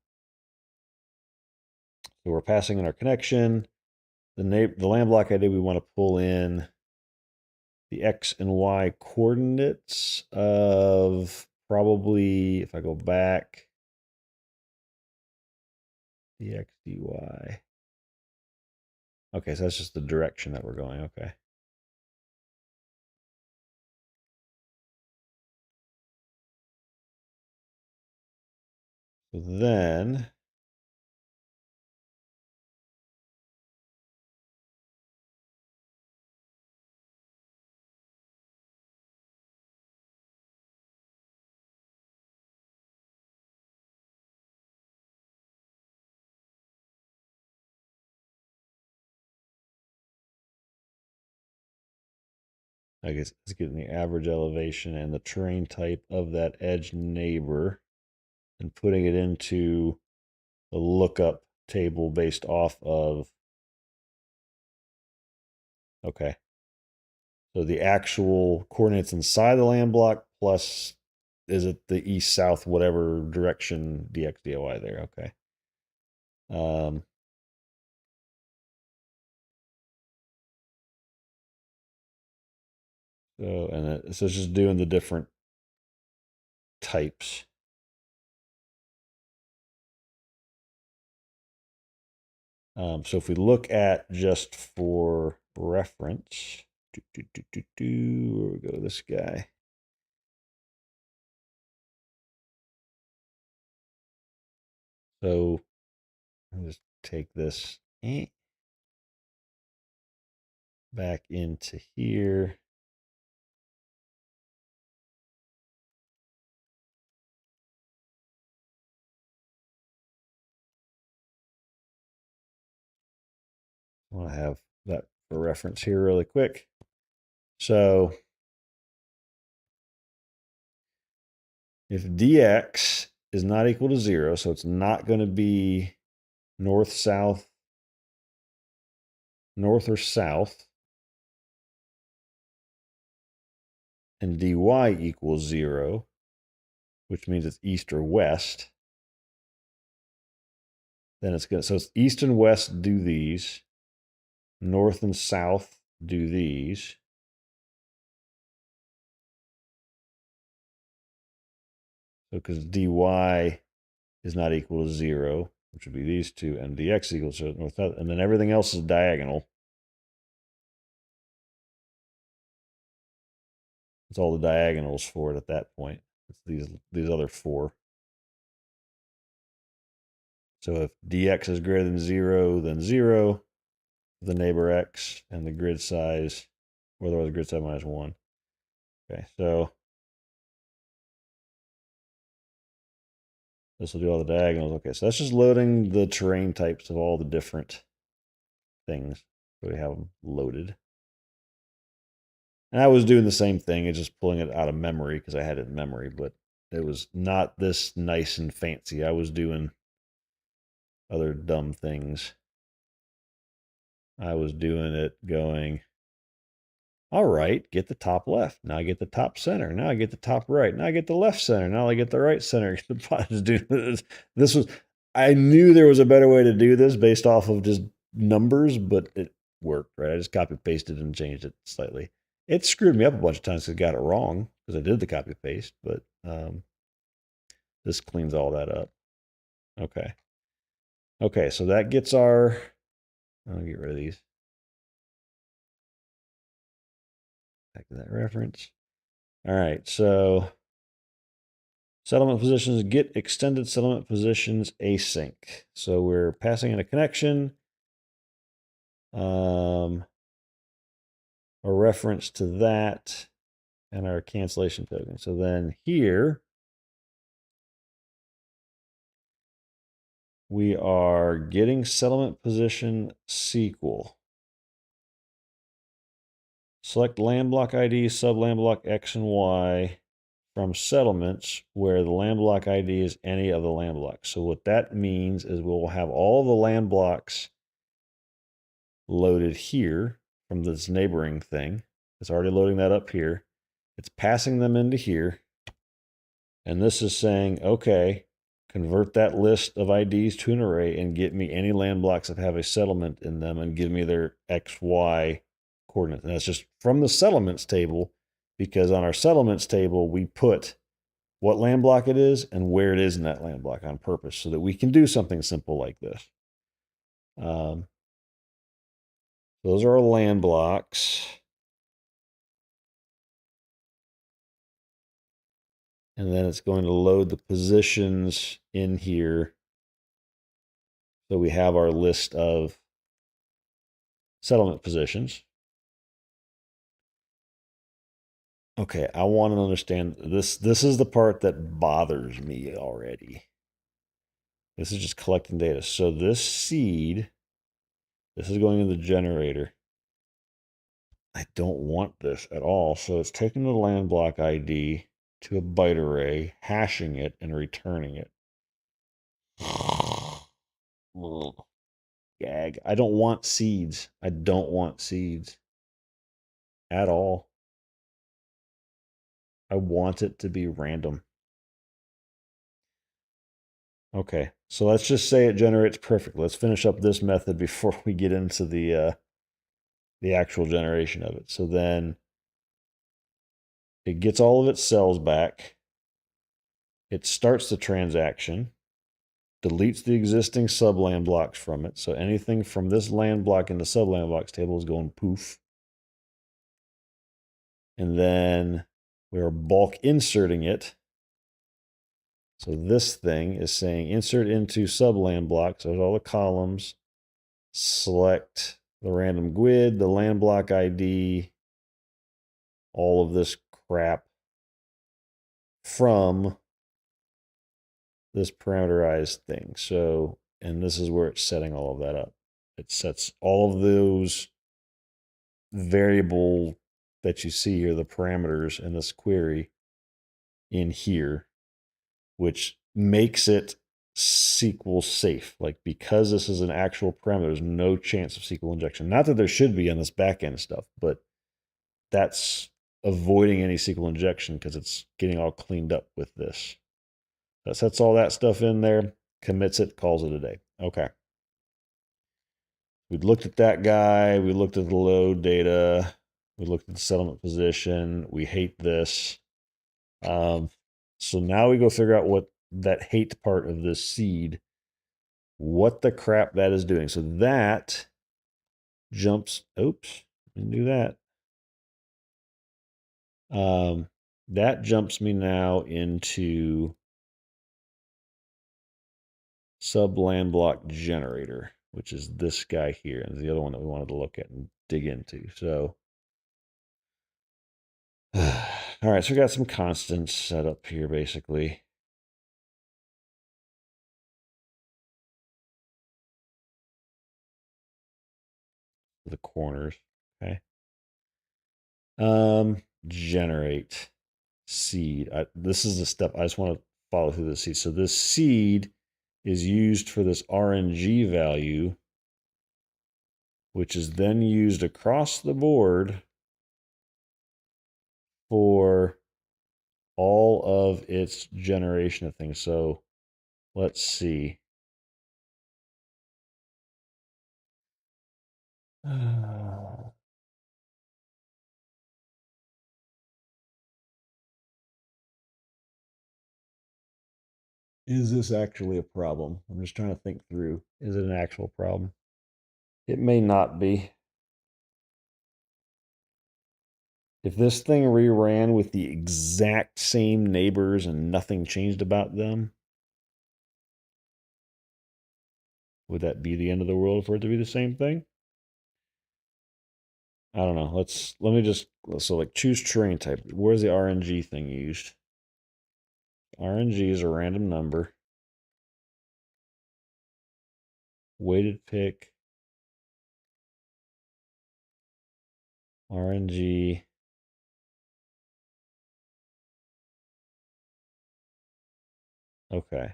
So we're passing in our connection. The land block ID, we want to pull in the X and Y coordinates of probably, if I go back, dx dy. Okay, so that's just the direction that we're going. Okay. So then I guess it's getting the average elevation and the terrain type of that edge neighbor and putting it into the lookup table based off of, okay. So the actual coordinates inside the land block plus, is it the east, south, whatever direction dx, dy there? Okay. So it's just doing the different types. So if we look at just for reference, where we go to this guy. So I'll just take this back into here. I want to have that for reference here really quick. So if dx is not equal to 0, so it's not going to be north, south, north or south, and dy equals 0, which means it's east or west, then it's good. So it's east and west do these, north and south do these. So because dy is not equal to 0, which would be these two, and dx equals to north, south, and then everything else is diagonal. It's all the diagonals for it at that point. It's these other four. So if dx is greater than 0, then 0, the neighbor x, and the grid size, or otherwise the grid size minus 1. Okay, so this will do all the diagonals. Okay, so that's just loading the terrain types of all the different things. So we have them loaded. And I was doing the same thing, it's just pulling it out of memory because I had it in memory, but it was not this nice and fancy. I was doing other dumb things. I was doing it going, all right, get the top left. Now I get the top center. Now I get the top right. Now I get the left center. Now I get the right center. This was, I knew there was a better way to do this based off of just numbers, but it worked, right? I just copy pasted and changed it slightly. It screwed me up a bunch of times because I got it wrong because I did the copy paste, but this cleans all that up. Okay. Okay, so that gets our, I'll get rid of these. Back to that reference. All right, so settlement positions, get extended settlement positions async. So we're passing in a connection, a reference to that, and our cancellation token. So then here, we are getting settlement position SQL. Select land block ID, sub land block X and Y from settlements where the land block ID is any of the land blocks. So what that means is we'll have all the land blocks loaded here from this neighboring thing. It's already loading that up here. It's passing them into here. And this is saying, okay, convert that list of IDs to an array and get me any land blocks that have a settlement in them and give me their X, Y coordinates. And that's just from the settlements table, because on our settlements table, we put what land block it is and where it is in that land block on purpose so that we can do something simple like this. Those are our land blocks. And then it's going to load the positions in here. So we have our list of settlement positions. Okay, I want to understand this. This is the part that bothers me already. This is just collecting data. So this seed, this is going in the generator. I don't want this at all. So it's taking the land block ID to a byte array, hashing it, and returning it. Gag. I don't want seeds. I don't want seeds at all. I want it to be random. Okay, so let's just say it generates perfect. Let's finish up this method before we get into the actual generation of it. So then it gets all of its cells back. It starts the transaction, deletes the existing sub-land blocks from it. So anything from this land block in the sub-land blocks table is going poof. And then we're bulk inserting it. So this thing is saying insert into sub-land blocks. So there's all the columns. Select the random GUID, the land block ID, all of this crap from this parameterized thing. So, and this is where it's setting all of that up. It sets all of those variable that you see here, the parameters in this query in here, which makes it SQL safe. Like, because this is an actual parameter, there's no chance of SQL injection. Not that there should be on this backend stuff, but that's avoiding any SQL injection because it's getting all cleaned up with this. That sets all that stuff in there, commits it, calls it a day. Okay. We looked at that guy. We looked at the load data. We looked at the settlement position. We hate this. So now we go figure out what that hate part of this seed, what the crap that is doing. So that jumps, oops, didn't do that. That jumps me now into sub land block generator, which is this guy here, and the other one that we wanted to look at and dig into. So, all right, so we got some constants set up here, basically. The corners, okay. Generate seed. This is the step I just want to follow through the seed. So this seed is used for this RNG value, which is then used across the board for all of its generation of things. So let's see. Is this actually a problem? I'm just trying to think through. Is it an actual problem? It may not be. If this thing reran with the exact same neighbors and nothing changed about them, would that be the end of the world for it to be the same thing? I don't know. Let me just, so like choose terrain type. Where's the RNG thing used? RNG is a random number. Weighted pick. RNG. Okay.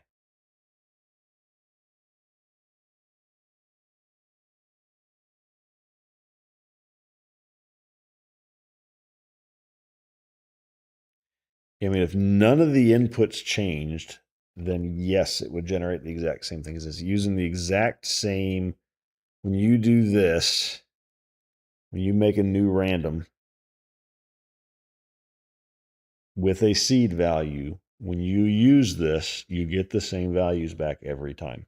I mean, if none of the inputs changed, then yes, it would generate the exact same thing. It's using the exact same. When you do this, when you make a new random with a seed value, when you use this, you get the same values back every time.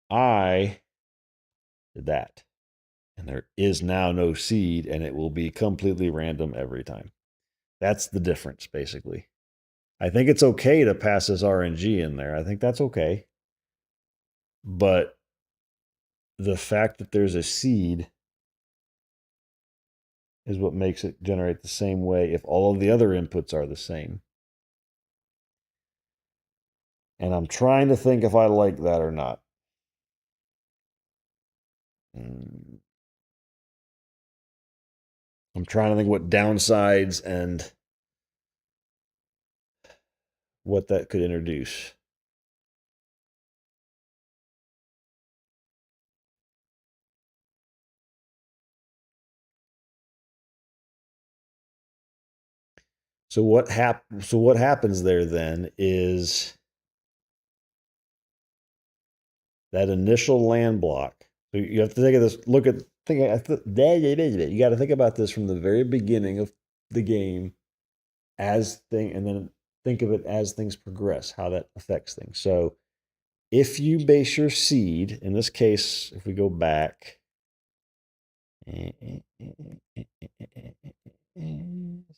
I did that. And there is now no seed, and it will be completely random every time. That's the difference, basically. I think it's okay to pass this RNG in there. I think that's okay. But the fact that there's a seed is what makes it generate the same way if all of the other inputs are the same. And I'm trying to think if I like that or not. I'm trying to think what downsides and what that could introduce. So what happens there then is that initial land block. So you have to think of this. You got to think about this from the very beginning of the game, and then think of it as things progress, how that affects things. So if you base your seed, in this case, if we go back,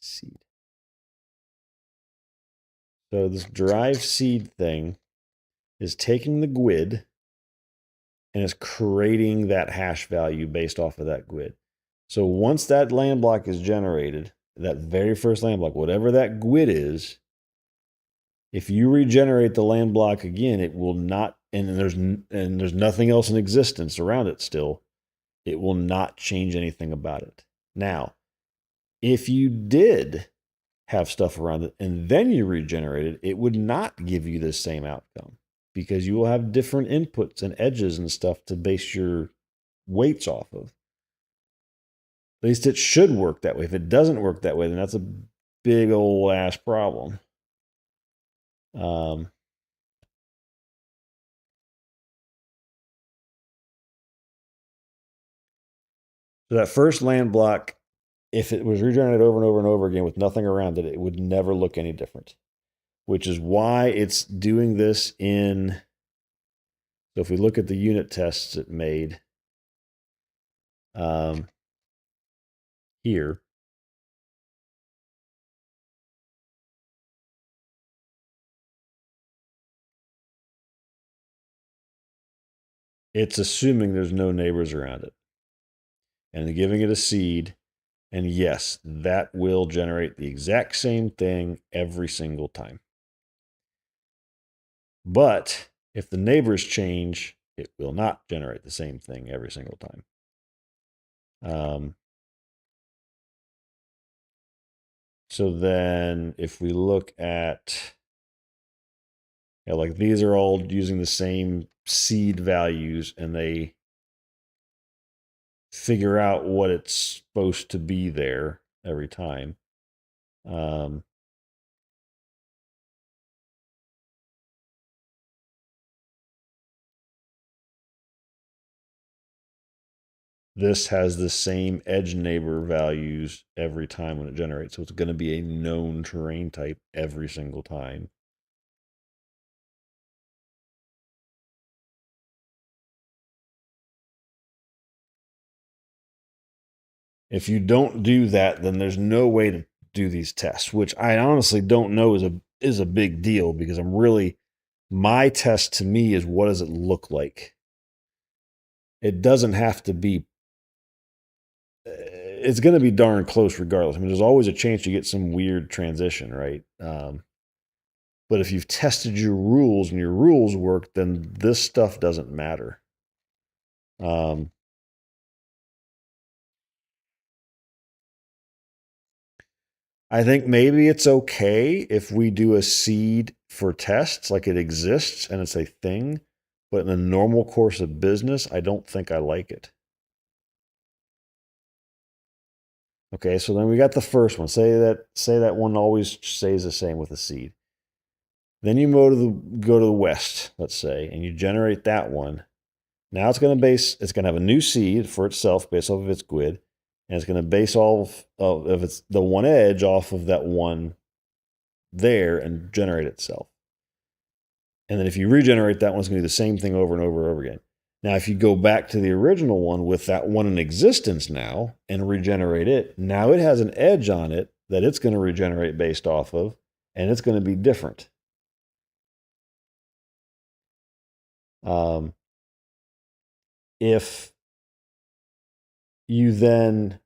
seed. So this drive seed thing is taking the GUID and is creating that hash value based off of that GUID. So once that land block is generated, that very first land block, whatever that GUID is, if you regenerate the land block again, it will not, and there's nothing else in existence around it still, it will not change anything about it. Now, if you did have stuff around it and then you regenerate it, it would not give you the same outcome because you will have different inputs and edges and stuff to base your weights off of. At least it should work that way. If it doesn't work that way, then that's a big old ass problem. So that first land block, if it was regenerated over and over and over again with nothing around it, it would never look any different, which is why it's doing this in. So if we look at the unit tests it made here, it's assuming there's no neighbors around it and giving it a seed. And yes, that will generate the exact same thing every single time. But if the neighbors change, it will not generate the same thing every single time. So then if we look at, like these are all using the same seed values and they figure out what it's supposed to be there every time. This has the same edge neighbor values every time when it generates. So it's going to be a known terrain type every single time. If you don't do that, then there's no way to do these tests, which I honestly don't know is a big deal because my test to me is what does it look like? It doesn't have to be, it's going to be darn close regardless. I mean, there's always a chance you get some weird transition, right? But if you've tested your rules and your rules work, then this stuff doesn't matter. I think maybe it's okay if we do a seed for tests, like it exists and it's a thing, but in the normal course of business, I don't think I like it. Okay, so then we got the first one. Say that one always stays the same with a seed. Then you go to the west, let's say, and you generate that one. Now it's going to have a new seed for itself based off of its GUID, and it's going to base all of its the one edge off of that one there and generate itself. And then if you regenerate that one, it's going to do the same thing over and over and over again. Now, if you go back to the original one with that one in existence now and regenerate it, now it has an edge on it that it's going to regenerate based off of, and it's going to be different. If you then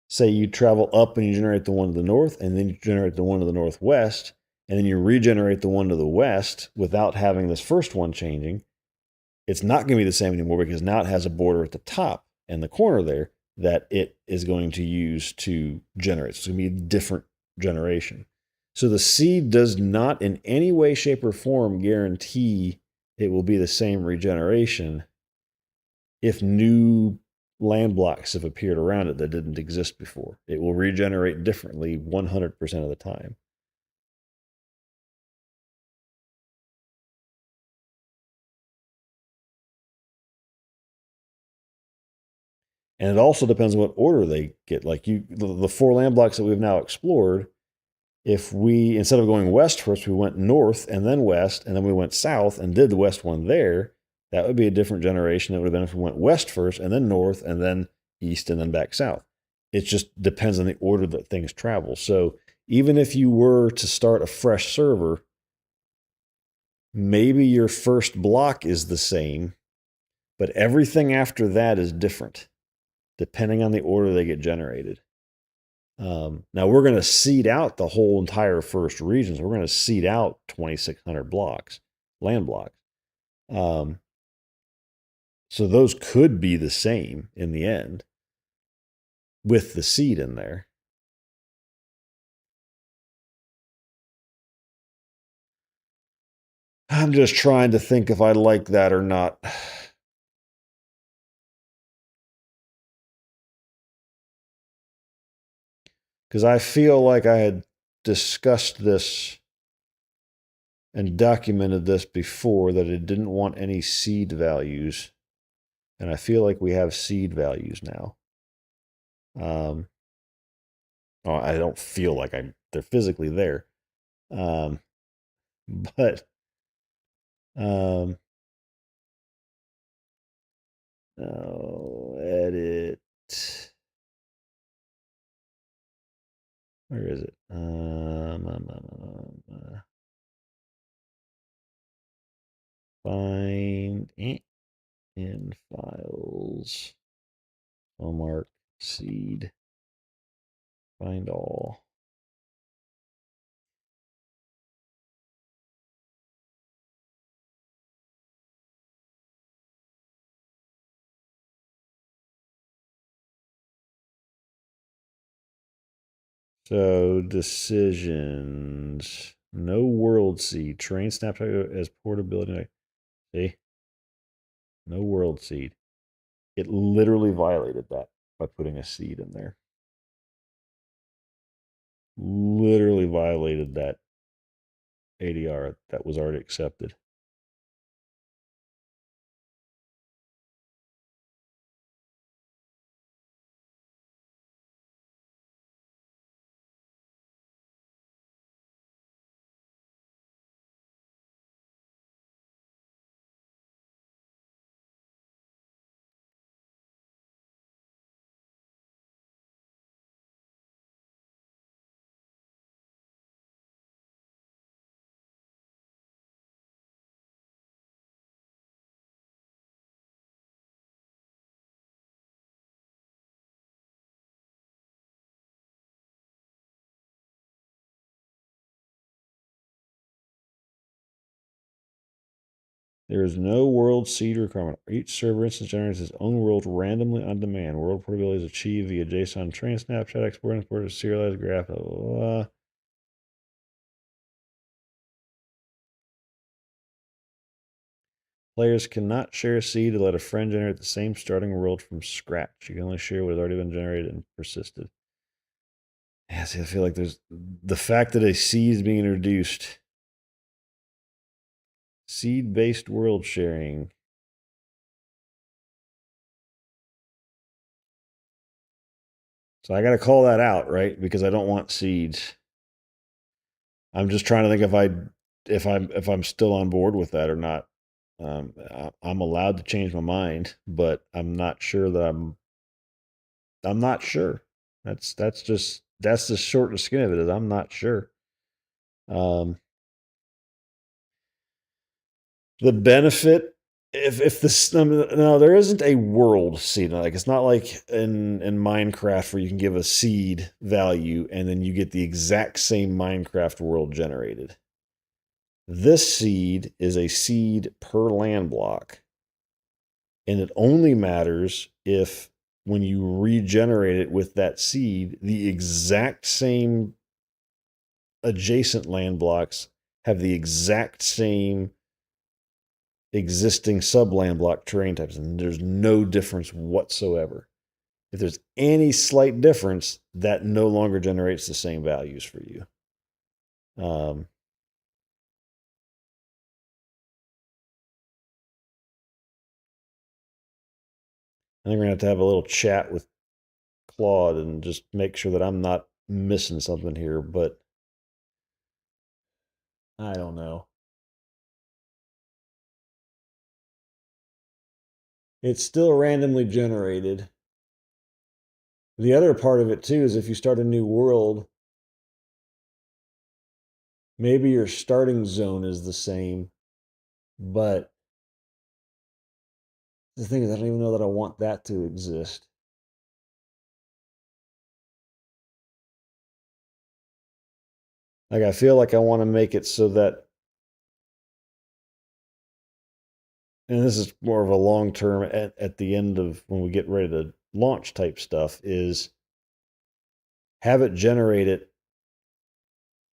say you travel up and you generate the one to the north, and then you generate the one to the northwest, and then you regenerate the one to the west without having this first one changing, it's not going to be the same anymore because now it has a border at the top and the corner there that it is going to use to generate. So it's going to be a different generation. So the seed does not in any way, shape, or form guarantee it will be the same regeneration if new land blocks have appeared around it that didn't exist before. It will regenerate differently 100% of the time. And it also depends on what order they get. Like the 4 land blocks that we've now explored, if we, instead of going west first, we went north and then west, and then we went south and did the west one there, that would be a different generation. That would have been if we went west first and then north and then east and then back south. It just depends on the order that things travel. So even if you were to start a fresh server, maybe your first block is the same, but everything after that is different depending on the order they get generated. Now we're going to seed out the whole entire first region. So we're going to seed out 2,600 blocks, land blocks. So those could be the same in the end with the seed in there. I'm just trying to think if I like that or not. Because I feel like I had discussed this and documented this before that it didn't want any seed values. And I feel like we have seed values now. I don't feel like they're physically there. But edit. Where is it? Find in files. Hallmark seed. Find all. So decisions. No world seed. Train snapshot as portability. See? No world seed. It literally violated that by putting a seed in there. Literally violated that ADR that was already accepted. There is no world seed requirement. Each server instance generates its own world randomly on demand. World portability is achieved via JSON train snapshot export, import a serialized graph. Blah, blah, blah. Players cannot share a seed to let a friend generate the same starting world from scratch. You can only share what has already been generated and persisted. Yeah, see, I feel like there's the fact that a seed is being introduced. Seed-based world sharing. So I got to call that out, right? Because I don't want seeds. I'm just trying to think if I'm still on board with that or not. I'm allowed to change my mind, but I'm not sure that I'm not sure. That's the short and skin of it is I'm not sure. Um, the benefit if this no there isn't a world seed like it's not like in Minecraft where you can give a seed value and then you get the exact same Minecraft world generated. This seed is a seed per land block, and it only matters if when you regenerate it with that seed, the exact same adjacent land blocks have the exact same existing sub land block terrain types, and there's no difference whatsoever. If there's any slight difference, that no longer generates the same values for you. I think we're going to have a little chat with Claude and just make sure that I'm not missing something here, but I don't know. It's still randomly generated. The other part of it too is if you start a new world, maybe your starting zone is the same, but the thing is, I don't even know that I want that to exist. Like, I feel like I want to make it so that, and this is more of a long term at the end of when we get ready to launch type stuff, is have it generate it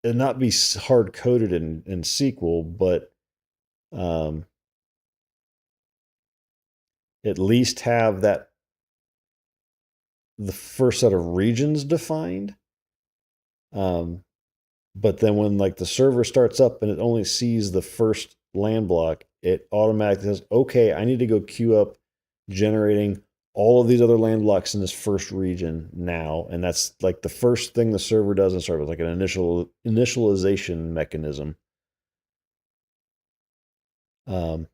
and not be hard coded in SQL, but um, at least have that the first set of regions defined. Um, but then when like the server starts up and it only sees the first land block, it automatically says, "Okay, I need to go queue up generating all of these other land blocks in this first region now." And that's like the first thing the server does in server, like an initialization mechanism. Um,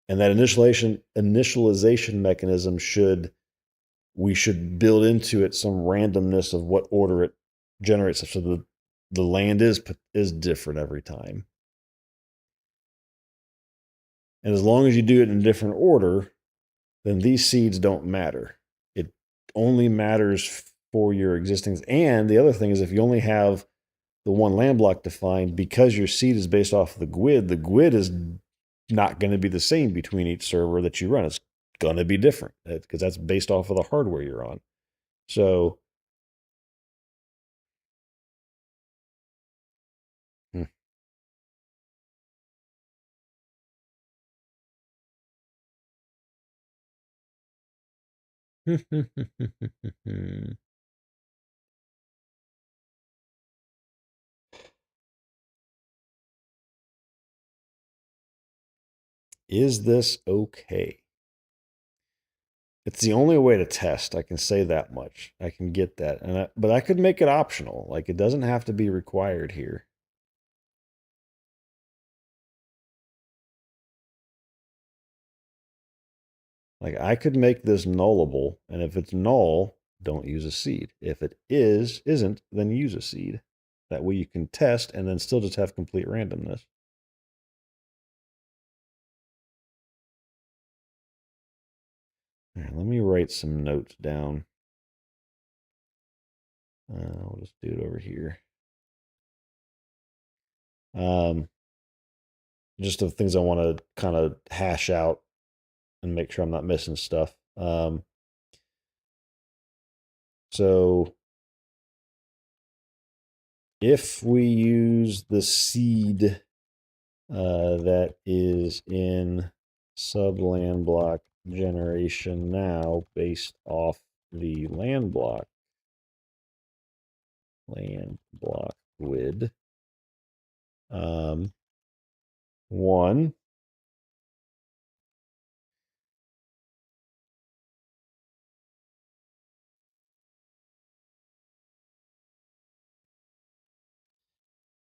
and that initialization mechanism we should build into it some randomness of what order it generates, so the land is different every time. And as long as you do it in a different order, then these seeds don't matter. It only matters for your existing. And the other thing is if you only have the one land block defined, because your seed is based off of the GUID is not going to be the same between each server that you run. It's going to be different because that's based off of the hardware you're on. So, hmm. Is this okay? It's the only way to test. I can say that much. I can get that, but I could make it optional. Like it doesn't have to be required here. Like I could make this nullable, and if it's null, don't use a seed. If it isn't, then use a seed. That way you can test and then still just have complete randomness. All right, let me write some notes down. We'll just do it over here. Um, just the things I want to kind of hash out and make sure I'm not missing stuff. So if we use the seed that is in sub land block generation now based off the land block GUID, one,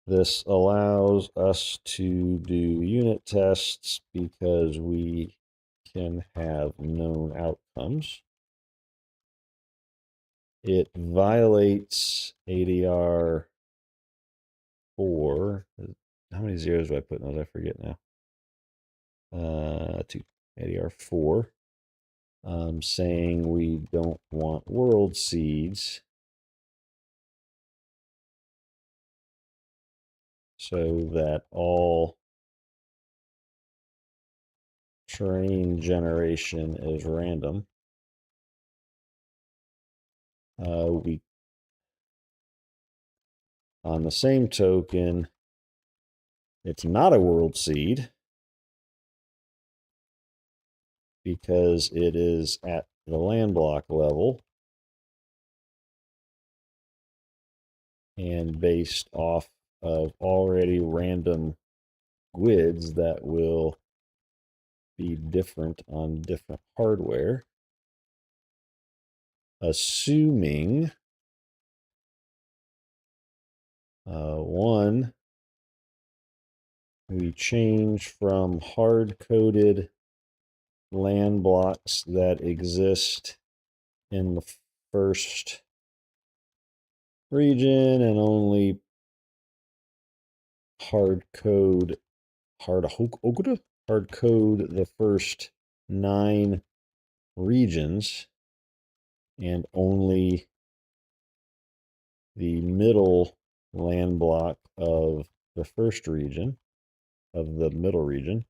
This allows us to do unit tests because we can have known outcomes. It violates ADR 4. How many zeros do I put in those? I forget now. 2. ADR 4. Saying we don't want world seeds. So that all terrain generation is random. We, on the same token, it's not a world seed because it is at the land block level and based off of already random GUIDs that will be different on different hardware, assuming one, we change from hard-coded land blocks that exist in the first region and only hard code the first 9 regions and only the middle land block of the first region, of the middle region.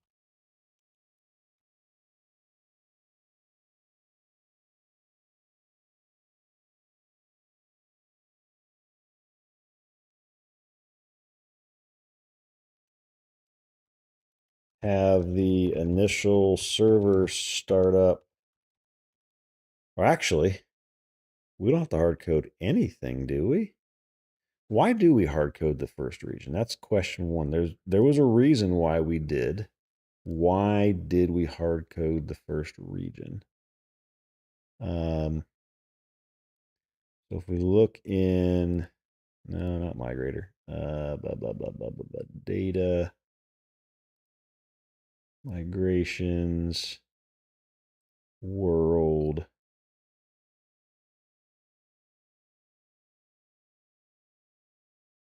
Have the initial server startup, or actually, we don't have to hard code anything, do we? Why do we hard code the first region? That's question one. There was a reason why we did. Why did we hard code the first region? So if we look in, no, not migrator, data, migrations, world,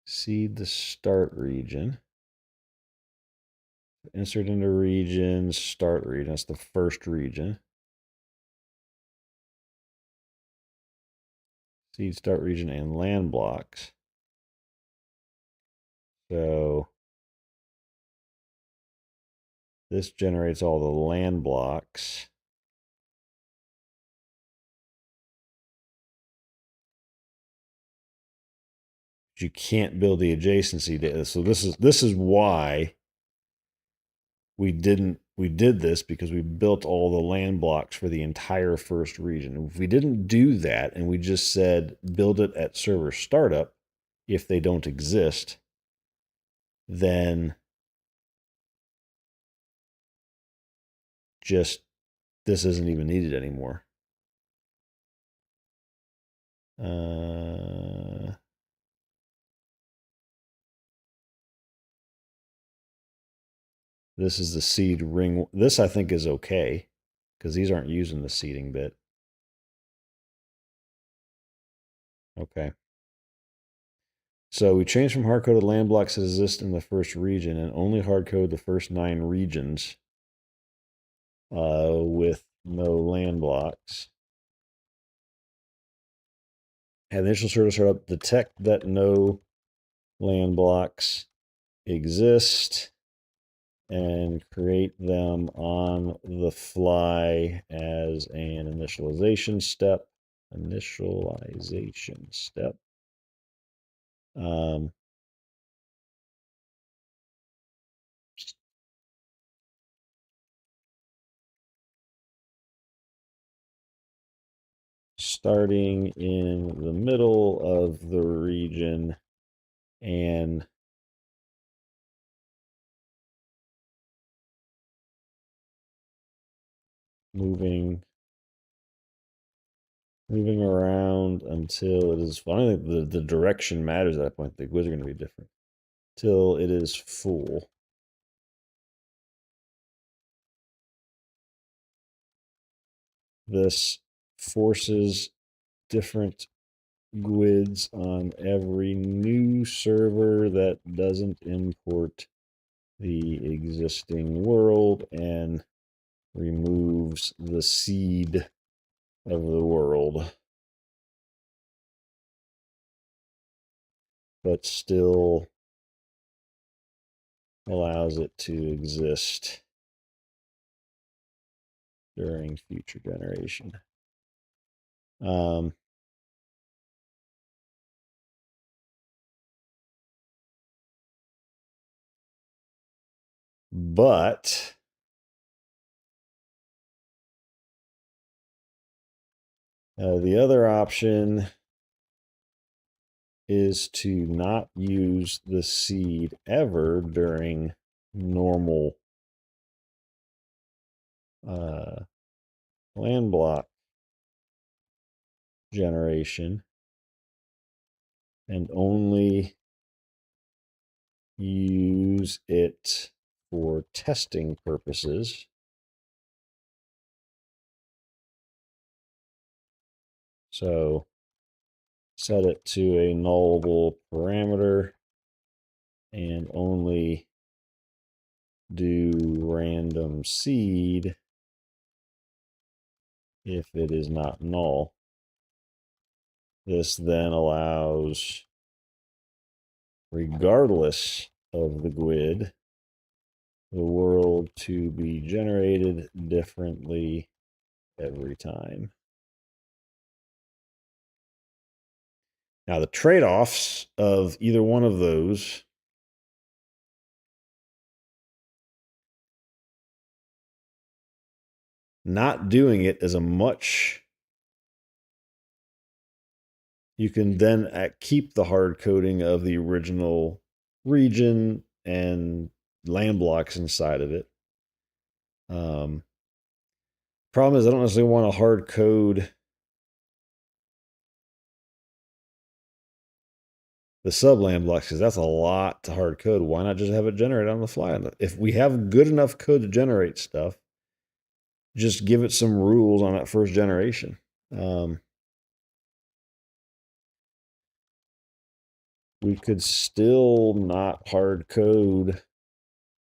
seed the start region, insert into region, start region. That's the first region. Seed start region and land blocks. So this generates all the land blocks. You can't build the adjacency data. So this is why we did this, because we built all the land blocks for the entire first region. If we didn't do that and we just said build it at server startup, if they don't exist, then just this isn't even needed anymore. This is the seed ring. This I think is okay because these aren't using the seeding bit. Okay. So we changed from hard-coded land blocks that exist in the first region and only hard-code the first 9 regions with no land blocks. Have the initial server startup detect that no land blocks exist and create them on the fly as an initialization step. Starting in the middle of the region and moving around until it is. I don't think the direction matters at that point. The GUIDs are going to be different. till it is full. This forces different GUIDs on every new server that doesn't import the existing world and removes the seed of the world, but still allows it to exist during future generation. But the other option is to not use the seed ever during normal land block generation and only use it for testing purposes. So set it to a nullable parameter and only do random seed if it is not null. This then allows, regardless of the GUID, the world to be generated differently every time. Now, the trade-offs of either one of those not doing it is a much. You can then keep the hard coding of the original region and land blocks inside of it. Problem is, I don't necessarily want to hard code the sub land blocks because that's a lot to hard code. Why not just have it generate on the fly? If we have good enough code to generate stuff, just give it some rules on that first generation. We could still not hard code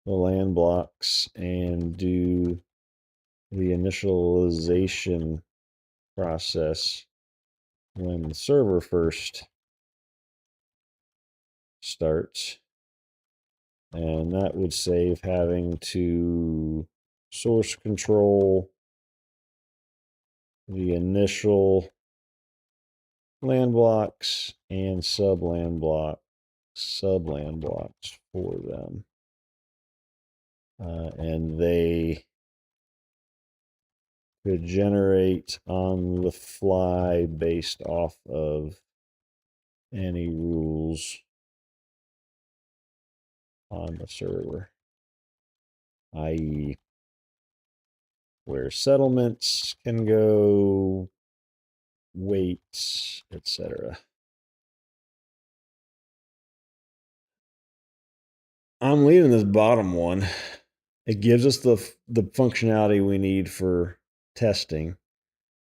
the land blocks and do the initialization process when the server first starts. And that would save having to source control the initial land blocks and sub land blocks for them. And they could generate on the fly based off of any rules on the server, i.e., where settlements can go, weights, etc. I'm leaving this bottom one. It gives us the functionality we need for testing,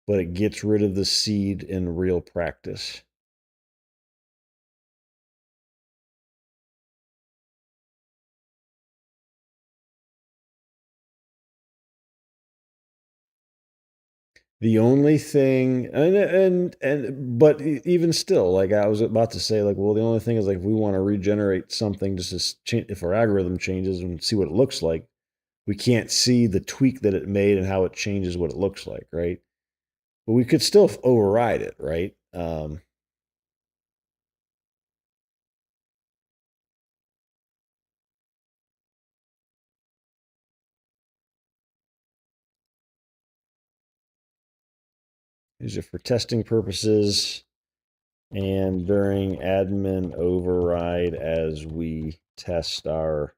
but it gets rid of the seed in real practice. The only thing, but even still, like I was about to say, like, well, the only thing is, like, if we want to regenerate something, just to change, if our algorithm changes and see what it looks like, we can't see the tweak that it made and how it changes what it looks like, right? But we could still override it, right? Use it for testing purposes and during admin override as we test our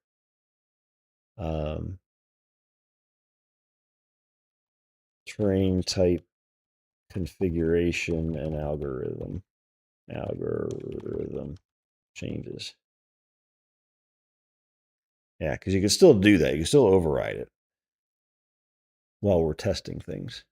train type configuration and algorithm changes. Yeah, because you can still do that. You can still override it while we're testing things.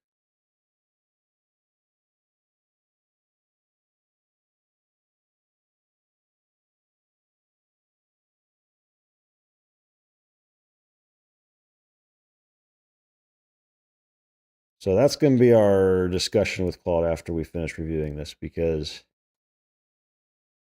So that's going to be our discussion with Claude after we finish reviewing this, because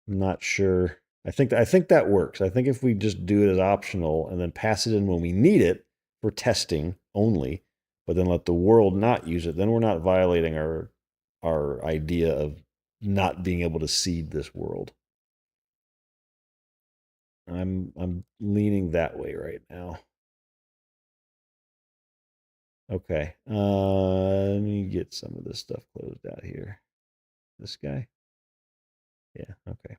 I'm not sure. I think that works. I think if we just do it as optional and then pass it in when we need it for testing only, but then let the world not use it, then we're not violating our idea of not being able to seed this world. I'm leaning that way right now. Okay. Let me get some of this stuff closed out here. This guy? Yeah, okay.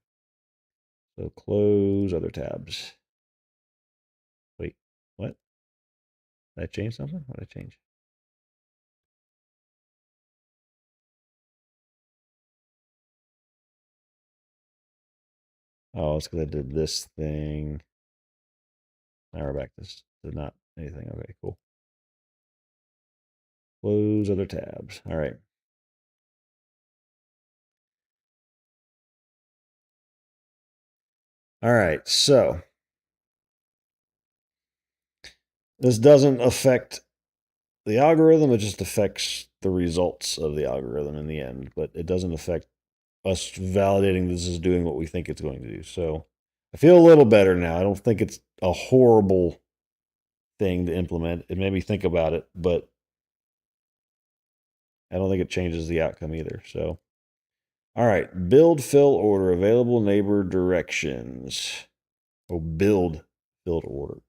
So close other tabs. Wait, what? Did I change something? What did I change? Oh, it's because I did this thing. Now we're back to not anything. Okay, cool. Close other tabs. All right. All right, so this doesn't affect the algorithm, it just affects the results of the algorithm in the end, but it doesn't affect us validating this is doing what we think it's going to do. So I feel a little better now. I don't think it's a horrible thing to implement. It made me think about it, but I don't think it changes the outcome either. So, all right, build fill order available neighbor directions. Oh, build filled order.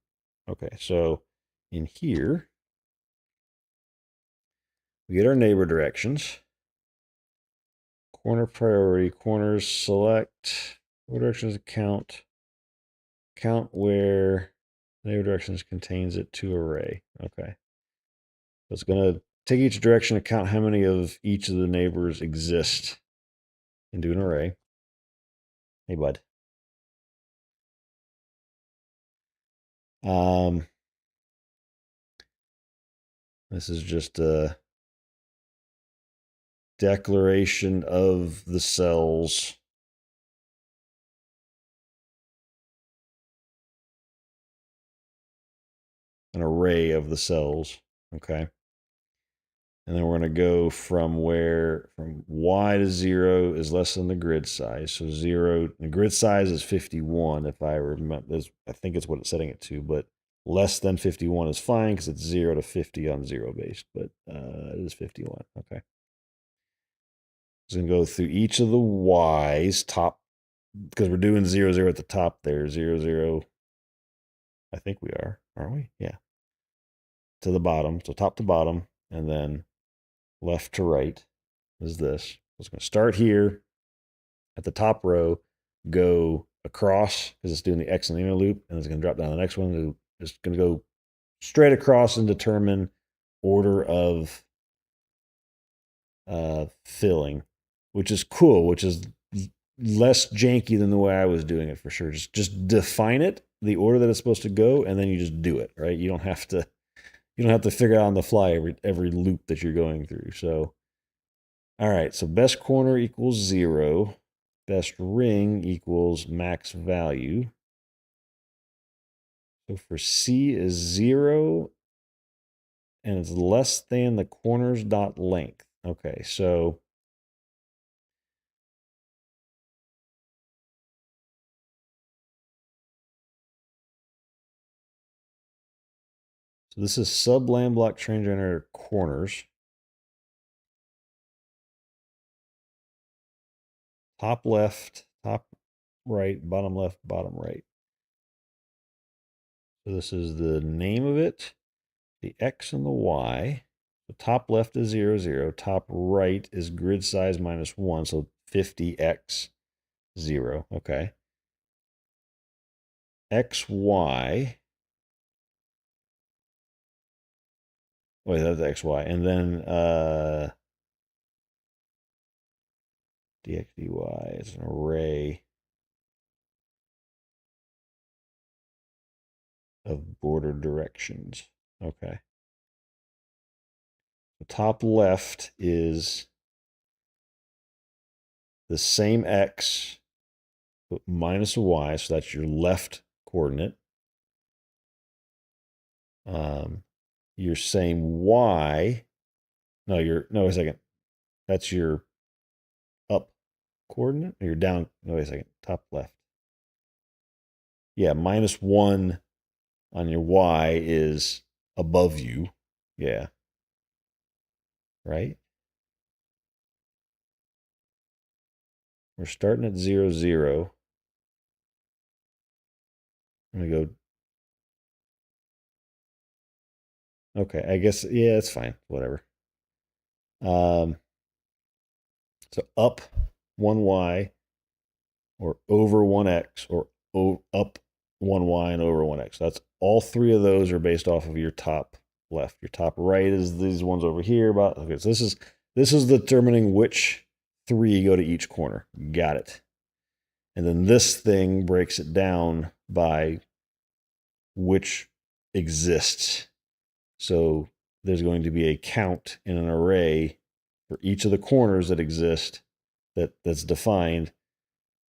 Okay, so in here, we get our neighbor directions. Corner priority, corners select, order directions count, count where neighbor directions contains it to array. Okay. So it's going to take each direction to count how many of each of the neighbors exist and do an array. Hey, bud. This is just a declaration of the cells. An array of the cells. Okay. And then we're going to go from y to 0 is less than the grid size. So 0, the grid size is 51, if I remember. I think it's what it's setting it to, but less than 51 is fine because it's 0 to 50 on 0 based, but it is 51. Okay. So going to go through each of the y's top, because we're doing 0, 0 at the top there. 0, 0. I think we are, aren't we? Yeah. To the bottom. So top to bottom, and then left to right is this. It's going to start here at the top row, go across because it's doing the X and the inner loop, and it's going to drop down the next one. It's going to go straight across and determine order of filling, which is cool, which is less janky than the way I was doing it for sure. Just define it, the order that it's supposed to go, and then you just do it, right? You don't have to figure out on the fly every loop that you're going through. So all right, so best corner equals 0. Best ring equals max value. So for C is 0 and it's less than the corners dot length. Okay, so this is sub land block train generator corners. Top left, top right, bottom left, bottom right. So this is the name of it, the X and the Y. The top left is 0, 0. Top right is grid size minus 1, so 50x 0. Okay. XY. Wait, that's XY. And then dx dy is an array. of border directions. Okay. The top left is the same x, but minus a y, so that's your left coordinate. You're saying y. No, wait a second. That's your up coordinate? Or your down. No, wait a second. Top left. Yeah, -1 on your y is above you. Yeah. Right? We're starting at 0, 0. I'm going to go. Okay, I guess, yeah, it's fine. Whatever. Um, so up 1y or over 1x or up 1y and over 1x. That's all three of those are based off of your top left. Your top right is these ones over here. Okay, so this is determining which three go to each corner. Got it. And then this thing breaks it down by which exists. So there's going to be a count in an array for each of the corners that exist that's defined.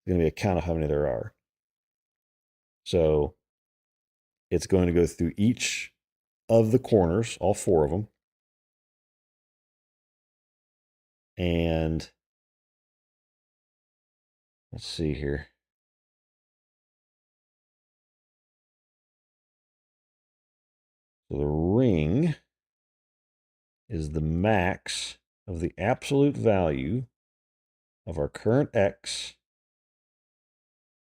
There's going to be a count of how many there are. So it's going to go through each of the corners, all four of them. And let's see here. So the ring is the max of the absolute value of our current x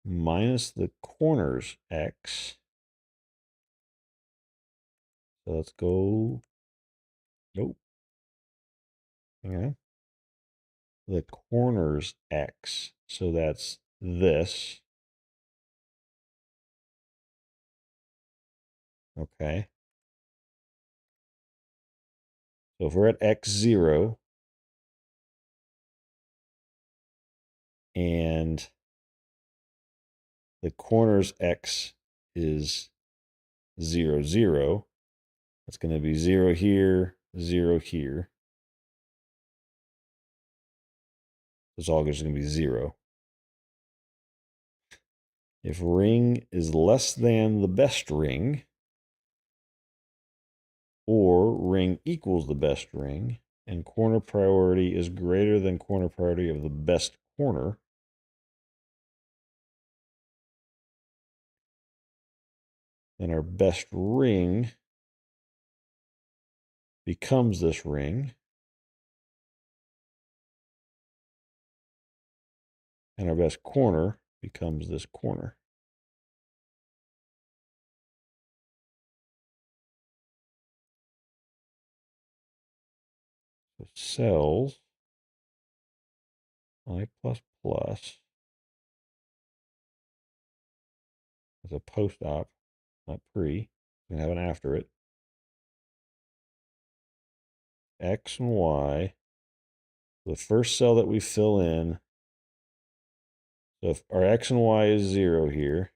minus the corners x. So let's go. Nope. Hang on. The corners x. So that's this. Okay. So if we're at x0 and the corners x is 0, 0, that's going to be 0 here, 0 here. It's all just going to be 0. If ring is less than the best ring, or ring equals the best ring, and corner priority is greater than corner priority of the best corner, then our best ring becomes this ring, and our best corner becomes this corner. So cells I++ as a post-op, not pre. We have an after it. X and Y. The first cell that we fill in. So if our X and Y is 0 here,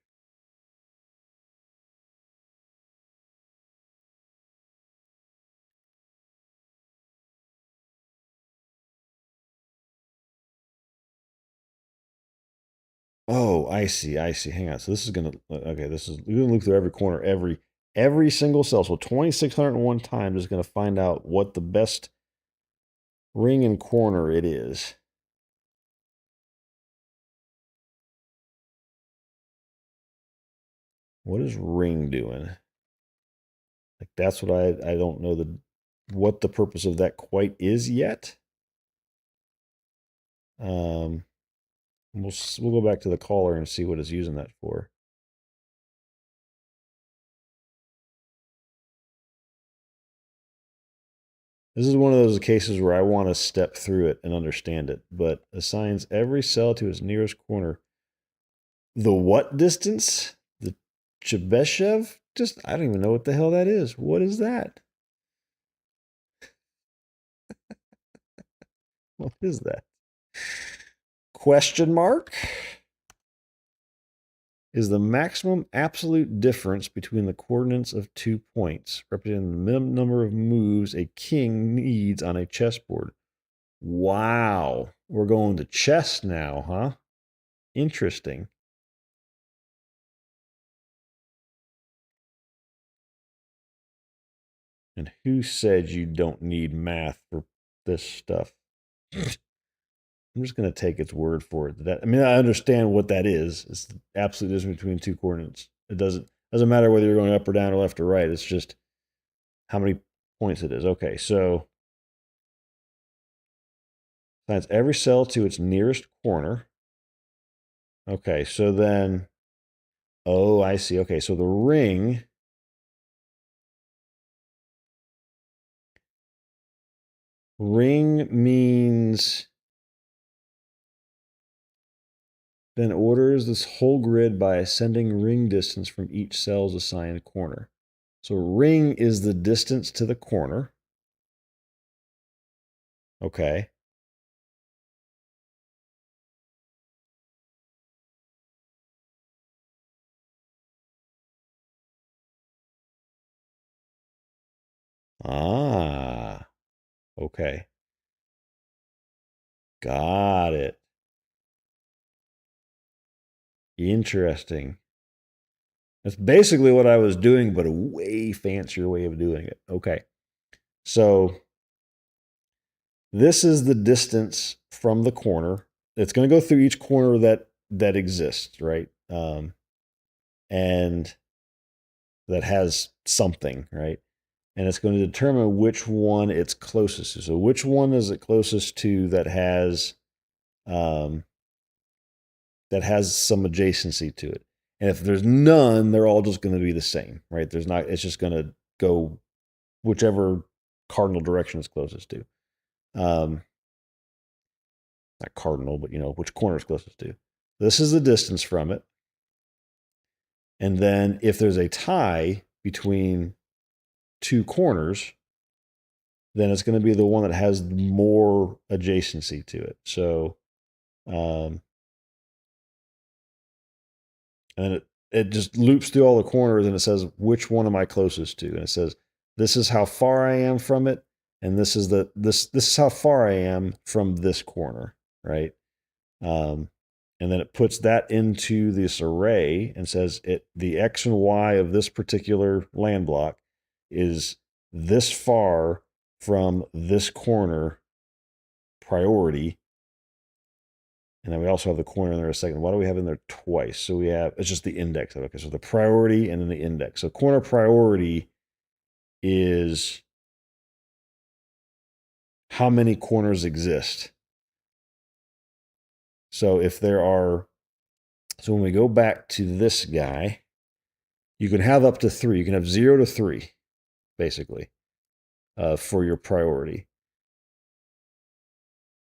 oh, I see. Hang on. So this is gonna okay. We're gonna look through every corner, every single cell. So 2,601 times is gonna find out what the best ring and corner it is. What is ring doing? Like that's what I don't know what the purpose of that quite is yet. We'll go back to the caller and see what it's using that for. This is one of those cases where I want to step through it and understand it, but assigns every cell to its nearest corner. The what distance? The Chebyshev? I don't even know what the hell that is. What is that? What is that? Question mark? is the maximum absolute difference between the coordinates of 2 points, representing the minimum number of moves a king needs on a chessboard. Wow. We're going to chess now, huh? Interesting. And who said you don't need math for this stuff? I'm just going to take its word for it. I mean, I understand what that is. It's the absolute difference between 2 coordinates. It doesn't matter whether you're going up or down or left or right. It's just how many points it is. Okay, so assigns every cell to its nearest corner. Okay, so then, oh, I see. Okay, so the ring means then orders this whole grid by ascending ring distance from each cell's assigned corner. So ring is the distance to the corner. Okay. Ah, okay. Got it. Interesting. That's basically what I was doing, but a way fancier way of doing it. Okay. So this is the distance from the corner. It's going to go through each corner that exists, right? And that has something, right? And it's going to determine which one it's closest to. So which one is it closest to that has some adjacency to it. And if there's none, they're all just going to be the same, right? There's not. It's just going to go whichever cardinal direction it's closest to. Not cardinal, but which corner is closest to. This is the distance from it. And then if there's a tie between 2 corners, then it's going to be the one that has more adjacency to it. So, and then it just loops through all the corners and it says, which one am I closest to? And it says, this is how far I am from it. And this is this is how far I am from this corner, right? And then it puts that into this array and says the X and Y of this particular land block is this far from this corner priority. And then we also have the corner in there a second. Why do we have in there twice? So we have, it's just the index. Okay, so the priority and then the index. So corner priority is how many corners exist. So if there are, so when we go back to this guy, you can have up to 3. You can have 0 to 3, basically, for your priority.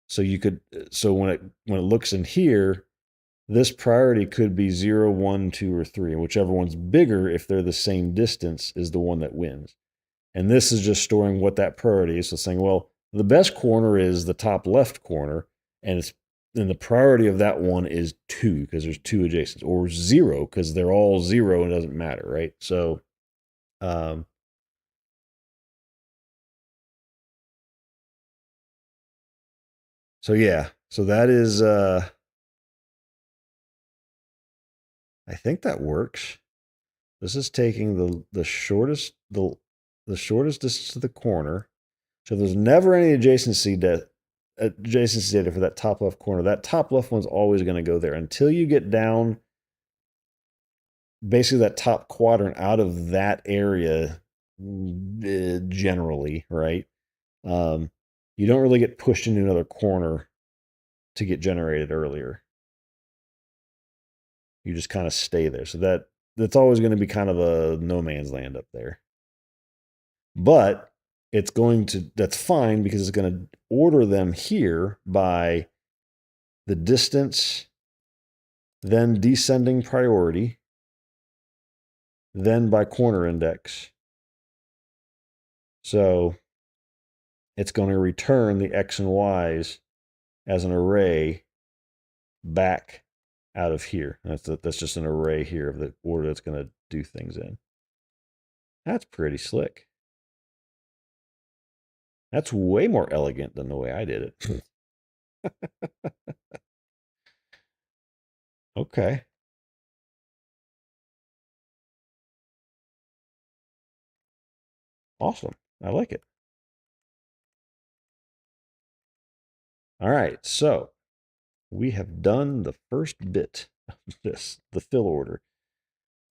So you could, so when it looks in here, this priority could be 0, 1, 2, or 3. And whichever one's bigger, if they're the same distance, is the one that wins. And this is just storing what that priority is. So saying, well, the best corner is the top left corner, and the priority of that one is 2 because there's 2 adjacent, or 0 because they're all 0 and it doesn't matter, right? So, so yeah, so that is, I think that works. This is taking the shortest distance to the corner. So there's never any adjacency data for that top left corner. That top left one's always going to go there until you get down basically that top quadrant out of that area generally, right? You don't really get pushed into another corner to get generated earlier. You just kind of stay there. So that's always going to be kind of a no man's land up there. But that's fine because it's going to order them here by the distance, then descending priority, then by corner index. So it's going to return the X and Y's as an array back out of here. That's just an array here of the order that's going to do things in. That's pretty slick. That's way more elegant than the way I did it. Okay. Awesome. I like it. All right. So we have done the first bit of this, the fill order.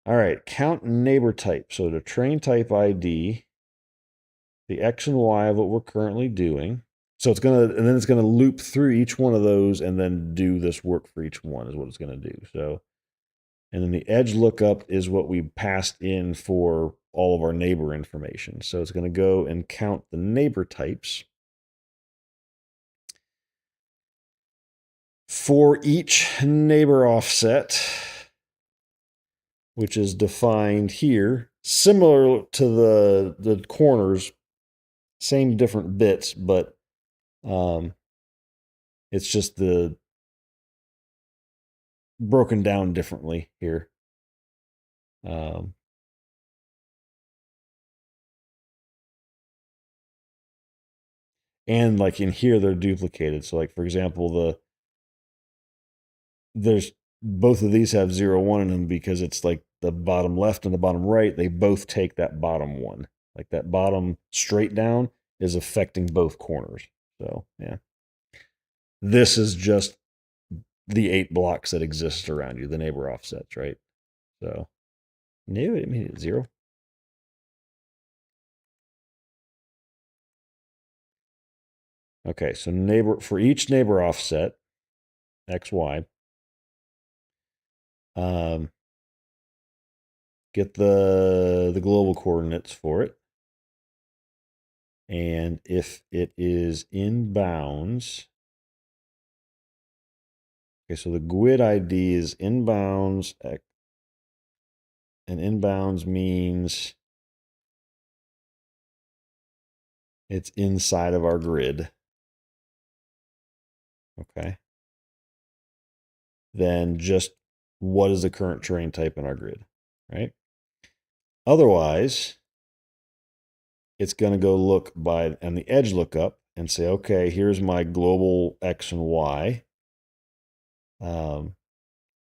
All right. Count neighbor type. So the train type ID, the X and Y of what we're currently doing. So it's going to, and then it's going to loop through each one of those and then do this work for each one is what it's going to do. So, and then the edge lookup is what we passed in for all of our neighbor information. So it's going to go and count the neighbor types for each neighbor offset, which is defined here, similar to the corners, same different bits, but it's just the broken down differently here. And like in here, they're duplicated. So like, for example, there's both of these have 0, 1 in them because it's like the bottom left and the bottom right. They both take that bottom one. Like that bottom straight down is affecting both corners. So yeah. This is just the 8 blocks that exist around you, the neighbor offsets, right? So no, I mean it's 0. Okay, so neighbor for each neighbor offset, XY, get the global coordinates for it. And if it is in bounds, okay, so the GUID ID is in bounds, and in bounds means it's inside of our grid. Okay. Then just what is the current terrain type in our grid, right? Otherwise, it's going to go look on the edge lookup and say, okay, here's my global X and Y. And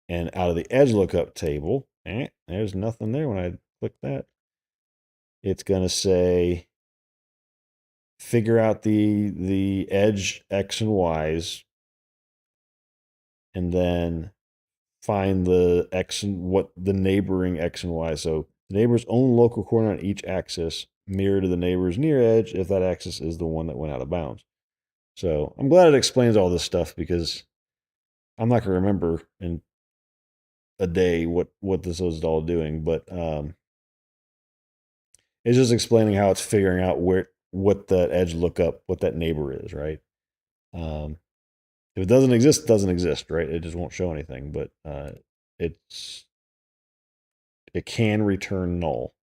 out of the edge lookup table, there's nothing there when I click that. It's going to say, figure out the edge X and Y's, and then find the X and what the neighboring X and Y. So the neighbor's own local coordinate on each axis mirror to the neighbor's near edge if that axis is the one that went out of bounds. So I'm glad it explains all this stuff because I'm not going to remember in a day what this was all doing, but it's just explaining how it's figuring out what that edge lookup, what that neighbor is, right? If it doesn't exist, it doesn't exist, right? It just won't show anything, but it can return null.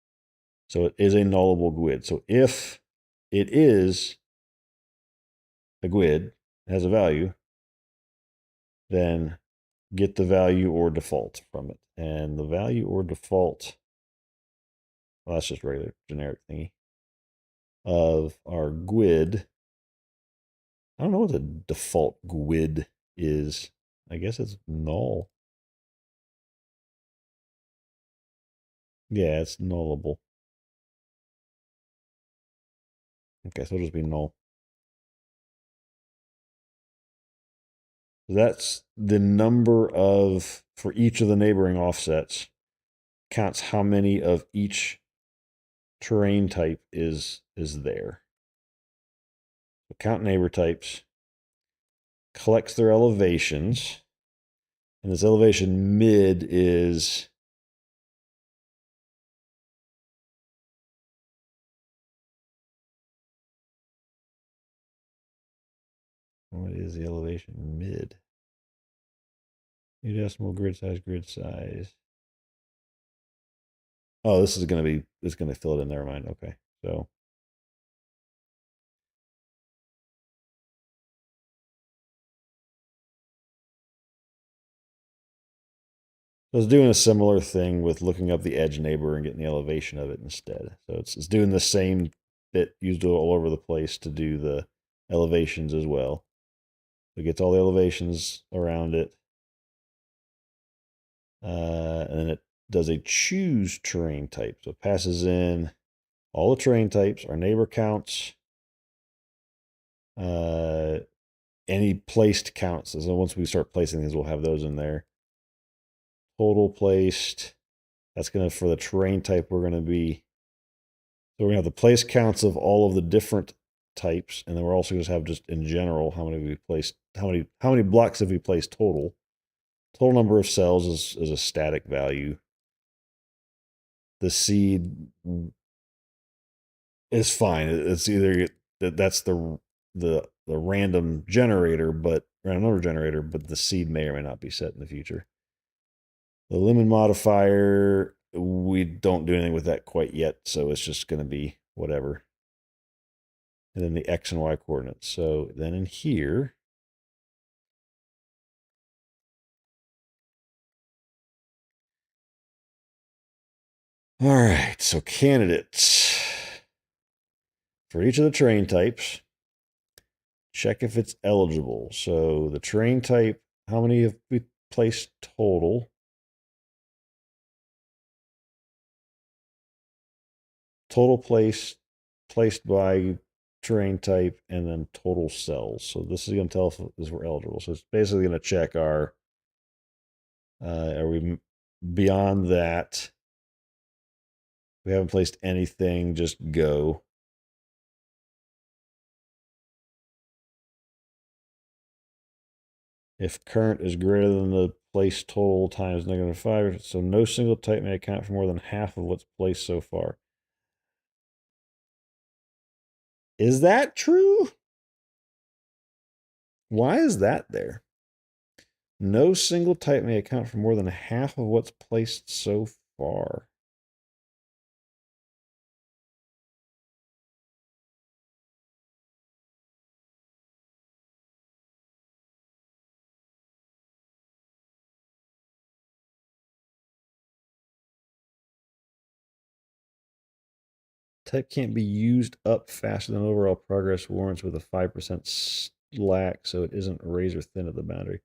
So it is a nullable GUID. So if it is a GUID, has a value, then get the value or default from it. And the value or default, well, that's just regular generic thingy, of our GUID. I don't know what the default GUID is. I guess it's null. Yeah, it's nullable. Okay, so it'll just be null. That's the number of, for each of the neighboring offsets, counts how many of each terrain type is there. So count neighbor types, collects their elevations, and this elevation mid is what is the elevation mid? New decimal grid size. Oh, this is going to be, it's going to fill it in. Never mind. Okay. So I was doing a similar thing with looking up the edge neighbor and getting the elevation of it instead. So it's doing the same bit used all over the place to do the elevations as well. It gets all the elevations around it. And then it does a choose terrain type. So it passes in all the terrain types, our neighbor counts, any placed counts. So once we start placing these, we'll have those in there. Total placed. That's going to, for the terrain type, we're going to be, so we're going to have the place counts of all of the different types. And then we're also going to have just in general, how many we placed, how many blocks have we placed total. Total number of cells is a static value. The seed is fine. It's either that's the random generator, but random number generator, but the seed may or may not be set in the future. The Limen modifier, we don't do anything with that quite yet, so it's just going to be whatever. And then the X and Y coordinates. So then in here, all right, so candidates. For each of the terrain types, check if it's eligible. So the terrain type, how many have we placed total? Total placed by terrain type, and then total cells. So this is going to tell us if we're eligible. So it's basically going to check our, are we beyond that? We haven't placed anything, just go. If current is greater than the placed total times -5, so no single type may account for more than half of what's placed so far. Is that true? Why is that there? No single type may account for more than half of what's placed so far. Type can't be used up faster than overall progress warrants with a 5% slack, so it isn't razor thin at the boundary.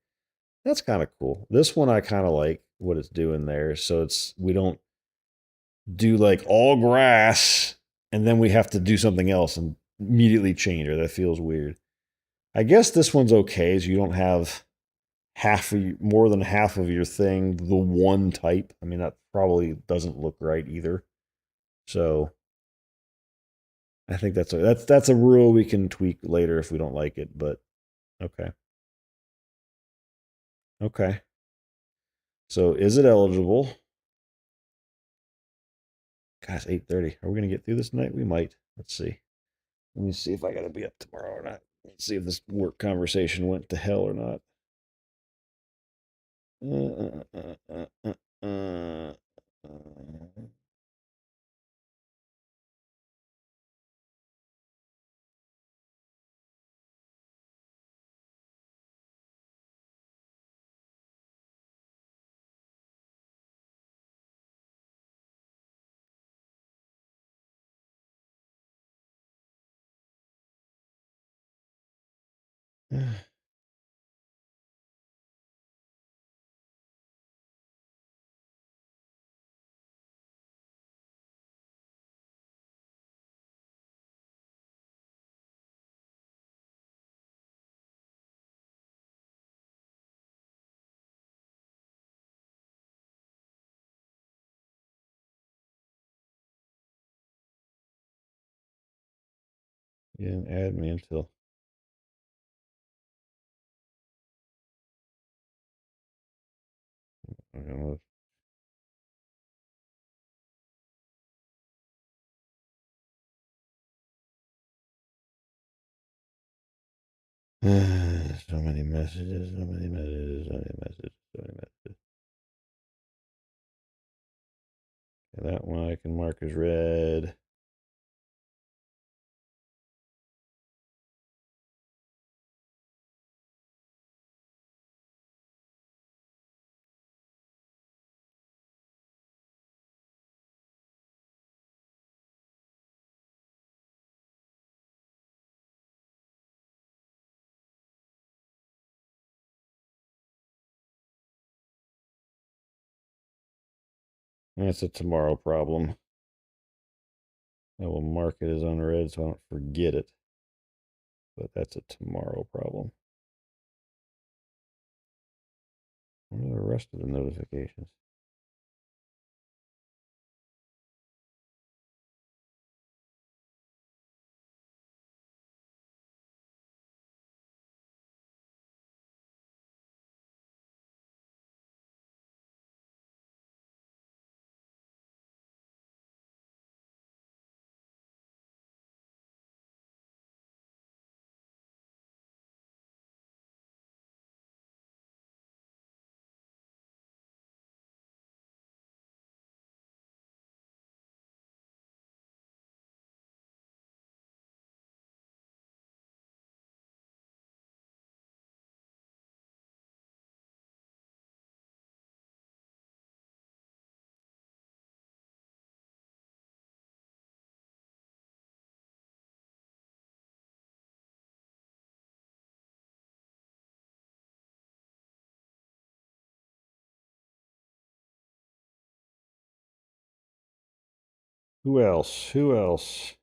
That's kind of cool. This one I kind of like what it's doing there. So it's, we don't do like all grass and then we have to do something else and immediately change it. That feels weird. I guess this one's okay. So you don't have more than half of your thing the one type. I mean, that probably doesn't look right either. So I think that's a rule we can tweak later if we don't like it, but okay. Okay. So is it eligible? Gosh, 8:30. Are we gonna get through this tonight? We might. Let's see. Let me see if I gotta be up tomorrow or not. Let's see if this work conversation went to hell or not. Yeah, add me until. I don't know. So many messages, so many messages, so many messages, so many messages. Okay, that one I can mark as red. That's a tomorrow problem. I will mark it as unread so I don't forget it. But that's a tomorrow problem. What are the rest of the notifications? Who else? Who else?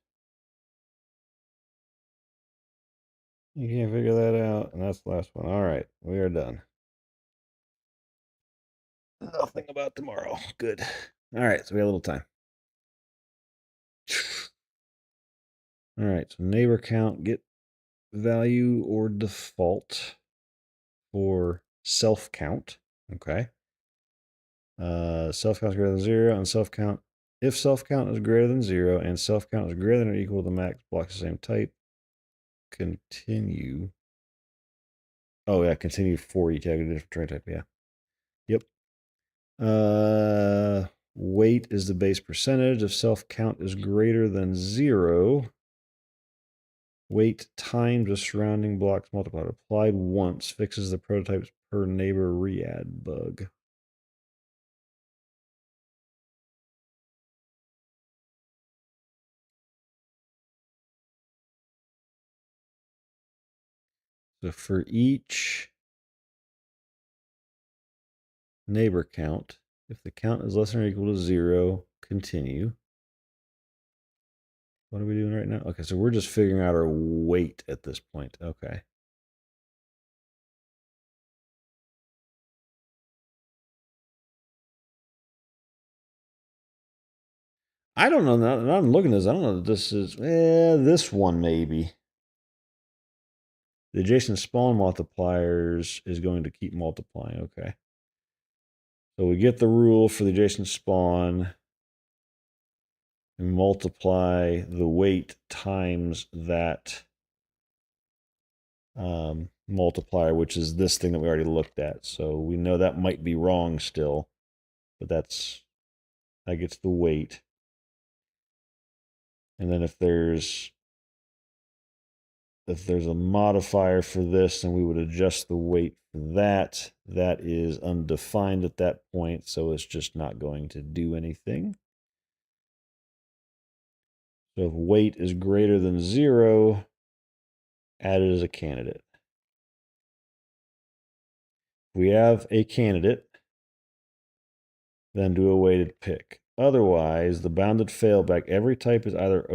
You can't figure that out, and that's the last one. All right, we are done. Nothing about tomorrow. Good. All right, so we have a little time. All right, so neighbor count, get value or default for self count. Okay. Self count is greater than 0, and self count, if self count is greater than 0 and self count is greater than or equal to the max blocks the same type, continue. Oh, yeah, continue for each different train type. Yeah. Yep. Weight is the base percentage. If self count is greater than 0, weight times the surrounding blocks multiplied. Applied once fixes the prototypes per neighbor re-add bug. So for each neighbor count, if the count is less than or equal to 0, continue. What are we doing right now? Okay, so we're just figuring out our weight at this point. Okay. I don't know. Now I'm looking at this. I don't know that this is. This one maybe. The adjacent spawn multipliers is going to keep multiplying. Okay. So we get the rule for the adjacent spawn and multiply the weight times that multiplier, which is this thing that we already looked at. So we know that might be wrong still, but that gets the weight. And then if there's a modifier for this, then we would adjust the weight for that. That is undefined at that point, so it's just not going to do anything. So if weight is greater than 0, add it as a candidate. If we have a candidate, then do a weighted pick. Otherwise, the bounded failback, every type is either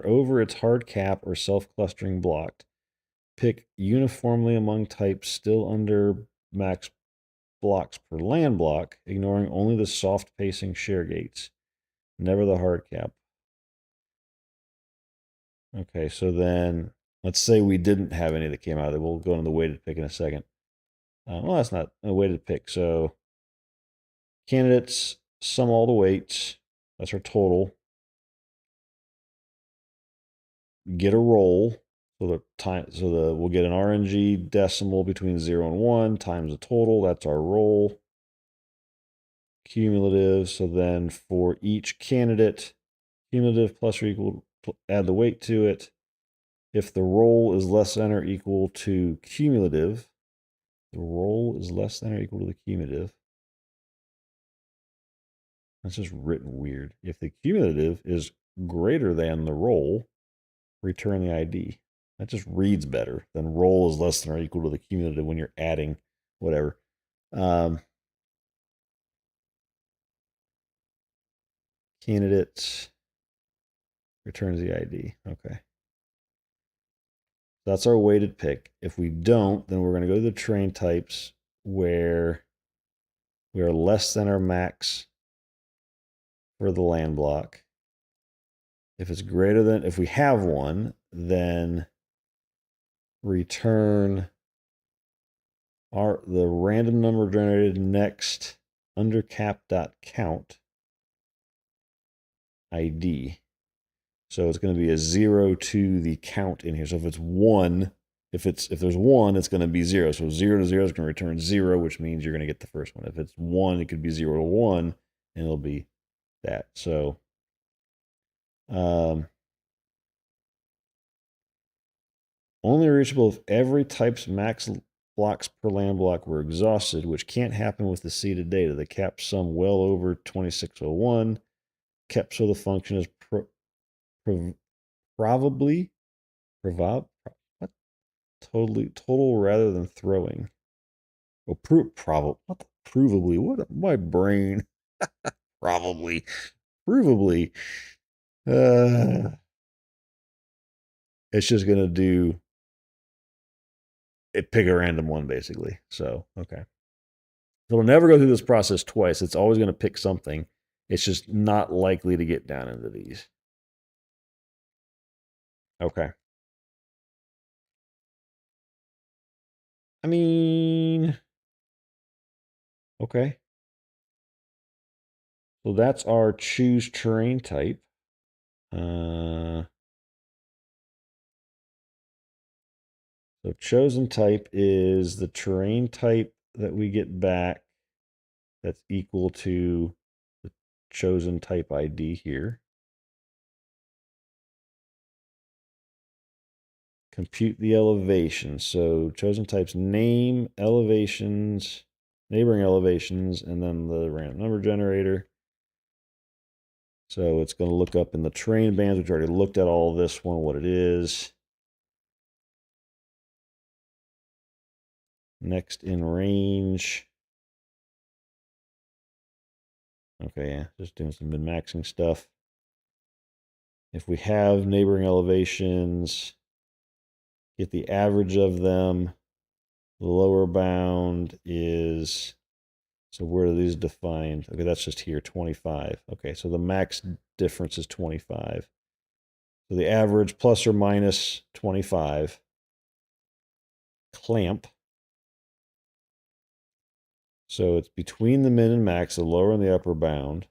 over its hard cap or self-clustering blocked. Pick uniformly among types still under max blocks per land block, ignoring only the soft pacing share gates, never the hard cap. Okay, so then let's say we didn't have any that came out of it. We'll go into the weighted pick in a second. Well, that's not a weighted pick. So candidates, sum all the weights. That's our total. Get a roll. We'll get an RNG decimal between 0 and 1 times the total. That's our roll. Cumulative. So then for each candidate, cumulative plus or equal, add the weight to it. If the roll is less than or equal to cumulative, the roll is less than or equal to the cumulative. That's just written weird. If the cumulative is greater than the roll, return the ID. That just reads better than roll is less than or equal to the cumulative when you're adding whatever. Candidate returns the ID. Okay. That's our weighted pick. If we don't, then we're going to go to the terrain types where we are less than our max for the land block. If it's greater than, if we have one, then return the random number generated next under cap.count ID. So it's going to be a 0 to the count in here. So if it's 1, if there's 1, it's going to be 0. So 0 to 0 is going to return 0, which means you're going to get the first one. If it's 1, it could be 0 to 1, and it'll be that. So only reachable if every type's max blocks per land block were exhausted, which can't happen with the seeded data. The cap sum well over 2601, kept so the function is probably what total rather than throwing. Oh, probably what provably? What my brain? Probably, provably. It's just gonna do it. Pick a random one, basically. So okay. So it'll never go through this process twice. It's always going to pick something. It's just not likely to get down into these. Okay. I mean, okay. So that's our choose terrain type. So chosen type is the terrain type that we get back that's equal to the chosen type ID here. Compute the elevation. So chosen type's name, elevations, neighboring elevations, and then the random number generator. So it's going to look up in the terrain bands, which already looked at all this one, what it is. Next in range. Okay, yeah, just doing some min-maxing stuff. If we have neighboring elevations, get the average of them. The lower bound is, so where are these defined? Okay, that's just here, 25. Okay, so the max difference is 25. So the average plus or minus 25. Clamp. So it's between the min and max, the lower and the upper bound.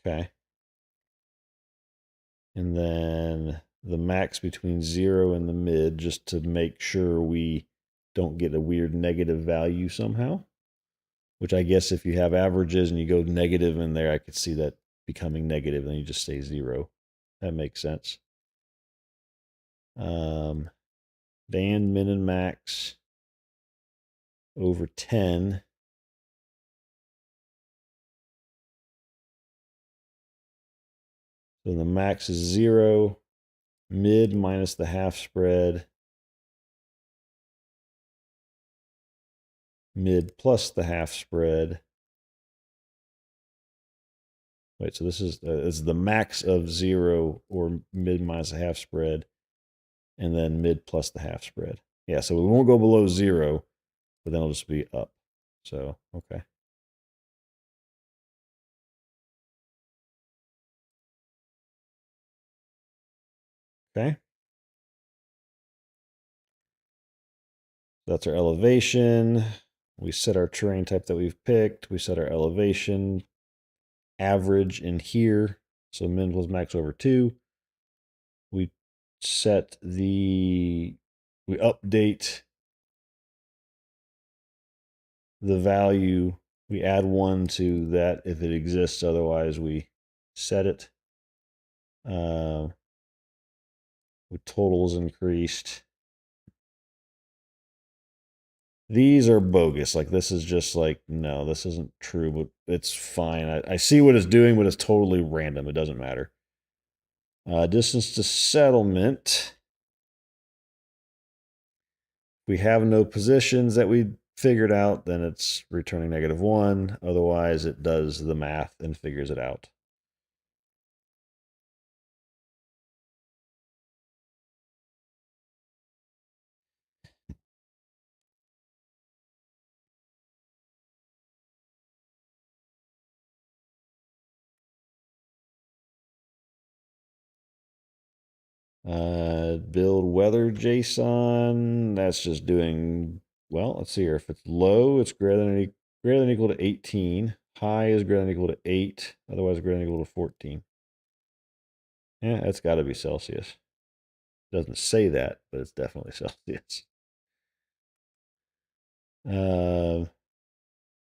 Okay. And then the max between 0 and the mid, just to make sure we don't get a weird negative value somehow. Which I guess if you have averages and you go negative in there, I could see that becoming negative, and then you just say 0. That makes sense. Band min and max over 10. So the max is 0, mid minus the half spread, mid plus the half spread. Wait, so this is the max of 0 or mid minus the half spread, and then mid plus the half spread. Yeah, so we won't go below 0, but then it'll just be up. So, okay. Okay. That's our elevation. We set our terrain type that we've picked. We set our elevation average in here. So min plus max over 2. We set we update the value. We add 1 to that if it exists. Otherwise, we set it. With totals increased. These are bogus. Like, this is just like, no, this isn't true, but it's fine. I see what it's doing, but it's totally random. It doesn't matter. Distance to settlement. we have no positions that we figured out, then it's returning -1. Otherwise, it does the math and figures it out. Build weather JSON. That's just doing, well, let's see here. If it's low, it's greater than equal to 18. High is greater than equal to 8. Otherwise, greater than equal to 14. Yeah, that's got to be Celsius. It doesn't say that, but it's definitely Celsius.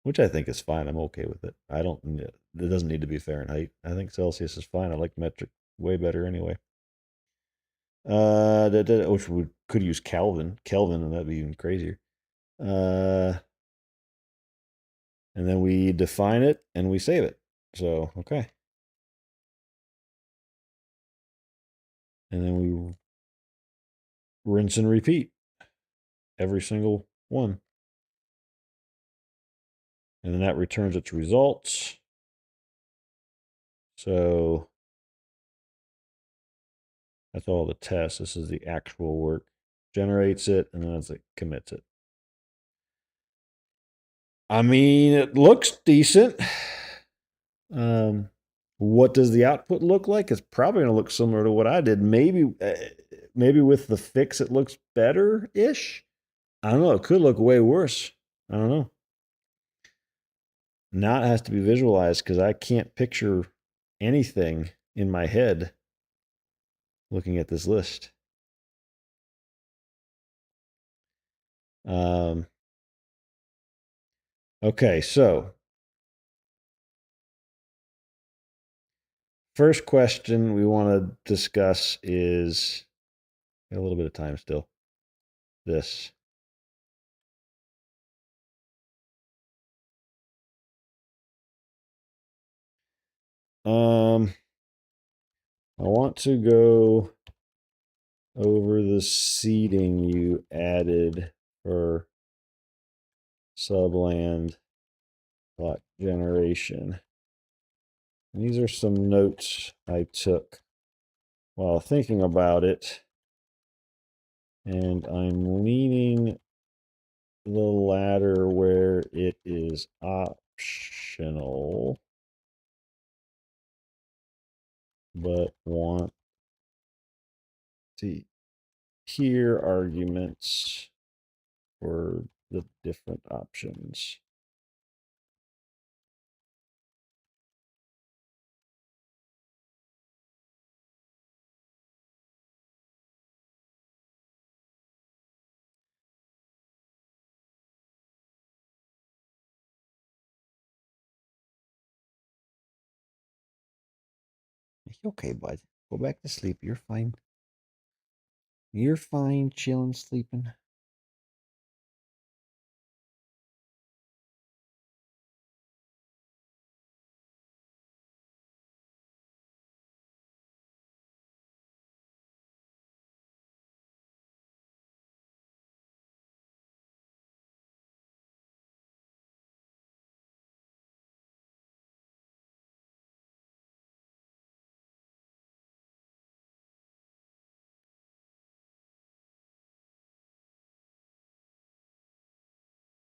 Which I think is fine. I'm okay with it. It doesn't need to be Fahrenheit. I think Celsius is fine. I like metric way better anyway. Which we could use Kelvin, and that'd be even crazier. And then we define it and we save it. So, okay. And then we rinse and repeat every single one. And then that returns its results. So that's all the tests. This is the actual work. Generates it, and then it commits it. I mean, it looks decent. What does the output look like? It's probably going to look similar to what I did. Maybe with the fix, it looks better-ish. I don't know. It could look way worse. I don't know. Now it has to be visualized because I can't picture anything in my head looking at this list. Okay, so first question we want to discuss is, got a little bit of time still. This. I want to go over the seeding you added for subland plot generation. And these are some notes I took while thinking about it. And I'm leaning the latter where it is optional, but want to hear arguments for the different options. Okay, bud. Go back to sleep. You're fine. You're fine, chilling, sleeping.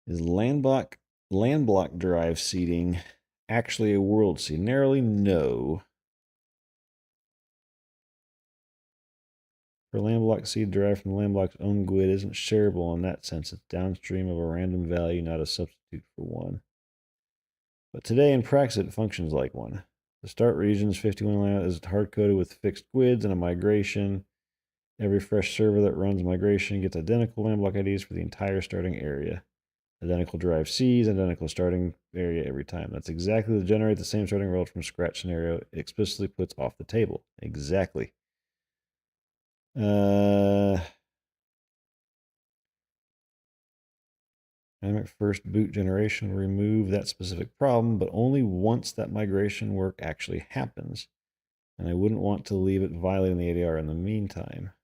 Is land block drive seeding actually a world seed? Narrowly, no. For land block seed derived from the land block's own GUID isn't shareable in that sense. It's downstream of a random value, not a substitute for one. But today in practice, it functions like one. The start region's 51 layout is hard-coded with fixed GUIDs and a migration. Every fresh server that runs migration gets identical land block IDs for the entire starting area. Identical drive Cs, identical starting area every time. That's exactly to generate the same starting world from scratch scenario. It explicitly puts off the table. Exactly. Dynamic first boot generation will remove that specific problem, but only once that migration work actually happens. And I wouldn't want to leave it violating the ADR in the meantime.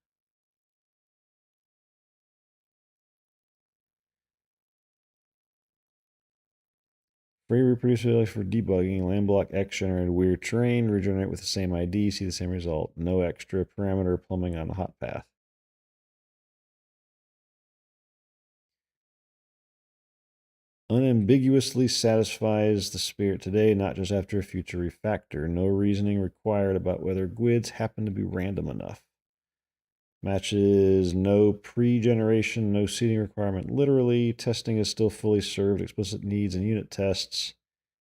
Free reproducibility for debugging. Land block X generated weird terrain. Regenerate with the same ID. See the same result. No extra parameter plumbing on the hot path. Unambiguously satisfies the spirit today, not just after a future refactor. No reasoning required about whether GUIDs happen to be random enough. Matches no pre-generation, no seeding requirement. Literally, testing is still fully served. Explicit needs and unit tests.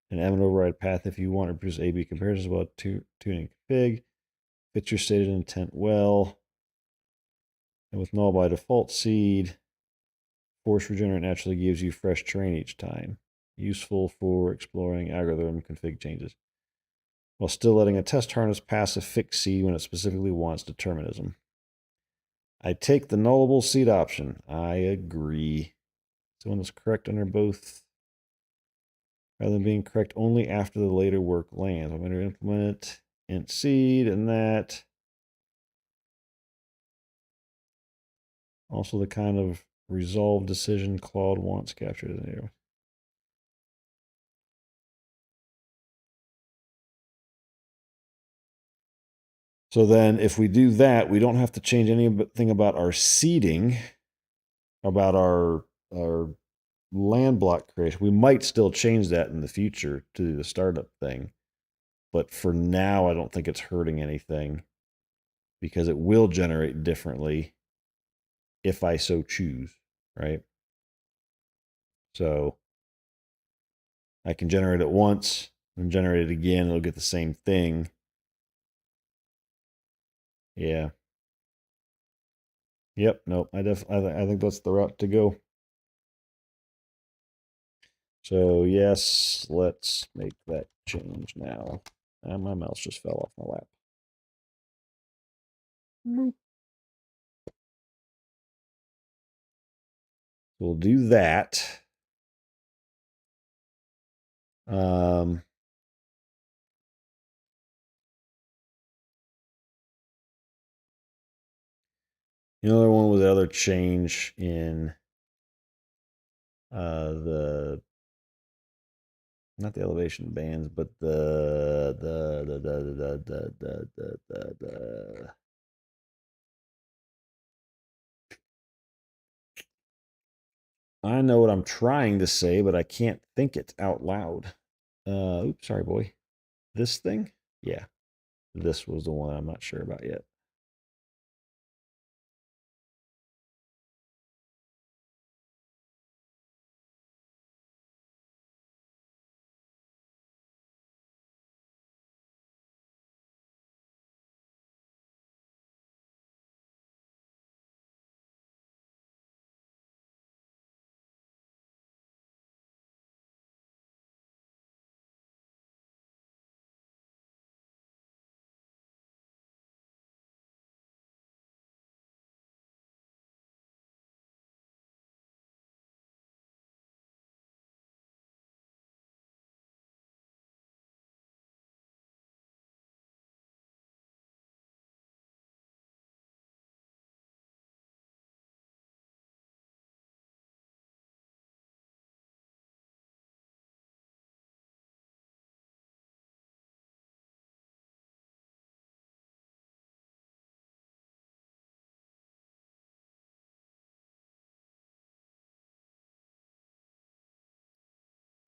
An element override path if you want to produce A/B comparisons while tuning config. Fits your stated intent well. And with null by default seed, force regenerate naturally gives you fresh terrain each time. Useful for exploring algorithm config changes, while still letting a test harness pass a fixed seed when it specifically wants determinism. I take the nullable seed option. I agree. It's the one that's correct under both, rather than being correct only after the later work lands. I'm going to implement int seed and that. Also the kind of resolved decision Claude wants captured in there. So then if we do that, we don't have to change anything about our seeding, about our land block creation. We might still change that in the future to the startup thing. But for now, I don't think it's hurting anything because it will generate differently if I so choose, right? So I can generate it once and generate it again. It'll get the same thing. Yeah. Yep. Nope. I think that's the route to go. So yes, let's make that change now. And my mouse just fell off my lap. We'll do that. The other one was the other change in the, not the elevation bands, but the I know what I'm trying to say, but I can't think it out loud. Oops, sorry, boy. This thing? Yeah. This was the one I'm not sure about yet.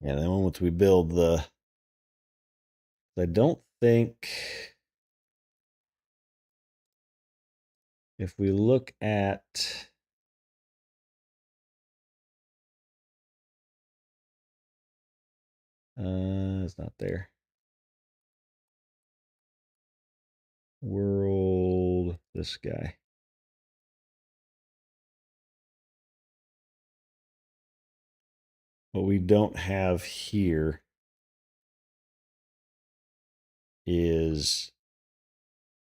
Yeah, then once we build the, I don't think, if we look at, it's not there. World, this guy. What we don't have here is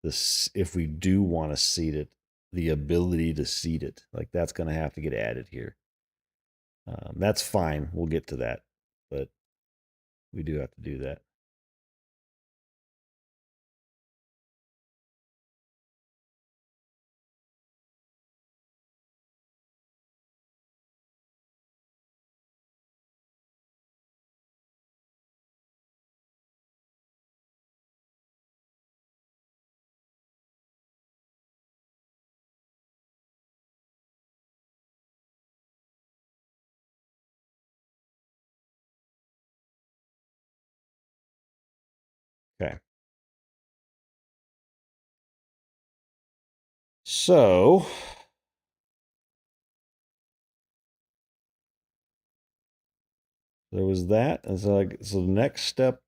this, if we do want to seed it, the ability to seed it. Like that's going to have to get added here. That's fine. We'll get to that, but we do have to do that. Okay. So there was that. And so the next step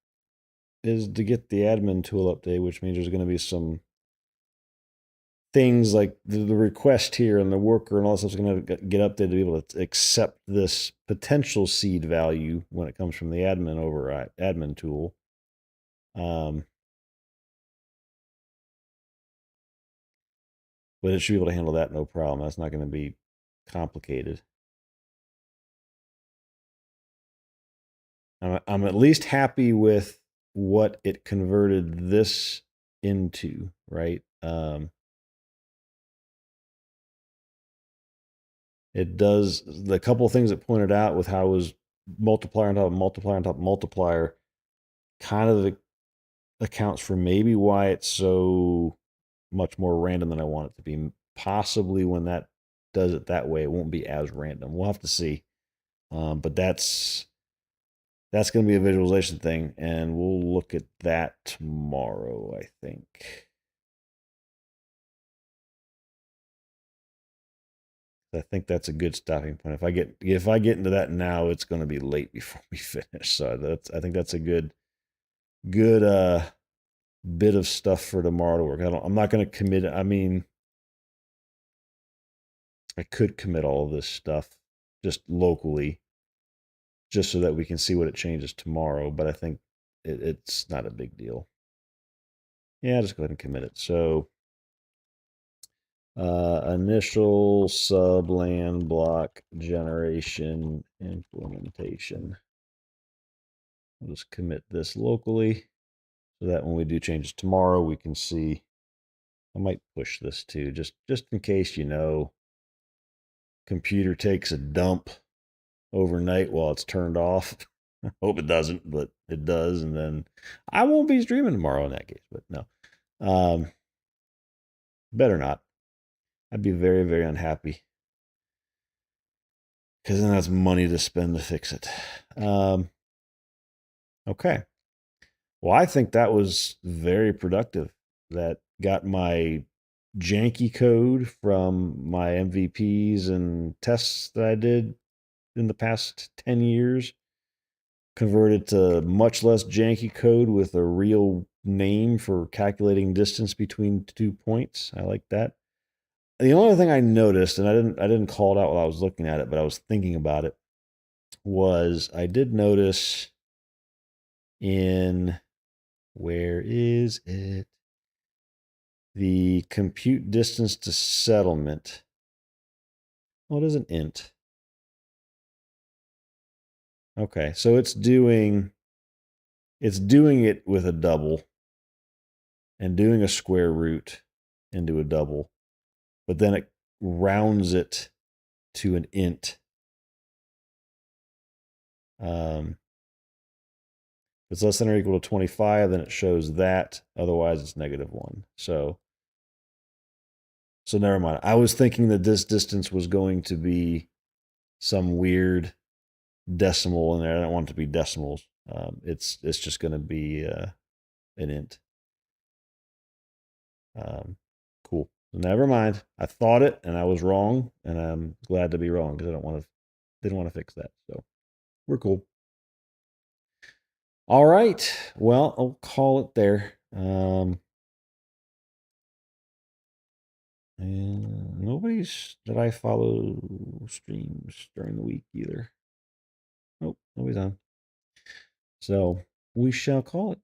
is to get the admin tool update, which means there's going to be some things like the request here and the worker and all this stuff's going to get updated to be able to accept this potential seed value when it comes from the admin tool. But it should be able to handle that no problem. That's not going to be complicated. I'm at least happy with what it converted this into, right? It does the couple of things it pointed out with how it was multiplier on top of multiplier on top of multiplier kind of accounts for maybe why it's so much more random than I want it to be. Possibly when that does it that way, it won't be as random. We'll have to see. But that's going to be a visualization thing, and we'll look at that tomorrow, I think. I think that's a good stopping point. If I get into that now, it's going to be late before we finish. So I think that's a good bit of stuff for tomorrow to work. I'm not going to commit. I mean, I could commit all of this stuff just locally, just so that we can see what it changes tomorrow. But I think it's not a big deal. Yeah, just go ahead and commit it. So initial sub land block generation implementation. We'll just commit this locally so that when we do changes tomorrow, we can see. I might push this too, just in case, computer takes a dump overnight while it's turned off. I hope it doesn't, but it does, and then I won't be streaming tomorrow in that case. But no, better not. I'd be very, very unhappy because then that's money to spend to fix it. Okay. Well, I think that was very productive. That got my janky code from my MVPs and tests that I did in the past 10 years converted to much less janky code with a real name for calculating distance between 2 points. I like that. The only thing I noticed, and I didn't call it out while I was looking at it, but I was thinking about it, was I did notice in, where is it? The compute distance to settlement. Well, it is an int. Okay, so it's doing it with a double and doing a square root into a double, but then it rounds it to an int. If it's less than or equal to 25, then it shows that. Otherwise, it's -1. So never mind. I was thinking that this distance was going to be some weird decimal in there. I don't want it to be decimals. It's just going to be an int. Cool. Never mind. I thought it, and I was wrong, and I'm glad to be wrong because didn't want to fix that. So we're cool. All right. Well, I'll call it there. And nobody's that I follow streams during the week either. Nope, nobody's on. So we shall call it.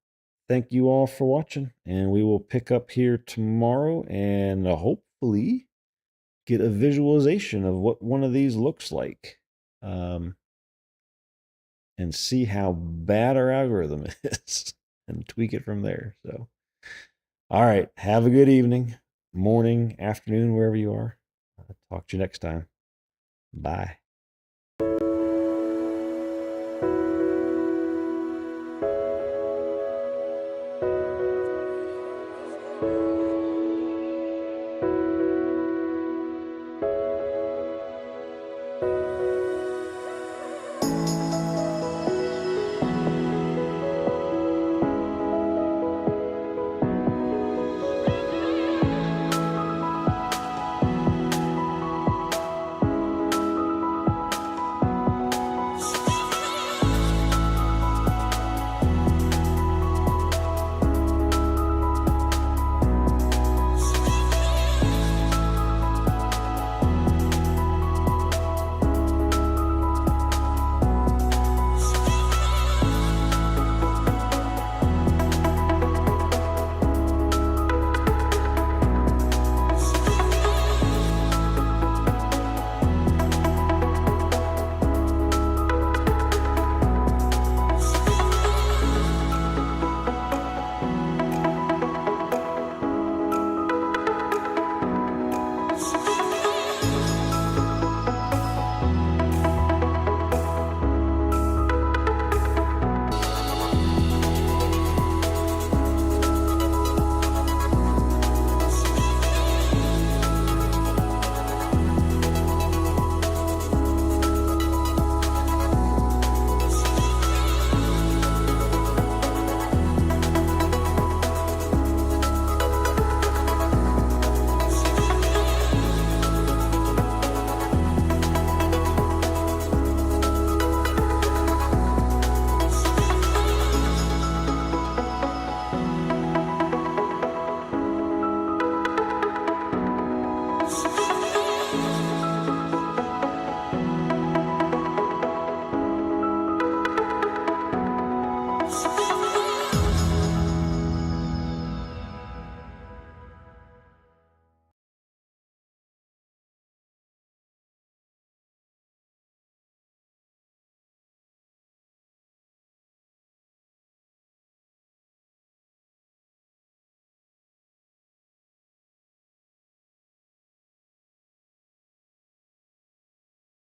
Thank you all for watching, and we will pick up here tomorrow and hopefully get a visualization of what one of these looks like, and see how bad our algorithm is and tweak it from there. So, all right, have a good evening, morning, afternoon, wherever you are. I'll talk to you next time. Bye.